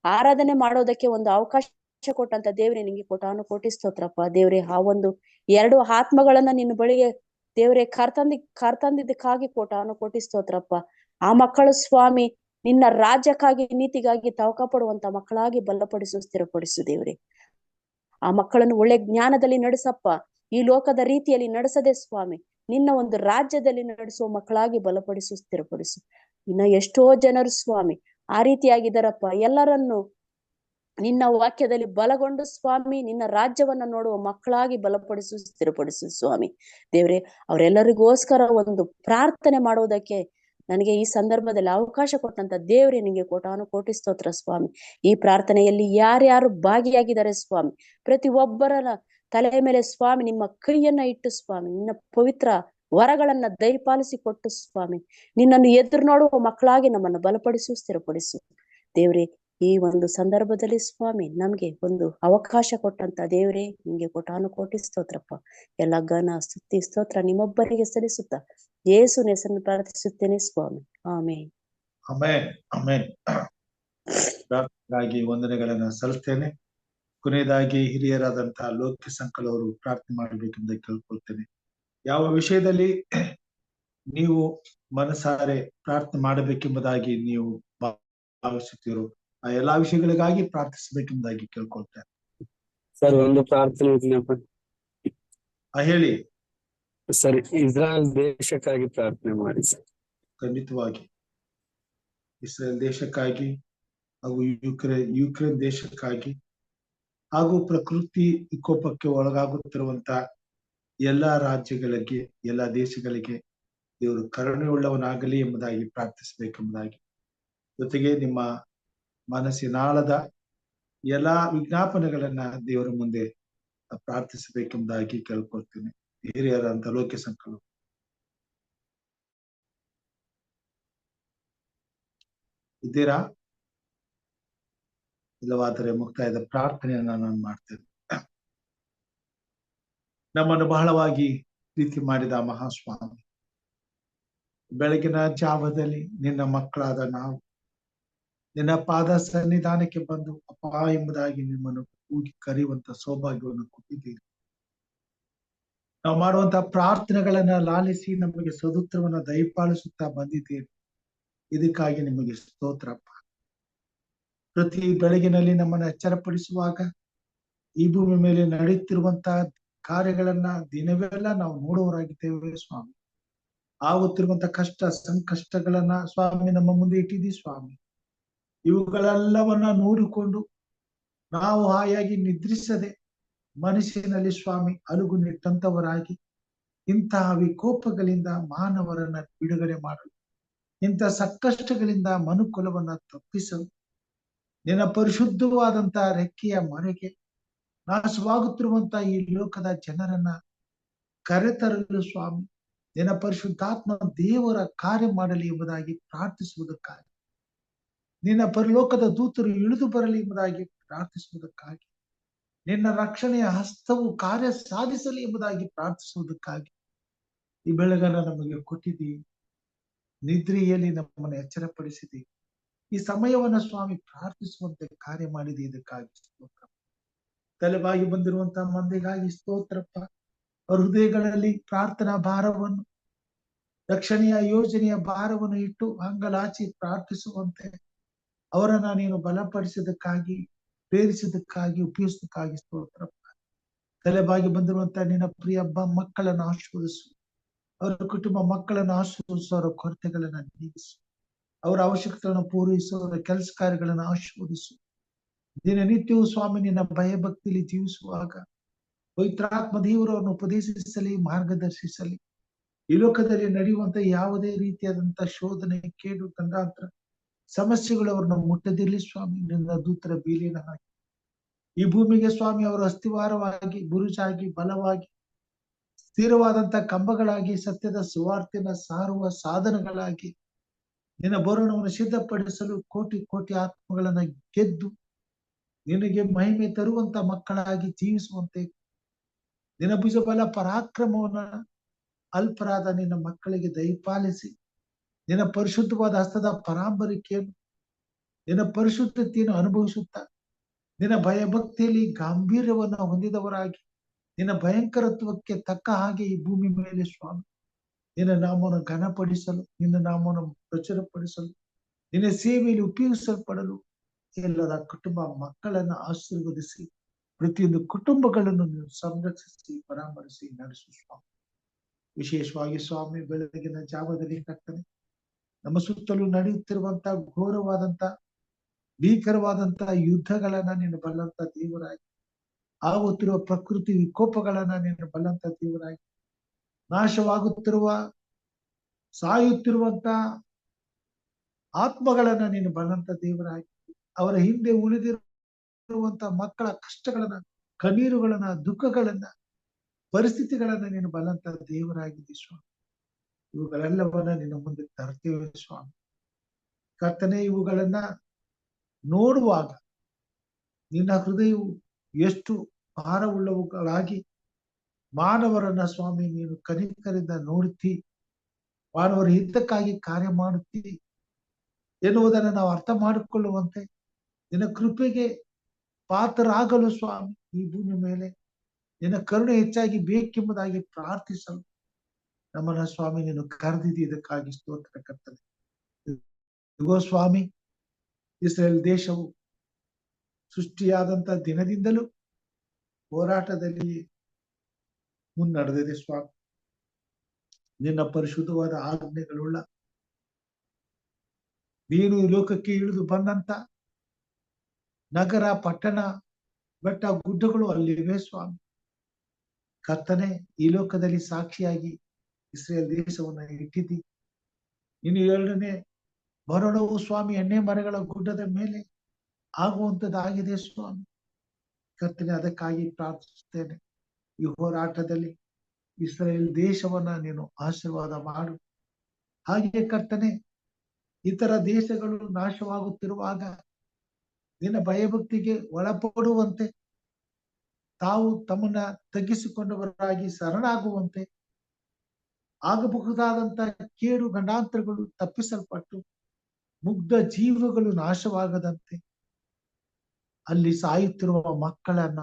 ಆರಾಧನೆ ಮಾಡೋದಕ್ಕೆ ಒಂದು ಅವಕಾಶ ಕೊಟ್ಟಂತ ದೇವ್ರೆ, ನಿಂಗೆ ಕೋಟಾನು ಕೋಟಿ ಸ್ತೋತ್ರಪ್ಪ. ದೇವ್ರೆ, ಆ ಒಂದು 2 ಆತ್ಮಗಳನ್ನ ನಿನ್ನ ಬಳಿಗೆ ದೇವ್ರೆ ಕರ್ತಂದಿದ್ದಕ್ಕಾಗಿ ಕೋಟಾನು ಕೋಟಿ ಸ್ತೋತ್ರಪ್ಪ. ಆ ಮಕ್ಕಳು ಸ್ವಾಮಿ ನಿನ್ನ ರಾಜ್ಯಕ್ಕಾಗಿ, ನೀತಿಗಾಗಿ ತವಕ ಪಡುವಂತ ಮಕ್ಕಳಾಗಿ ಬಲಪಡಿಸು, ಸ್ಥಿರಪಡಿಸು. ದೇವ್ರೆ, ಆ ಮಕ್ಕಳನ್ನು ಒಳ್ಳೆ ಜ್ಞಾನದಲ್ಲಿ ನಡೆಸಪ್ಪ. ಈ ಲೋಕದ ರೀತಿಯಲ್ಲಿ ನಡೆಸದೆ ಸ್ವಾಮಿ ನಿನ್ನ ಒಂದು ರಾಜ್ಯದಲ್ಲಿ ನಡೆಸುವ ಮಕ್ಕಳಾಗಿ ಬಲಪಡಿಸು, ಸ್ಥಿರಪಡಿಸು. ಇನ್ನ ಎಷ್ಟೋ ಜನರು ಸ್ವಾಮಿ ಆ ರೀತಿಯಾಗಿದ್ದಾರಪ್ಪ. ಎಲ್ಲರನ್ನು ನಿನ್ನ ವಾಕ್ಯದಲ್ಲಿ ಬಲಗೊಂಡು ಸ್ವಾಮಿ ನಿನ್ನ ರಾಜ್ಯವನ್ನ ನೋಡುವ ಮಕ್ಕಳಾಗಿ ಬಲಪಡಿಸು, ಸ್ಥಿರಪಡಿಸು ಸ್ವಾಮಿ. ದೇವ್ರೆ, ಅವರೆಲ್ಲರಿಗೋಸ್ಕರ ಒಂದು ಪ್ರಾರ್ಥನೆ ಮಾಡುವುದಕ್ಕೆ ನನಗೆ ಈ ಸಂದರ್ಭದಲ್ಲಿ ಅವಕಾಶ ಕೊಟ್ಟಂತ ದೇವ್ರೆ, ನಿಂಗೆ ಕೋಟಾನು ಕೋಟಿ ಸ್ತೋತ್ರ ಸ್ವಾಮಿ. ಈ ಪ್ರಾರ್ಥನೆಯಲ್ಲಿ ಯಾರ್ಯಾರು ಭಾಗಿಯಾಗಿದ್ದಾರೆ ಸ್ವಾಮಿ ಪ್ರತಿ ಒಬ್ಬರ ತಲೆ ಮೇಲೆ ಸ್ವಾಮಿ ನಿಮ್ಮ ಕೈಯನ್ನ ಇಟ್ಟು ಸ್ವಾಮಿ ನಿನ್ನ ಪವಿತ್ರ ವರಗಳನ್ನ ದಯಪಾಲಿಸಿ ಕೊಟ್ಟು ಸ್ವಾಮಿ ನಿನ್ನನ್ನು ಎದುರು ನೋಡುವ ಮಕ್ಕಳಾಗಿ ನಮ್ಮನ್ನು ಬಲಪಡಿಸು, ಸ್ಥಿರಪಡಿಸು. ದೇವ್ರೆ, ಈ ಒಂದು ಸಂದರ್ಭದಲ್ಲಿ ಸ್ವಾಮಿ ನಮ್ಗೆ ಒಂದು ಅವಕಾಶ ಕೊಟ್ಟಂತ ದೇವ್ರೆ, ನಿಂಗೆ ಕೋಟಾನು ಕೋಟಿ ಸ್ತೋತ್ರಪ್ಪ. ಎಲ್ಲ ಘನ, ಸ್ತುತಿ, ಸ್ತೋತ್ರ ನಿಮ್ಮೊಬ್ಬರಿಗೆ ಸಲ್ಲಿಸುತ್ತಾ ಯೇಸುವಿನ ಹೆಸರನ್ನು ಪ್ರಾರ್ಥಿಸುತ್ತೇನೆ ಸ್ವಾಮಿ. ಆಮೇನ್. ಆಮೇನ್. ಆಮೇನ್. ಪ್ರಾರ್ಥನೆಗಾಗಿ ವಂದನೆಗಳನ್ನ ಸಲ್ಲಿಸ್ತೇನೆ. ಕೊನೆಯದಾಗಿ ಹಿರಿಯರಾದಂತಹ ಲೋಕಿ ಸಂಕಲ್ ಅವರು ಪ್ರಾರ್ಥನೆ ಮಾಡಬೇಕೆಂದು ಕೇಳ್ಕೊಳ್ತೇನೆ. ಯಾವ ವಿಷಯದಲ್ಲಿ ನೀವು ಮನಸಾರೆ ಪ್ರಾರ್ಥನೆ ಮಾಡಬೇಕೆಂಬುದಾಗಿ ನೀವು ಭಾವಿಸುತ್ತೀರೋ ಆ ಎಲ್ಲಾ ವಿಷಯಗಳಿಗಾಗಿ ಪ್ರಾರ್ಥಿಸಬೇಕೆಂಬುದಾಗಿ ಕೇಳ್ಕೊಳ್ತೇನೆ. ಸರ್, ಒಂದು ಪ್ರಾರ್ಥನೆ ವಿಜ್ಞಾಪನೆ. ಹೇಳಿ ಸರ್, ಇಸ್ರಾಯೇಲ್ ದೇಶಕ್ಕಾಗಿ ಪ್ರಾರ್ಥನೆ ಮಾಡಿ ಸರ್. ಖಂಡಿತವಾಗಿ ಇಸ್ರೇಲ್ ದೇಶಕ್ಕಾಗಿ ಹಾಗೂ ಯುಕ್ರೇನ್ ದೇಶಕ್ಕಾಗಿ ಹಾಗೂ ಪ್ರಕೃತಿ ವಿಕೋಪಕ್ಕೆ ಒಳಗಾಗುತ್ತಿರುವಂತ ಎಲ್ಲಾ ರಾಜ್ಯಗಳಿಗೆ, ಎಲ್ಲಾ ದೇಶಗಳಿಗೆ ದೇವರು ಕರುಣೆ ಉಳ್ಳವನಾಗಲಿ ಎಂಬುದಾಗಿ ಪ್ರಾರ್ಥಿಸಬೇಕೆಂಬುದಾಗಿ, ಜೊತೆಗೆ ನಿಮ್ಮ ಮನಸ್ಸಿನಾಳದ ಎಲ್ಲಾ ವಿಜ್ಞಾಪನೆಗಳನ್ನ ದೇವರ ಮುಂದೆ ಪ್ರಾರ್ಥಿಸಬೇಕೆಂಬುದಾಗಿ ಕೇಳ್ಕೊಳ್ತೀನಿ. ಹಿರಿಯರಂತ ಲೋಕ ಸಂಕಲ್ಪ ಇದ್ದೀರಾ? ಇಲ್ಲವಾದರೆ ಮುಕ್ತಾಯದ ಪ್ರಾರ್ಥನೆಯನ್ನ ನಾನು ಮಾಡ್ತೇನೆ. ನಮ್ಮನ್ನು ಬಹಳವಾಗಿ ಪ್ರೀತಿ ಮಾಡಿದ ಮಹಾಸ್ವಾಮಿ, ಬೆಳಗಿನ ಜಾವದಲ್ಲಿ ನಿನ್ನ ಮಕ್ಕಳಾದ ನಾವು ನಿನ್ನ ಪಾದ ಸನ್ನಿಧಾನಕ್ಕೆ ಬಂದು ಅಪ್ಪ ಎಂಬುದಾಗಿ ನಿಮ್ಮನ್ನು ಕೂಗಿ ಕರೆಯುವಂತ ಸೌಭಾಗ್ಯವನ್ನು ಕೊಟ್ಟಿದ್ದೀರಿ. ನಾವು ಮಾಡುವಂತ ಪ್ರಾರ್ಥನೆಗಳನ್ನ ಲಾಲಿಸಿ ನಮಗೆ ಸದುತ್ತರವನ್ನ ದಯಪಾಲಿಸುತ್ತಾ ಬಂದಿದ್ದೀರಿ. ಇದಕ್ಕಾಗಿ ನಿಮಗೆ ಸ್ತೋತ್ರಪ್ಪ. ಪ್ರತಿ ಬೆಳಗಿನಲ್ಲಿ ನಮ್ಮನ್ನು ಎಚ್ಚರಪಡಿಸುವಾಗ ಈ ಭೂಮಿ ಮೇಲೆ ನಡೆಯುತ್ತಿರುವಂತಹ ಕಾರ್ಯಗಳನ್ನ ದಿನವೆಲ್ಲ ನಾವು ನೋಡುವವರಾಗಿದ್ದೇವೆ ಸ್ವಾಮಿ. ಆಗುತ್ತಿರುವಂತ ಕಷ್ಟ ಸಂಕಷ್ಟಗಳನ್ನ ಸ್ವಾಮಿ ನಮ್ಮ ಮುಂದೆ ಇಟ್ಟಿದ್ದೀವಿ ಸ್ವಾಮಿ. ಇವುಗಳೆಲ್ಲವನ್ನ ನೋಡಿಕೊಂಡು ನಾವು ಹಾಯಾಗಿ ನಿದ್ರಿಸದೆ ಮನಸ್ಸಿನಲ್ಲಿ ಸ್ವಾಮಿ ಅಲುಗು ನಿಟ್ಟಂತವರಾಗಿ ಇಂತಹ ವಿಕೋಪಗಳಿಂದ ಮಾನವರನ್ನ ಬಿಡುಗಡೆ ಮಾಡಲು, ಇಂಥ ಸಂಕಷ್ಟಗಳಿಂದ ಮನುಕುಲವನ್ನ ತಪ್ಪಿಸಲು ನಿನ್ನ ಪರಿಶುದ್ಧವಾದಂತ ರೆಕ್ಕೆಯ ಮರೆಗೆ ನಾಶವಾಗುತ್ತಿರುವಂತ ಈ ಲೋಕದ ಜನರನ್ನ ಕರೆತರಲು ಸ್ವಾಮಿ ನಿನ್ನ ಪರಿಶುದ್ಧಾತ್ಮ ದೇವರ ಕಾರ್ಯ ಮಾಡಲಿ ಎಂಬುದಾಗಿ ಪ್ರಾರ್ಥಿಸುವುದಕ್ಕಾಗಿ, ನಿನ್ನ ಪರಲೋಕದ ದೂತರು ಇಳಿದು ಬರಲಿ ಎಂಬುದಾಗಿ ಪ್ರಾರ್ಥಿಸುವುದಕ್ಕಾಗಿ, ನಿನ್ನ ರಕ್ಷಣೆಯ ಹಸ್ತವು ಕಾರ್ಯ ಸಾಧಿಸಲಿ ಎಂಬುದಾಗಿ ಪ್ರಾರ್ಥಿಸುವುದಕ್ಕಾಗಿ ಈ ಬೆಳಗನ್ನ ನಮಗೆ ಕೊಟ್ಟಿದ್ದೀವಿ. ನಿದ್ರೆಯಲ್ಲಿ ನಮ್ಮನ್ನು ಎಚ್ಚರಪಡಿಸಿದ್ದೀವಿ. ಈ ಸಮಯವನ್ನ ಸ್ವಾಮಿ ಪ್ರಾರ್ಥಿಸುವಂತೆ ಕಾರ್ಯ ಮಾಡಿದೆ. ಇದಕ್ಕಾಗಿ ಸ್ತೋತ್ರ. ತಲೆಬಾಗಿ ಬಂದಿರುವಂತಹ ಮಂದಿಗಾಗಿ ಸ್ತೋತ್ರಪ್ಪ. ಅವರ ಹೃದಯಗಳಲ್ಲಿ ಪ್ರಾರ್ಥನಾ ಭಾರವನ್ನು, ರಕ್ಷಣೆಯ ಯೋಜನೆಯ ಭಾರವನ್ನು ಇಟ್ಟು ಅಂಗಲಾಚಿ ಪ್ರಾರ್ಥಿಸುವಂತೆ ಅವರನ್ನ ನೀನು ಬಲಪಡಿಸಿದಕ್ಕಾಗಿ, ಪ್ರೇರಿಸಿದಕ್ಕಾಗಿ, ಉಪಯೋಗಿಸದಕ್ಕಾಗಿ ಸ್ತೋತ್ರಪ್ಪ. ತಲೆಬಾಗಿ ಬಂದಿರುವಂತಹ ನಿನ್ನ ಪ್ರಿಯ ಮಕ್ಕಳನ್ನು ಆಶೀರ್ವದಿಸು. ಅವರ ಕುಟುಂಬ ಮಕ್ಕಳನ್ನು ಆಶೀರ್ವದಿಸು. ಅವರ ಕೊರತೆಗಳನ್ನ ನೀಗಿಸು. ಅವರ ಅವಶ್ಯಕತೆಗಳನ್ನು ಪೂರೈಸು. ಅವರ ಕೆಲಸ ಕಾರ್ಯಗಳನ್ನು ಆಶೀರ್ವದಿಸು. ದಿನನಿತ್ಯವೂ ಸ್ವಾಮಿ ನಿನ್ನ ಭಯಭಕ್ತಿಯಲ್ಲಿ ಜೀವಿಸುವಾಗ ಪವಿತ್ರಾತ್ಮ ದೇವರನ್ನು ಉಪದೇಶಿಸಲಿ, ಮಾರ್ಗದರ್ಶಿಸಲಿ. ಈ ಲೋಕದಲ್ಲಿ ನಡೆಯುವಂತ ಯಾವುದೇ ರೀತಿಯಾದಂತ ಶೋಧನೆ, ಕೇಡು, ಗಂಡಾಂತರ ಸಮಸ್ಯೆಗಳು ಅವ್ರನ್ನ ಮುಟ್ಟದಿರಲಿ ಸ್ವಾಮಿ. ನಿನ್ನ ದೂತರ ಬೀಲಿನ ಹಾಕಿ ಈ ಭೂಮಿಗೆ ಸ್ವಾಮಿ ಅವರ ಅಸ್ಥಿವಾರವಾಗಿ, ಬುರುಜಾಗಿ, ಬಲವಾಗಿ, ಸ್ಥಿರವಾದಂತ ಕಂಬಗಳಾಗಿ, ಸತ್ಯದ ಸುವಾರ್ತೆನ ಸಾರುವ ಸಾಧನಗಳಾಗಿ ನಿನ್ನ ಬರುಣವನ್ನು ಸಿದ್ಧಪಡಿಸಲು ಕೋಟಿ ಕೋಟಿ ಆತ್ಮಗಳನ್ನ ಗೆದ್ದು ನಿನಗೆ ಮಹಿಮೆ ತರುವಂತ ಮಕ್ಕಳಾಗಿ ಜೀವಿಸುವಂತೆ ನಿನ್ನ ಭುಜಬಲ ಪರಾಕ್ರಮವನ್ನ ಅಲ್ಪರಾದ ನಿನ್ನ ಮಕ್ಕಳಿಗೆ ದಯಪಾಲಿಸಿ, ನಿನ್ನ ಪರಿಶುದ್ಧವಾದ ಹಸ್ತದ ಪರಾಂಬರಿಕೆಯನ್ನು, ನಿನ್ನ ಪರಿಶುದ್ಧತೆಯನ್ನು ಅನುಭವಿಸುತ್ತಾ ನಿನ್ನ ಭಯಭಕ್ತಿಯಲ್ಲಿ ಗಾಂಭೀರ್ಯವನ್ನ ಹೊಂದಿದವರಾಗಿ ನಿನ್ನ ಭಯಂಕರತ್ವಕ್ಕೆ ತಕ್ಕ ಹಾಗೆ ಈ ಭೂಮಿ ಮೇಲೆ ಸ್ವಾಮಿ ನಿನ್ನ ನಾಮವನ್ನು ಘನಪಡಿಸಲು, ನಿನ್ನ ನಾಮವನ್ನು ಪ್ರಚುರಪಡಿಸಲು, ನಿನ್ನ ಸೇವೆಯಲ್ಲಿ ಉಪಯೋಗಿಸಲ್ಪಡಲು ಎಲ್ಲರ ಕುಟುಂಬ ಮಕ್ಕಳನ್ನ ಆಶೀರ್ವದಿಸಿ ಪ್ರತಿಯೊಂದು ಕುಟುಂಬಗಳನ್ನು ನೀವು ಸಂರಕ್ಷಿಸಿ, ಪರಾಮರಿಸಿ ನಡೆಸು ಸ್ವಾಮಿ. ವಿಶೇಷವಾಗಿ ಸ್ವಾಮಿ ಬೆಳಗಿನ ಜಾವದಲ್ಲಿ ಕರ್ತನೆ ನಮ್ಮ ಸುತ್ತಲೂ ನಡೆಯುತ್ತಿರುವಂತ ಘೋರವಾದಂತ ಭೀಕರವಾದಂತ ಯುದ್ಧಗಳನ್ನ ನೀನು ಬಲ್ಲಂತ ದೇವರಾಗಿ, ಆಗುತ್ತಿರುವ ಪ್ರಕೃತಿ ವಿಕೋಪಗಳನ್ನ ನೀನು ಬಲ್ಲಂತ ದೇವರಾಗಿ, ನಾಶವಾಗುತ್ತಿರುವ ಸಾಯುತ್ತಿರುವಂತ ಆತ್ಮಗಳನ್ನ ನೀನು ಬಲ್ಲಂತ ದೇವರಾಗಿ, ಅವರ ಹಿಂದೆ ಉಳಿದಿರುವಂತ ಮಕ್ಕಳ ಕಷ್ಟಗಳನ್ನ, ಕಣ್ಣೀರುಗಳನ್ನ, ದುಃಖಗಳನ್ನ, ಪರಿಸ್ಥಿತಿಗಳನ್ನ ನೀನು ಬಲ್ಲಂತ ದೇವರಾಗಿದ್ದಿ ಸ್ವಾಮಿ. ಇವುಗಳೆಲ್ಲವನ್ನ ನಿನ್ನ ಮುಂದೆ ತರ್ತೇವೆ ಸ್ವಾಮಿ. ಕರ್ತನೆ, ಇವುಗಳನ್ನ ನೋಡುವಾಗ ನಿನ್ನ ಹೃದಯವು ಎಷ್ಟು ಭಾರವುಳ್ಳವುಗಳಾಗಿ ಮಾನವರನ್ನ ಸ್ವಾಮಿ ನೀನು ಕನಿಕರಿಂದ ನೋಡುತ್ತಿ, ಮಾನವರ ಹಿತಕ್ಕಾಗಿ ಕಾರ್ಯ ಮಾಡುತ್ತಿ ಎನ್ನುವುದನ್ನು ನಾವು ಅರ್ಥ ಮಾಡಿಕೊಳ್ಳುವಂತೆ ನಿನ್ನ ಕೃಪೆಗೆ ಪಾತ್ರರಾಗಲು ಸ್ವಾಮಿ ಈ ಭೂಮಿ ಮೇಲೆ ನಿನ್ನ ಕರುಣೆ ಹೆಚ್ಚಾಗಿ ಬೇಕೆಂಬುದಾಗಿ ಪ್ರಾರ್ಥಿಸಲು ನಮ್ಮನ್ನ ಸ್ವಾಮಿ ನೀನು ಕರೆದಿದ್ದಿ. ಇದಕ್ಕಾಗಿ ಸ್ತೋತ್ರ ಕರ್ತನೆ. ಇಗೋ ಸ್ವಾಮಿ, ಇಸ್ರೇಲ್ ದೇಶವು ಸೃಷ್ಟಿಯಾದಂತ ದಿನದಿಂದಲೂ ಹೋರಾಟದಲ್ಲಿ ಮುನ್ನಡೆದಿದೆ ಸ್ವಾಮಿ. ನಿನ್ನ ಪರಿಶುದ್ಧವಾದ ಆಜ್ಞೆಗಳುಳ್ಳ ನೀನು ಈ ಲೋಕಕ್ಕೆ ಇಳಿದು ಬಂದಂತ ನಗರ ಪಟ್ಟಣ ಬೆಟ್ಟ ಗುಡ್ಡಗಳು ಅಲ್ಲಿವೆ ಸ್ವಾಮಿ. ಕರ್ತನೆ, ಈ ಲೋಕದಲ್ಲಿ ಸಾಕ್ಷಿಯಾಗಿ ಇಸ್ರೇಲ್ ದೇಶವನ್ನ ಇಟ್ಟಿದ್ದಿ. ಇನ್ನು 2ನೇ ಮರಣವು ಸ್ವಾಮಿ ಎಣ್ಣೆ ಮರಗಳ ಗುಡ್ಡದ ಮೇಲೆ ಆಗುವಂತದ್ದಾಗಿದೆ ಸ್ವಾಮಿ. ಕರ್ತನೆ, ಅದಕ್ಕಾಗಿ ಪ್ರಾರ್ಥಿಸುತ್ತೇನೆ. ಈ ಹೋರಾಟದಲ್ಲಿ ಇಸ್ರೇಲ್ ದೇಶವನ್ನ ನೀನು ಆಶೀರ್ವಾದ ಮಾಡು. ಹಾಗೆ ಕರ್ತನೆ, ಇತರ ದೇಶಗಳು ನಾಶವಾಗುತ್ತಿರುವಾಗ ನಿನ್ನ ಭಯಭಕ್ತಿಗೆ ಒಳಪಡುವಂತೆ, ತಾವು ತಮ್ಮನ್ನ ತಗ್ಗಿಸಿಕೊಂಡವರಾಗಿ ಶರಣಾಗುವಂತೆ, ಆಗಬಹುದಾದಂತ ಕೇಡು ಗಂಡಾಂತರಗಳು ತಪ್ಪಿಸಲ್ಪಟ್ಟು ಮುಗ್ಧ ಜೀವಗಳು ನಾಶವಾಗದಂತೆ ಅಲ್ಲಿ ಸಾಯುತ್ತಿರುವ ಮಕ್ಕಳನ್ನ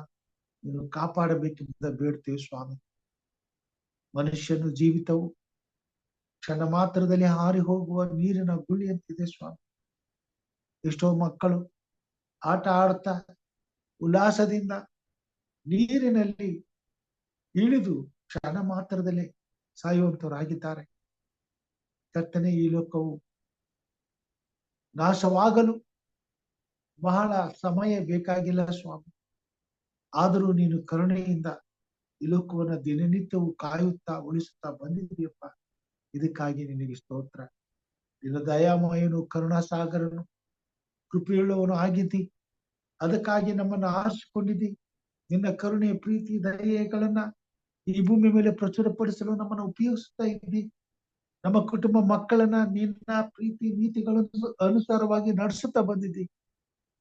ನೀನು ಕಾಪಾಡಬೇಕೆಂಬುದ ಬೇಡ್ತೇವೆ ಸ್ವಾಮಿ. ಮನುಷ್ಯನ ಜೀವಿತವು ಕ್ಷಣ ಮಾತ್ರದಲ್ಲಿ ಹಾರಿ ಹೋಗುವ ನೀರಿನ ಗುಳಿಯಂತಿದೆ ಸ್ವಾಮಿ. ಎಷ್ಟೋ ಮಕ್ಕಳು ಆಟ ಆಡ್ತಾ ಉಲ್ಲಾಸದಿಂದ ನೀರಿನಲ್ಲಿ ಇಳಿದು ಕ್ಷಣ ಮಾತ್ರದಲ್ಲಿ ಸಾಯುವಂತವರಾಗಿದ್ದಾರೆ. ಕರ್ತನೆ, ಈ ಲೋಕವು ನಾಶವಾಗಲು ಬಹಳ ಸಮಯ ಬೇಕಾಗಿಲ್ಲ ಸ್ವಾಮಿ. ಆದರೂ ನೀನು ಕರುಣೆಯಿಂದ ಈ ಲೋಕವನ್ನ ದಿನನಿತ್ಯವೂ ಕಾಯುತ್ತಾ ಉಳಿಸುತ್ತಾ ಬಂದಿದ್ದೀಯಪ್ಪ. ಇದಕ್ಕಾಗಿ ನಿನಗೆ ಸ್ತೋತ್ರ. ನಿನ್ನ ದಯಾಮಯನು, ಕರುಣಾಸಾಗರನು, ಕೃಪೆಯುಳ್ಳವನು ಆಗಿದ್ದಿ. ಅದಕ್ಕಾಗಿ ನಮ್ಮನ್ನ ಆರಿಸಿಕೊಂಡಿದ್ದಿ. ನಿನ್ನ ಕರುಣೆ, ಪ್ರೀತಿ, ದಯೆಗಳನ್ನ ಈ ಭೂಮಿ ಮೇಲೆ ಪ್ರಚುರಪಡಿಸಲು ನಮ್ಮನ್ನು ಉಪಯೋಗಿಸ್ತಾ ಇದ್ದಿ. ನಮ್ಮ ಕುಟುಂಬ ಮಕ್ಕಳನ್ನ ನಿನ್ನ ಪ್ರೀತಿ ನೀತಿಗಳನ್ನು ಅನುಸಾರವಾಗಿ ನಡೆಸುತ್ತಾ ಬಂದಿದ್ದಿ.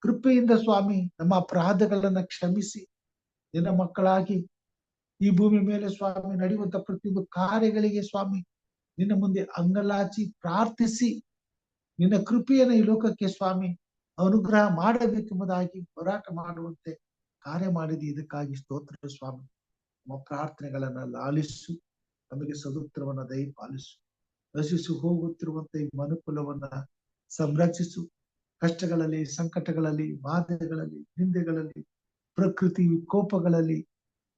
ಕೃಪೆಯಿಂದ ಸ್ವಾಮಿ ನಮ್ಮ ಅಪರಾಧಗಳನ್ನ ಕ್ಷಮಿಸಿ ನಿನ್ನ ಮಕ್ಕಳಾಗಿ ಈ ಭೂಮಿ ಮೇಲೆ ಸ್ವಾಮಿ ನಡೆಯುವಂತ ಪ್ರತಿಯೊಂದು ಕಾರ್ಯಗಳಿಗೆ ಸ್ವಾಮಿ ನಿನ್ನ ಮುಂದೆ ಅಂಗಲಾಚಿ ಪ್ರಾರ್ಥಿಸಿ ನಿನ್ನ ಕೃಪೆಯನ್ನು ಈ ಲೋಕಕ್ಕೆ ಸ್ವಾಮಿ ಅನುಗ್ರಹ ಮಾಡಬೇಕೆಂಬುದಾಗಿ ಹೋರಾಟ ಮಾಡುವಂತೆ ಕಾರ್ಯ ಮಾಡಿದಿ. ಇದಕ್ಕಾಗಿ ಸ್ತೋತ್ರ ಸ್ವಾಮಿ. ನಮ್ಮ ಪ್ರಾರ್ಥನೆಗಳನ್ನ ಲಾಲಿಸು. ನಮಗೆ ಸದುತ್ತರವನ್ನ ದಯಪಾಲಿಸು. ನಶಿಸಿ ಹೋಗುತ್ತಿರುವಂತ ಈ ಮನುಕುಲವನ್ನ ಸಂರಕ್ಷಿಸು. ಕಷ್ಟಗಳಲ್ಲಿ, ಸಂಕಟಗಳಲ್ಲಿ, ಬಾಧೆಗಳಲ್ಲಿ, ನಿಂದೆಗಳಲ್ಲಿ, ಪ್ರಕೃತಿ ವಿಕೋಪಗಳಲ್ಲಿ,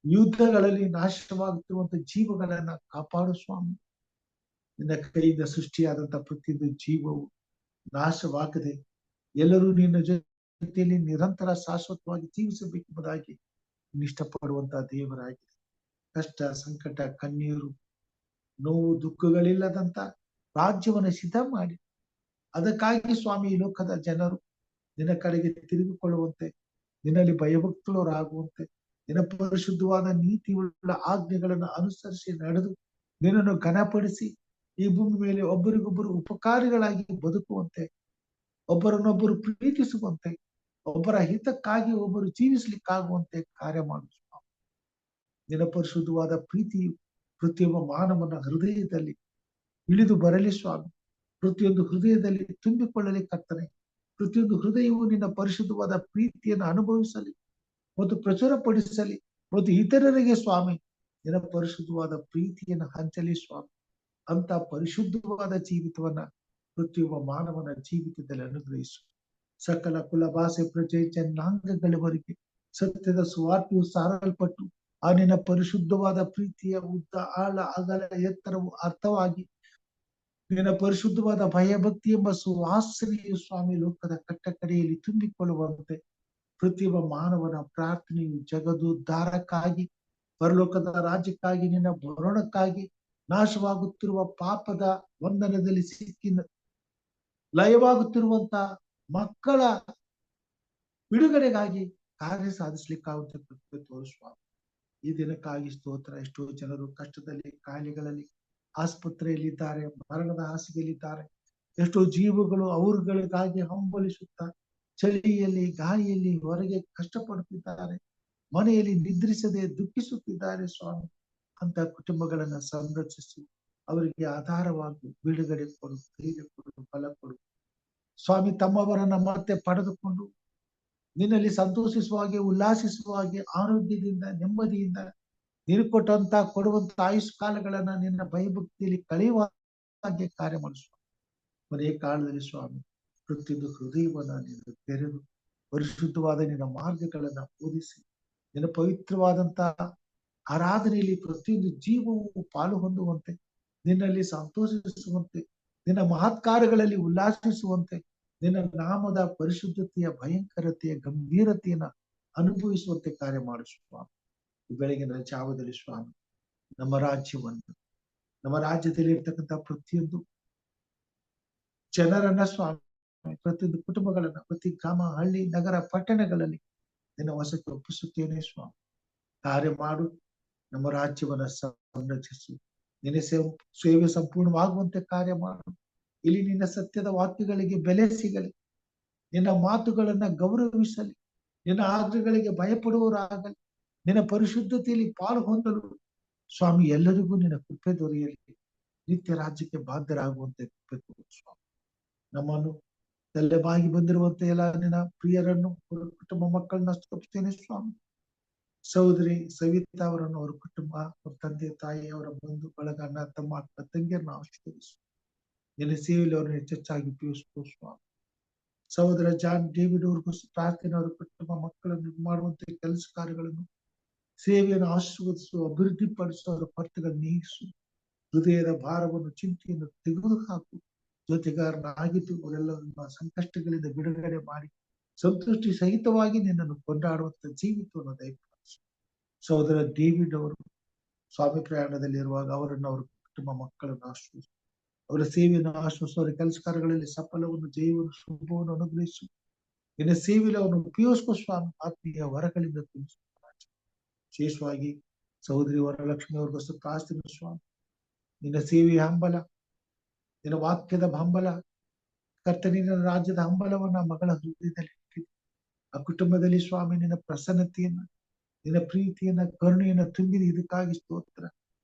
ಯುದ್ಧಗಳಲ್ಲಿ ನಾಶವಾಗುತ್ತಿರುವಂತ ಜೀವಗಳನ್ನ ಕಾಪಾಡು ಸ್ವಾಮಿ. ನಿನ್ನ ಕೈಯಿಂದ ಸೃಷ್ಟಿಯಾದಂತ ಪ್ರತಿಯೊಂದು ಜೀವವು ನಾಶವಾಗದೆ ಎಲ್ಲರೂ ನಿನ್ನ ಜೊತೆಯಲ್ಲಿ ನಿರಂತರ ಶಾಶ್ವತವಾಗಿ ಜೀವಿಸಬೇಕೆಂಬುದಾಗಿ ಇಷ್ಟಪಡುವಂತಹ ದೇವರಾಗಿದೆ. ಕಷ್ಟ, ಸಂಕಟ, ಕಣ್ಣೀರು, ನೋವು, ದುಃಖಗಳಿಲ್ಲದಂತ ರಾಜ್ಯವನ್ನ ಸಿದ್ಧ ಮಾಡಿ ಅದಕ್ಕಾಗಿ ಸ್ವಾಮಿ ಈ ಲೋಕದ ಜನರು ನಿನ್ನ ಕಡೆಗೆ ತಿರುಗಿಕೊಳ್ಳುವಂತೆ, ನಿನ್ನಲ್ಲಿ ಭಯಭಕ್ತರಾಗುವಂತೆ, ನಿನ್ನ ಪರಿಶುದ್ಧವಾದ ನೀತಿಯುಳ್ಳ ಆಜ್ಞೆಗಳನ್ನು ಅನುಸರಿಸಿ ನಡೆದು ನಿನ್ನನ್ನು ಘನಪಡಿಸಿ ಈ ಭೂಮಿ ಮೇಲೆ ಒಬ್ಬರಿಗೊಬ್ಬರು ಉಪಕಾರಿಗಳಾಗಿ ಬದುಕುವಂತೆ, ಒಬ್ಬರನ್ನೊಬ್ಬರು ಪ್ರೀತಿಸುವಂತೆ, ಒಬ್ಬರ ಹಿತಕ್ಕಾಗಿ ಒಬ್ಬರು ಜೀವಿಸ್ಲಿಕ್ಕಾಗುವಂತೆ ಕಾರ್ಯ ಮಾಡು ಸ್ವಾಮಿ. ನಿನ್ನ ಪರಿಶುದ್ಧವಾದ ಪ್ರೀತಿಯು ಪ್ರತಿಯೊಬ್ಬ ಮಾನವನ ಹೃದಯದಲ್ಲಿ ಇಳಿದು ಬರಲಿ ಸ್ವಾಮಿ. ಪ್ರತಿಯೊಂದು ಹೃದಯದಲ್ಲಿ ತುಂಬಿಕೊಳ್ಳಲಿ ಕರ್ತನೆ. ಪ್ರತಿಯೊಂದು ಹೃದಯವು ನಿನ್ನ ಪರಿಶುದ್ಧವಾದ ಪ್ರೀತಿಯನ್ನು ಅನುಭವಿಸಲಿ ಮತ್ತು ಪ್ರಚುರಪಡಿಸಲಿ ಮತ್ತು ಇತರರಿಗೆ ಸ್ವಾಮಿ ನಿನ್ನ ಪರಿಶುದ್ಧವಾದ ಪ್ರೀತಿಯನ್ನು ಹಂಚಲಿ ಸ್ವಾಮಿ. ಅಂತ ಪರಿಶುದ್ಧವಾದ ಜೀವಿತವನ್ನ ಪ್ರತಿಯೊಬ್ಬ ಮಾನವನ ಜೀವಿತದಲ್ಲಿ ಅನುಗ್ರಹಿಸು. ಸಕಲ ಕುಲ, ಭಾಷೆ, ಪ್ರಜೆ, ಜನಾಂಗಗಳವರೆಗೆ ಸತ್ಯದ ಸುವಾರ್ತೆಯು ಸಾರಲ್ಪಟ್ಟು ಆ ನಿನ್ನ ಪರಿಶುದ್ಧವಾದ ಪ್ರೀತಿಯ ಉದ್ದ, ಆಳ, ಅಗಲ, ಎತ್ತರವು ಅರ್ಥವಾಗಿ ನಿನ್ನ ಪರಿಶುದ್ಧವಾದ ಭಯಭಕ್ತಿ ಎಂಬ ಸುವಾಸನೆಯು ಸ್ವಾಮಿ ಲೋಕದ ಕಟ್ಟಕಡೆಯಲ್ಲಿ ತುಂಬಿಕೊಳ್ಳುವಂತೆ ಪ್ರತಿಯೊಬ್ಬ ಮಾನವನ ಪ್ರಾರ್ಥನೆಯು ಜಗದುದ್ಧಾರಕ್ಕಾಗಿ, ಪರಲೋಕದ ರಾಜ್ಯಕ್ಕಾಗಿ, ನಿನ್ನ ಬರೋಣಕ್ಕಾಗಿ, ನಾಶವಾಗುತ್ತಿರುವ ಪಾಪದ ಬಂಧನದಲ್ಲಿ ಸಿಕ್ಕಿ ಲಯವಾಗುತ್ತಿರುವಂತ ಮಕ್ಕಳ ಬಿಡುಗಡೆಗಾಗಿ ಕಾರ್ಯ ಸಾಧಿಸ್ಲಿಕ್ಕಾಗುತ್ತೆ ಸ್ವಾಮಿ. ಈ ದಿನಕ್ಕಾಗಿ ಸ್ತೋತ್ರ. ಎಷ್ಟೋ ಜನರು ಕಷ್ಟದಲ್ಲಿ, ಕಾಯಿಲೆಗಳಲ್ಲಿ, ಆಸ್ಪತ್ರೆಯಲ್ಲಿದ್ದಾರೆ, ಮರಣದ ಹಾಸಿಗೆಯಲ್ಲಿದ್ದಾರೆ. ಎಷ್ಟೋ ಜೀವಗಳು ಅವರುಗಳಿಗಾಗಿ ಹಂಬಲಿಸುತ್ತಾ ಚಳಿಯಲ್ಲಿ, ಗಾಳಿಯಲ್ಲಿ ಹೊರಗೆ ಕಷ್ಟಪಡುತ್ತಿದ್ದಾರೆ. ಮನೆಯಲ್ಲಿ ನಿದ್ರಿಸದೆ ದುಃಖಿಸುತ್ತಿದ್ದಾರೆ ಸ್ವಾಮಿ. ಅಂತ ಕುಟುಂಬಗಳನ್ನ ಸಂರಕ್ಷಿಸಿ ಅವರಿಗೆ ಆಧಾರವಾಗಿ ಬಿಡುಗಡೆ ಕೊಡು, ಧೈರ್ಯ ಕೊಡು, ಬಲ ಕೊಡು ಸ್ವಾಮಿ. ತಮ್ಮವರನ್ನ ಮತ್ತೆ ಪಡೆದುಕೊಂಡು ನಿನ್ನಲ್ಲಿ ಸಂತೋಷಿಸುವ ಹಾಗೆ, ಉಲ್ಲಾಸಿಸುವ ಹಾಗೆ, ಆರೋಗ್ಯದಿಂದ, ನೆಮ್ಮದಿಯಿಂದ ನೀರು ಕೊಟ್ಟಂತ ಕೊಡುವಂತ ಆಯುಷ್ ಕಾಲಗಳನ್ನ ನಿನ್ನ ಭಯಭಕ್ತಿಯಲ್ಲಿ ಕಳೆಯುವ ಹಾಗೆ ಕಾರ್ಯ ಮಾಡಿಸುವ. ಕೊನೆಯ ಕಾಲದಲ್ಲಿ ಸ್ವಾಮಿ ಪ್ರತಿಯೊಂದು ಹೃದಯವನ್ನ ನೀನು ತೆರೆದು ಪರಿಶುದ್ಧವಾದ ನಿನ್ನ ಮಾರ್ಗಗಳನ್ನ ಬೋಧಿಸಿ ನಿನ್ನ ಪವಿತ್ರವಾದಂತ ಆರಾಧನೆಯಲ್ಲಿ ಪ್ರತಿಯೊಂದು ಜೀವವು ಪಾಲು ಹೊಂದುವಂತೆ, ನಿನ್ನಲ್ಲಿ ಸಂತೋಷಿಸುವಂತೆ, ನಿನ್ನ ಮಹತ್ಕಾರ್ಯಗಳಲ್ಲಿ ಉಲ್ಲಾಸಿಸುವಂತೆ ನಿನ್ನ ನಾಮದ ಪರಿಶುದ್ಧತೆಯ ಭಯಂಕರತೆಯ ಗಂಭೀರತೆಯನ್ನ ಅನುಭವಿಸುವಂತೆ ಕಾರ್ಯ ಮಾಡು ಸ್ವಾಮಿ. ಈ ಬೆಳಗಿನ ಜಾವದಲ್ಲಿ ಸ್ವಾಮಿ ನಮ್ಮ ರಾಜ್ಯವನ್ನು, ನಮ್ಮ ರಾಜ್ಯದಲ್ಲಿ ಇರ್ತಕ್ಕಂಥ ಪ್ರತಿಯೊಂದು ಜನರನ್ನ ಸ್ವಾಮಿ, ಪ್ರತಿಯೊಂದು ಕುಟುಂಬಗಳನ್ನ, ಪ್ರತಿ ಗ್ರಾಮ, ಹಳ್ಳಿ, ನಗರ, ಪಟ್ಟಣಗಳಲ್ಲಿ ನಿನ್ನ ವಶಕ್ಕೆ ಒಪ್ಪಿಸುತ್ತೇನೆ ಸ್ವಾಮಿ. ಕಾರ್ಯ ಮಾಡು, ನಮ್ಮ ರಾಜ್ಯವನ್ನ ಸಂರಕ್ಷಿಸು. ನಿನ್ನ ಸೇವೆ ಸಂಪೂರ್ಣವಾಗುವಂತೆ ಕಾರ್ಯ ಮಾಡು. ಇಲ್ಲಿ ನಿನ್ನ ಸತ್ಯದ ವಾಕ್ಯಗಳಿಗೆ ಬೆಲೆ ಸಿಗಲಿ, ನಿನ್ನ ಮಾತುಗಳನ್ನ ಗೌರವಿಸಲಿ, ನಿನ್ನ ಆಜ್ಞೆಗಳಿಗೆ ಭಯಪಡುವವರಾಗಲಿ, ನಿನ್ನ ಪರಿಶುದ್ಧತೆಯಲ್ಲಿ ಪಾಲು ಹೊಂದಲು ಸ್ವಾಮಿ ಎಲ್ಲರಿಗೂ ನಿನ್ನ ಕೃಪೆ ದೊರೆಯಲಿ. ನಿತ್ಯ ರಾಜ್ಯಕ್ಕೆ ಬಾಧ್ಯರಾಗುವಂತೆ ಕೃಪೆ ಕೊಡು ಸ್ವಾಮಿ. ನಮ್ಮನ್ನು ತಲೆಬಾಗಿ ಬಂದಿರುವಂತೆ ಎಲ್ಲ ನಿನ್ನ ಪ್ರಿಯರನ್ನು, ಅವರ ಕುಟುಂಬ ಮಕ್ಕಳನ್ನ ಸ್ತುತಿಸ್ತೇನೆ ಸ್ವಾಮಿ. ಸಹೋದರಿ ಸವಿತಾ ಅವರನ್ನು, ಅವರ ಕುಟುಂಬ, ಅವರ ತಂದೆ ತಾಯಿ, ಅವರ ಬಂಧು ಬಳಗ, ಅಣ್ಣ ತಮ್ಮ, ಅಕ್ಕ ತಂಗಿಯರನ್ನು ಆಶೀರ್ವದಿಸು. ನಿನ್ನ ಸೇವೆಯಲ್ಲಿ ಅವರನ್ನು ಹೆಚ್ಚೆಚ್ಚಾಗಿ ಉಪಯೋಗಿಸು ಸ್ವಾಮಿ. ಸಹೋದರ ಜಾನ್ ಡೇವಿಡ್ ಅವ್ರಿಗೂ ಪ್ರಾರ್ಥನೆ, ಅವರ ಕುಟುಂಬ ಮಕ್ಕಳನ್ನು ಮಾಡುವಂತೆ ಕೆಲಸ ಕಾರ್ಯಗಳನ್ನು, ಸೇವೆಯನ್ನು ಆಶೀರ್ವದಿಸು, ಅಭಿವೃದ್ಧಿಪಡಿಸು, ಅವರ ಕೊರತೆಗಳನ್ನು ನೀಗಿಸು. ಹೃದಯದ ಭಾರವನ್ನು, ಚಿಂತೆಯನ್ನು ತೆಗೆದು ಹಾಕು. ಜೊತೆಗಾರನಾಗಿದ್ದು ಅವರೆಲ್ಲ ಸಂಕಷ್ಟಗಳಿಂದ ಬಿಡುಗಡೆ ಮಾಡಿ ಸಂತುಷ್ಟಿ ಸಹಿತವಾಗಿ ನಿನ್ನನ್ನು ಕೊಂಡಾಡುವಂತ ಜೀವಿತವನ್ನು ದಯಪಾಲಿಸು. ಸಹೋದರ ಡೇವಿಡ್ ಅವರು ಸ್ವಾಮಿ ಪ್ರಯಾಣದಲ್ಲಿರುವಾಗ ಅವರನ್ನು, ಅವರ ಕುಟುಂಬ ಮಕ್ಕಳನ್ನು ಆಶ್ರಯಿಸು. ಅವರ ಸೇವೆಯನ್ನು ಆಶ್ರಯಿಸು. ಅವರ ಕೆಲಸ ಕಾರ್ಯಗಳಲ್ಲಿ ಸಫಲವನ್ನು, ಜಯವನ್ನು, ಶುಭವನ್ನು ಅನುಗ್ರಹಿಸು. ನಿನ್ನ ಸೇವೆಯಲ್ಲಿ ಅವನು ಉಪಯೋಗಿಸುವ ಸ್ವಾಮಿ. ಆತ್ಮೀಯ ವರಗಳಿಂದ ತುಂಬಿಸು. ವಿಶೇಷವಾಗಿ ಸಹೋದರಿ ವರಲಕ್ಷ್ಮಿ ಅವ್ರಿಗೋಸ್ಕರ ಪ್ರಾರ್ಥನೆ ಸ್ವಾಮಿ. ನಿನ್ನ ಸೇವೆಯ ಹಂಬಲ, ನಿನ್ನ ವಾಕ್ಯದ ಹಂಬಲ, ಕರ್ತನಿನ ರಾಜ್ಯದ ಹಂಬಲವನ್ನ ಮಗಳ ಹೃದಯದಲ್ಲಿ ಇಟ್ಟಿದೆ. ಆ ಕುಟುಂಬದಲ್ಲಿ ಸ್ವಾಮಿ ನಿನ್ನ ಪ್ರಸನ್ನತೆಯನ್ನ, ನಿನ್ನ ಪ್ರೀತಿಯನ್ನ, ಕರುಣೆಯನ್ನ ತುಂಬಿದೆ. ಇದಕ್ಕಾಗಿ ಸ್ತೋತ್ರ.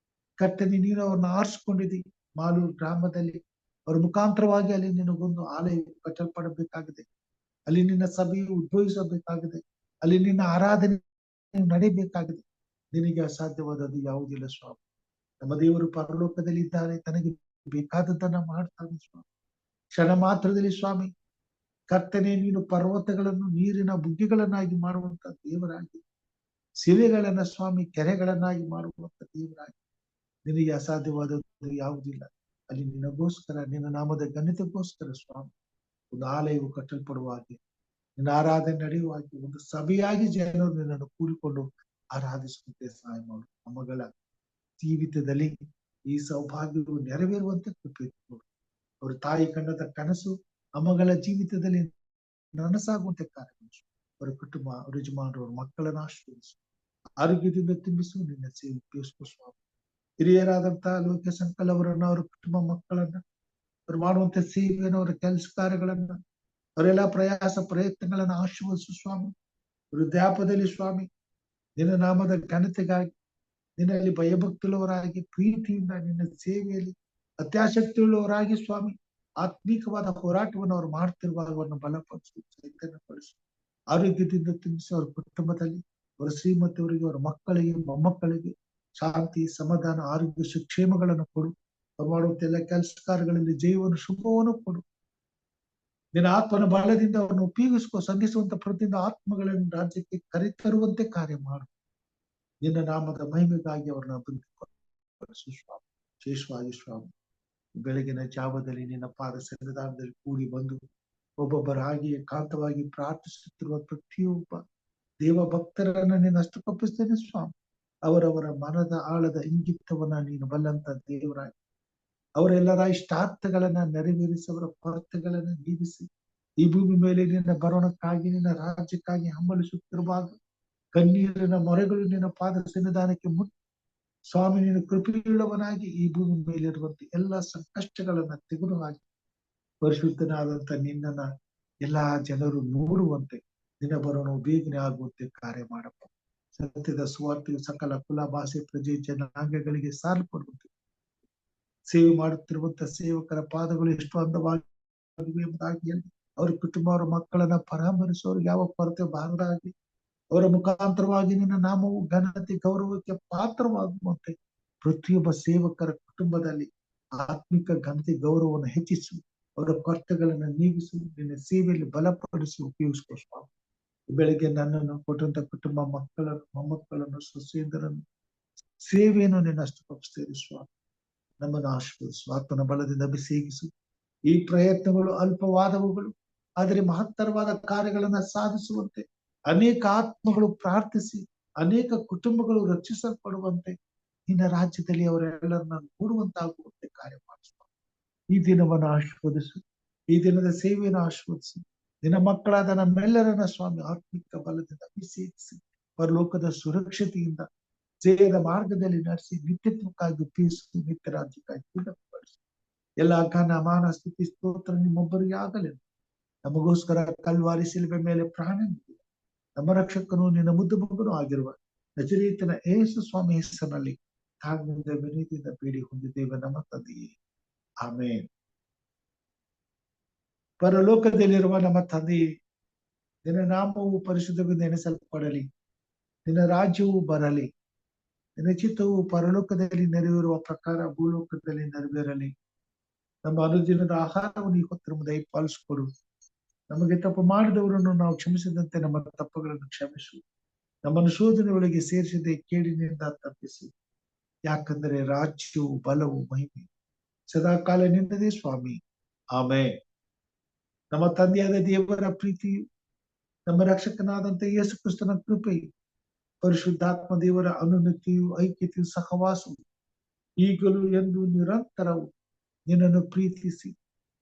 ಕರ್ತನಿ, ನೀನು ಅವ್ರನ್ನ ಆರಿಸಿಕೊಂಡಿದ್ದಿ. ಮಾಲೂರು ಗ್ರಾಮದಲ್ಲಿ ಅವ್ರ ಮುಖಾಂತರವಾಗಿ ಅಲ್ಲಿ ನಿನಗೊಂದು ಆಲಯ ಕಟ್ಟಲ್ಪಡಬೇಕಾಗಿದೆ. ಅಲ್ಲಿ ನಿನ್ನ ಸಭೆಯು ಉದ್ಭವಿಸಬೇಕಾಗಿದೆ. ಅಲ್ಲಿ ನಿನ್ನ ಆರಾಧನೆ ನಡೀಬೇಕಾಗಿದೆ. ನಿನಗೆ ಅಸಾಧ್ಯವಾದದ್ದು ಯಾವುದಿಲ್ಲ ಸ್ವಾಮಿ. ನಮ್ಮ ದೇವರು ಪರಲೋಕದಲ್ಲಿ ಇದ್ದಾರೆ, ತನಗೆ ಬೇಕಾದದ್ದನ್ನ ಮಾಡ್ತಾನೆ ಸ್ವಾಮಿ. ಕ್ಷಣ ಮಾತ್ರದಲ್ಲಿ ಸ್ವಾಮಿ ಕರ್ತನೆ, ನೀನು ಪರ್ವತಗಳನ್ನು ನೀರಿನ ಬುಗ್ಗೆಗಳನ್ನಾಗಿ ಮಾಡುವಂತ ದೇವರಾಗಿ, ಶಿಲೆಗಳನ್ನ ಸ್ವಾಮಿ ಕೆರೆಗಳನ್ನಾಗಿ ಮಾಡುವಂತ ದೇವರಾಗಿ, ನಿನಗೆ ಅಸಾಧ್ಯವಾದದ್ದು ಯಾವುದಿಲ್ಲ. ಅಲ್ಲಿ ನಿನಗೋಸ್ಕರ, ನಿನ್ನ ನಾಮದ ಘನತೆಗೋಸ್ಕರ ಸ್ವಾಮಿ ಒಂದು ಆಲಯವು ಕಟ್ಟಲ್ಪಡುವ ಹಾಗೆ, ನಿನ್ನ ಆರಾಧನೆ ನಡೆಯುವ ಹಾಗೆ, ಒಂದು ಸಭೆಯಾಗಿ ಜನರು ನಿನ್ನನ್ನು ಕೂಡಿಕೊಂಡು ಆರಾಧಿಸುವಂತೆ ಸಹಾಯ ಮಾಡು. ನಮ್ಮಗಳ ಜೀವಿತದಲ್ಲಿ ಈ ಸೌಭಾಗ್ಯವು ನೆರವೇರುವಂತೆ ಕೃಪೆ ಕೊಡು. ಅವರ ತಾಯಿ ಕಂಡದ ಕನಸು ಅಮ್ಮಗಳ ಜೀವಿತದಲ್ಲಿ ನನಸಾಗುವಂತೆ ಕಾರ್ಯ. ಅವರ ಕುಟುಂಬ, ಅವರ ಯಜಮಾನರು, ಅವರ ಮಕ್ಕಳನ್ನು ಆಶೀರ್ವದಿಸು. ಆರೋಗ್ಯದಿಂದ ತುಂಬಿಸು. ನಿನ್ನ ಸೇವೆ ಉಪಯೋಗಿಸುವ ಸ್ವಾಮಿ. ಹಿರಿಯರಾದಂತಹ ಲೋಕ ಸಂಕಲ್ ಅವರನ್ನ, ಅವರ ಕುಟುಂಬ ಮಕ್ಕಳನ್ನ, ಅವ್ರು ಮಾಡುವಂತ ಸೇವೆಯನ್ನು, ಅವರ ಕೆಲಸ ಕಾರ್ಯಗಳನ್ನ, ಅವರೆಲ್ಲ ಪ್ರಯಾಸ ಪ್ರಯತ್ನಗಳನ್ನ ಆಶೀರ್ವದಿಸು ಸ್ವಾಮಿ. ವೃದ್ಧಾಪದಲ್ಲಿ ಸ್ವಾಮಿ ನಿನ್ನ ನಾಮದ ಘನತೆಗಾಗಿ, ನಿನ್ನಲ್ಲಿ ಭಯಭಕ್ತಿಯುಳ್ಳವರಾಗಿ, ಪ್ರೀತಿಯಿಂದ ನಿನ್ನ ಸೇವೆಯಲ್ಲಿ ಅತ್ಯಾಸಕ್ತಿಯುಳ್ಳವರಾಗಿ ಸ್ವಾಮಿ ಆತ್ಮೀಕವಾದ ಹೋರಾಟವನ್ನು ಅವ್ರು ಮಾಡ್ತಿರುವಾಗ ಅವರನ್ನು ಬಲಪಡಿಸು, ಚೈತನ್ಯಪಡಿಸು. ಆರೋಗ್ಯದಿಂದ ತುಂಬಿಸಿ ಅವರ ಕುಟುಂಬದಲ್ಲಿ, ಅವರ ಶ್ರೀಮತಿಯವರಿಗೆ, ಅವರ ಮಕ್ಕಳಿಗೆ, ಮೊಮ್ಮಕ್ಕಳಿಗೆ ಶಾಂತಿ, ಸಮಾಧಾನ, ಆರೋಗ್ಯ, ಸುಕ್ಷೇಮಗಳನ್ನು ಕೊಡು. ಅವ್ರು ಮಾಡುವಂತ ಎಲ್ಲ ಕೆಲಸ ಕಾರ್ಯಗಳಲ್ಲಿ ಜೀವನ ಶುಭವನ್ನು ಕೊಡು. ನಿನ್ನ ಆತ್ಮನ ಬಲದಿಂದ ಅವರನ್ನು ಉಪಯೋಗಿಸ್ಕೊ. ಸಂಧಿಸುವಂತ ಪ್ರತಿಯೊಂದು ಆತ್ಮಗಳನ್ನು ರಾಜ್ಯಕ್ಕೆ ಕರೆತರುವಂತೆ ಕಾರ್ಯ ಮಾಡು. ನಿನ್ನ ನಾಮದ ಮಹಿಮೆಗಾಗಿ ಅವರನ್ನ ಅಭಿವೃದ್ಧಿಪಡಿಸು ಸ್ವಾಮಿ. ವಿಶೇಷವಾಗಿ ಸ್ವಾಮಿ ಬೆಳಗಿನ ಜಾವದಲ್ಲಿ ನಿನ್ನ ಪಾದ ಸನ್ನಿಧಾನದಲ್ಲಿ ಕೂಡಿ ಬಂದು ಒಬ್ಬೊಬ್ಬರಾಗಿ ಏಕಾಂತವಾಗಿ ಪ್ರಾರ್ಥಿಸುತ್ತಿರುವ ಪ್ರತಿಯೊಬ್ಬ ದೇವ ಭಕ್ತರನ್ನ ನೀನು ಅಷ್ಟುಕೊಪ್ಪಿಸ್ತೇನೆ ಸ್ವಾಮಿ. ಅವರವರ ಮನದ ಆಳದ ಇಂಗಿತವನ್ನ ನೀನು ಬಲ್ಲಂತ ದೇವರಾಗಿ, ಅವರೆಲ್ಲರ ಇಷ್ಟಾರ್ಥಗಳನ್ನ ನೆರವೇರಿಸಿ, ಅವರ ಕೊರತೆಗಳನ್ನ ನೀಗಿಸಿ, ಈ ಭೂಮಿ ಮೇಲೆ ನಿನ್ನ ಬರೋಣಕ್ಕಾಗಿ, ನಿನ್ನ ರಾಜ್ಯಕ್ಕಾಗಿ ಹಂಬಲಿಸುತ್ತಿರುವಾಗ ಕಣ್ಣೀರಿನ ಮೊರೆಗಳು ನಿನ್ನ ಪಾದ ಸನ್ನಿಧಾನಕ್ಕೆ ಮುಟ್ಟಿ ಸ್ವಾಮಿ ನೀನು ಕೃಪೆಯುಳ್ಳವನಾಗಿ ಈ ಭೂಮಿ ಮೇಲಿರುವಂತೆ ಎಲ್ಲಾ ಸಂಕಷ್ಟಗಳನ್ನ ತೆಗೆದು ಹಾಕಿ ಪರಿಶುದ್ಧನಾದಂತ ನಿನ್ನನ್ನ ಎಲ್ಲಾ ಜನರು ನೋಡುವಂತೆ, ನಿನ್ನ ಬರೋಣ ಬೇಗನೆ ಆಗುವಂತೆ ಕಾರ್ಯ ಮಾಡಪ್ಪ. ಸತ್ಯದ ಸುವಾರ್ತೆಯು ಸಕಲ ಕುಲ, ಭಾಷೆ, ಪ್ರಜೆ, ಜನಾಂಗಗಳಿಗೆ ಸಾರಲ್ಪಡುವಂತೆ ಸೇವೆ ಮಾಡುತ್ತಿರುವಂತ ಸೇವಕರ ಪಾದಗಳು ಎಷ್ಟು ಅಂದವಾಗಿವೆ ಎಂಬುದಾಗಿ ಅವ್ರ ಕುಟುಂಬ, ಅವರ ಮಕ್ಕಳನ್ನ ಪರಾಮರಿಸುವವ್ರಿಗೆ ಯಾವ ಕೊರತೆ ಬಾರದಾಗಿ, ಅವರ ಮುಖಾಂತರವಾಗಿ ನಿನ್ನ ನಾಮವು ಘನತೆ, ಗೌರವಕ್ಕೆ ಪಾತ್ರವಾಗುವಂತೆ ಪ್ರತಿಯೊಬ್ಬ ಸೇವಕರ ಕುಟುಂಬದಲ್ಲಿ ಆತ್ಮಿಕ ಘನತೆ, ಗೌರವವನ್ನು ಹೆಚ್ಚಿಸು. ಅವರ ಕೊರತೆಗಳನ್ನ ನೀಗಿಸು. ನಿನ್ನ ಸೇವೆಯಲ್ಲಿ ಬಲಪಡಿಸಿ ಉಪಯೋಗಿಸುವ ಸ್ವಾಮಿ. ಬೆಳಿಗ್ಗೆ ನನ್ನನ್ನು ಕೊಟ್ಟಂತ ಕುಟುಂಬ, ಮಕ್ಕಳನ್ನು, ಮೊಮ್ಮಕ್ಕಳನ್ನು, ಸೊಸೆಯಂದರನ್ನು, ಸೇವೆಯನ್ನು ನಿನ್ನ ಅಷ್ಟುಪಡಿಸ್ತೇವೆ ಸ್ವಾಮಿ. ನಮ್ಮನ್ನು ಆಶೀರ್ವದಿಸು. ಆತ್ಮನ ಬಲದಿಂದ ಅಭಿಷೇಕಿಸು. ಈ ಪ್ರಯತ್ನಗಳು ಅಲ್ಪವಾದವುಗಳು, ಆದರೆ ಮಹತ್ತರವಾದ ಕಾರ್ಯಗಳನ್ನ ಸಾಧಿಸುವಂತೆ, ಅನೇಕ ಆತ್ಮಗಳು ಪ್ರಾರ್ಥಿಸಿ ಅನೇಕ ಕುಟುಂಬಗಳು ರಕ್ಷಿಸಲ್ಪಡುವಂತೆ, ನಿನ್ನ ರಾಜ್ಯದಲ್ಲಿ ಅವರೆಲ್ಲರನ್ನ ನೋಡುವಂತಾಗುವಂತೆ ಕಾರ್ಯ ಮಾಡಿಸುವ. ಈ ದಿನವನ್ನು ಆಶೀರ್ವದಿಸು, ಈ ದಿನದ ಸೇವೆಯನ್ನು ಆಶೀರ್ವದಿಸು. ನಿನ್ನ ಮಕ್ಕಳಾದ ನಮ್ಮೆಲ್ಲರನ್ನ ಸ್ವಾಮಿ ಆತ್ಮಿಕ ಬಲದಿಂದ ಅಭಿಷೇಕಿಸಿ ಪರಲೋಕದ ಸುರಕ್ಷತೆಯಿಂದ ಜಯದ ಮಾರ್ಗದಲ್ಲಿ ನಡೆಸಿ ನಿತ್ಯತ್ವಕ್ಕಾಗಿ ಉಪಯೋಗಿಸಿ ನಿತ್ಯ ರಾಜ್ಯಕ್ಕಾಗಿ ಪೂರ್ಣಪಡಿಸು. ಎಲ್ಲ ಘನ ಮಾನ ಸ್ಥಿತಿ ಸ್ತೋತ್ರ ನಿಮ್ಮೊಬ್ಬರಿಗೆ ಆಗಲಿ. ನಮಗೋಸ್ಕರ ಕಲ್ವಾರಿ ಶಿಲುಬೆ ಮೇಲೆ ಪ್ರಾಣ ನೀಡಿದ ನಮ್ಮ ರಕ್ಷಕನು ನಿನ್ನ ಮುದ್ದು ಮಗನೂ ಆಗಿರುವ ನಜರೇತನ ಯೇಸು ಸ್ವಾಮಿ ಹೆಸರಿನಲ್ಲಿ ತಾಳ್ಮೆಯಿಂದ ವಿನೀತಿಯಿಂದ ಬೇಡಿ ಹೊಂದಿದ್ದೇವೆ ನಮ್ಮ ತಂದೆಯೇ, ಆಮೇನ್. ಪರಲೋಕದಲ್ಲಿರುವ ನಮ್ಮ ತಂದೆಯೇ, ನಿನ್ನ ನಾಮವು ಪರಿಶುದ್ಧವೆಂದು ಎಣಿಸಲ್ಪಡಲಿ, ನಿನ್ನ ರಾಜ್ಯವು ಬರಲಿ, ನಿನ್ನ ಚಿತ್ತವು ಪರಲೋಕದಲ್ಲಿ ನೆರವೇರುವ ಪ್ರಕಾರ ಭೂಲೋಕದಲ್ಲಿ ನೆರವೇರಲಿ. ನಮ್ಮ ಅನುದಿನದ ಆಹಾರವನ್ನು ಇವತ್ತು ದಯಪಾಲಿಸಿಕೊಡು. ನಮಗೆ ತಪ್ಪು ಮಾಡಿದವರನ್ನು ನಾವು ಕ್ಷಮಿಸಿದಂತೆ ನಮ್ಮ ತಪ್ಪುಗಳನ್ನು ಕ್ಷಮಿಸು. ನಮ್ಮನ್ನು ಶೋಧನೆ ಒಳಗೆ ಸೇರಿಸದೆ ಕೇಡಿನಿಂದ ತಪ್ಪಿಸು. ಯಾಕಂದರೆ ರಾಜ್ಯವು ಬಲವು ಮಹಿಮೆ ಸದಾಕಾಲ ನಿನ್ನದೇ ಸ್ವಾಮಿ, ಆಮೇನ್. ನಮ್ಮ ತಂದೆಯಾದ ದೇವರ ಪ್ರೀತಿಯು, ನಮ್ಮ ರಕ್ಷಕನಾದಂತ ಯೇಸು ಕ್ರಿಸ್ತನ ಕೃಪೆಯು, ಪರಿಶುದ್ಧಾತ್ಮ ದೇವರ ಅನುನ್ನತಿಯು, ಐಕ್ಯತೆಯು, ಸಹವಾಸವು ಈಗಲೂ ಎಂದು ನಿರಂತರವು ನಿನ್ನನ್ನು ಪ್ರೀತಿಸಿ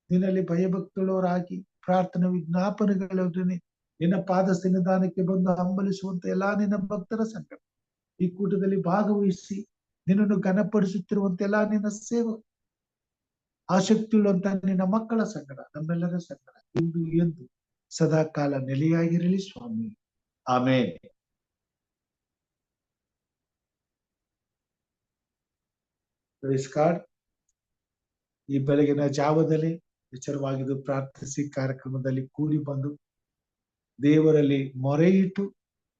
ನಿನ್ನಲ್ಲಿ ಭಯಭಕ್ತುಳ್ಳವರಾಗಿ ಪ್ರಾರ್ಥನಾ ವಿಜ್ಞಾಪನೆಗಳೊಡನೆ ನಿನ್ನ ಪಾದ ಸನ್ನಿಧಾನಕ್ಕೆ ಬಂದು ಹಂಬಲಿಸುವಂತ ಎಲ್ಲಾ ನಿನ್ನ ಭಕ್ತರ ಸಂಗಡ ಈ ಕೂಟದಲ್ಲಿ ಭಾಗವಹಿಸಿ ನಿನ್ನನ್ನು ಘನಪಡಿಸುತ್ತಿರುವಂತ ಎಲ್ಲಾ ನಿನ್ನ ಸೇವಕ ಆಸಕ್ತಿಯುಳ್ಳಂತ ನಿನ್ನ ಮಕ್ಕಳ ಸಂಗಡ ನಮ್ಮೆಲ್ಲರ ಸಂಗಡ ಇಂದು ಎಂದು ಸದಾ ಕಾಲ ನೆಲೆಯಾಗಿರಲಿ ಸ್ವಾಮಿ, ಆಮೇನ್. Praise God. ಈ ಬೆಳಗಿನ ಜಾವದಲ್ಲಿ ಎಚ್ಚರವಾಗಿದ್ದು ಪ್ರಾರ್ಥಿಸಿ ಕಾರ್ಯಕ್ರಮದಲ್ಲಿ ಕೂಡಿ ಬಂದು ದೇವರಲ್ಲಿ ಮೊರೆ ಇಟ್ಟು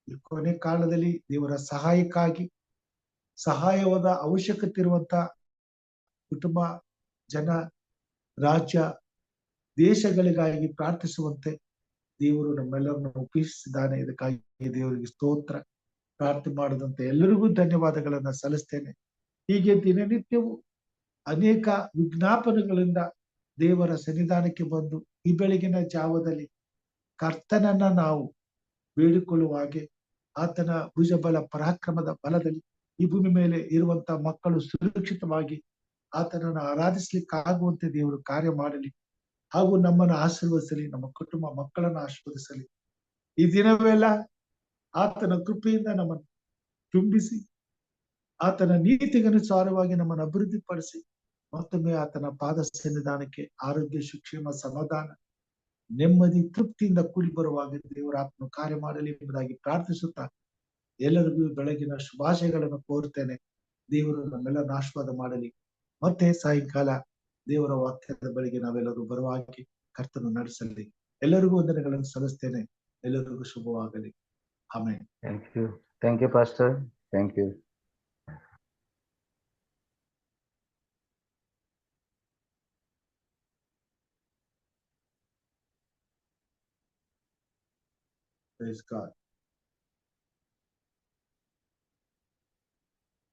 ಈ ಕೊನೆ ಕಾಲದಲ್ಲಿ ದೇವರ ಸಹಾಯಕ್ಕಾಗಿ ಸಹಾಯವಾದ ಅವಶ್ಯಕತೆ ಇರುವಂತ ಕುಟುಂಬ, ಜನ, ರಾಜ್ಯ, ದೇಶಗಳಿಗಾಗಿ ಪ್ರಾರ್ಥಿಸುವಂತೆ ದೇವರು ನಮ್ಮೆಲ್ಲರನ್ನು ಒಪ್ಪಿಸಿದ್ದಾನೆ. ಇದಕ್ಕಾಗಿ ದೇವರಿಗೆ ಸ್ತೋತ್ರ. ಪ್ರಾರ್ಥನೆ ಮಾಡದಂತೆ ಎಲ್ಲರಿಗೂ ಧನ್ಯವಾದಗಳನ್ನ ಸಲ್ಲಿಸ್ತೇನೆ. ಹೀಗೆ ದಿನನಿತ್ಯವೂ ಅನೇಕ ವಿಜ್ಞಾಪನೆಗಳಿಂದ ದೇವರ ಸನ್ನಿಧಾನಕ್ಕೆ ಬಂದು ಈ ಬೆಳಗಿನ ಜಾವದಲ್ಲಿ ಕರ್ತನನ್ನ ನಾವು ಬೇಡಿಕೊಳ್ಳುವ ಹಾಗೆ ಆತನ ಭುಜಬಲ ಪರಾಕ್ರಮದ ಬಲದಲ್ಲಿ ಈ ಭೂಮಿ ಮೇಲೆ ಇರುವಂತ ಮಕ್ಕಳು ಸುರಕ್ಷಿತವಾಗಿ ಆತನನ್ನು ಆರಾಧಿಸ್ಲಿಕ್ಕಾಗುವಂತೆ ದೇವರು ಕಾರ್ಯ ಮಾಡಲಿ, ಹಾಗೂ ನಮ್ಮನ್ನು ಆಶೀರ್ವದಿಸಲಿ, ನಮ್ಮ ಕುಟುಂಬ ಮಕ್ಕಳನ್ನು ಆಶೀರ್ವದಿಸಲಿ. ಈ ದಿನವೆಲ್ಲ ಆತನ ಕೃಪೆಯಿಂದ ನಮ್ಮನ್ನು ತುಂಬಿಸಿ ಆತನ ನೀತಿಗನುಸಾರವಾಗಿ ನಮ್ಮನ್ನು ಅಭಿವೃದ್ಧಿಪಡಿಸಿ ಮತ್ತೊಮ್ಮೆ ಆತನ ಪಾದ ಸನ್ನಿಧಾನಕ್ಕೆ ಆರೋಗ್ಯ, ಸುಕ್ಷೇಮ, ಸಮಾಧಾನ, ನೆಮ್ಮದಿ, ತೃಪ್ತಿಯಿಂದ ಕೂಡಿ ಬರುವಾಗ ದೇವರ ಆತ್ಮ ಕಾರ್ಯ ಮಾಡಲಿ ಎಂಬುದಾಗಿ ಪ್ರಾರ್ಥಿಸುತ್ತಾ ಎಲ್ಲರಿಗೂ ಬೆಳಗಿನ ಶುಭಾಶಯಗಳನ್ನು ಕೋರುತ್ತೇನೆ. ದೇವರು ನಮ್ಮೆಲ್ಲರನ್ನು ಆಶೀರ್ವಾದ ಮಾಡಲಿ. ಮತ್ತೆ ಸಾಯಂಕಾಲ ದೇವರ ವಾಕ್ಯದ ಬಳಿಗೆ ನಾವೆಲ್ಲರೂ ಬರುವ ಹಾಗೆ ಕರ್ತನು ನಡೆಸಲಿ. ಎಲ್ಲರಿಗೂ ವಂದನೆಗಳನ್ನು ಸಲ್ಲಿಸ್ತೇನೆ. ಎಲ್ಲರಿಗೂ ಶುಭವಾಗಲಿ. Amen. Thank you pastor. Thank you. Praise God.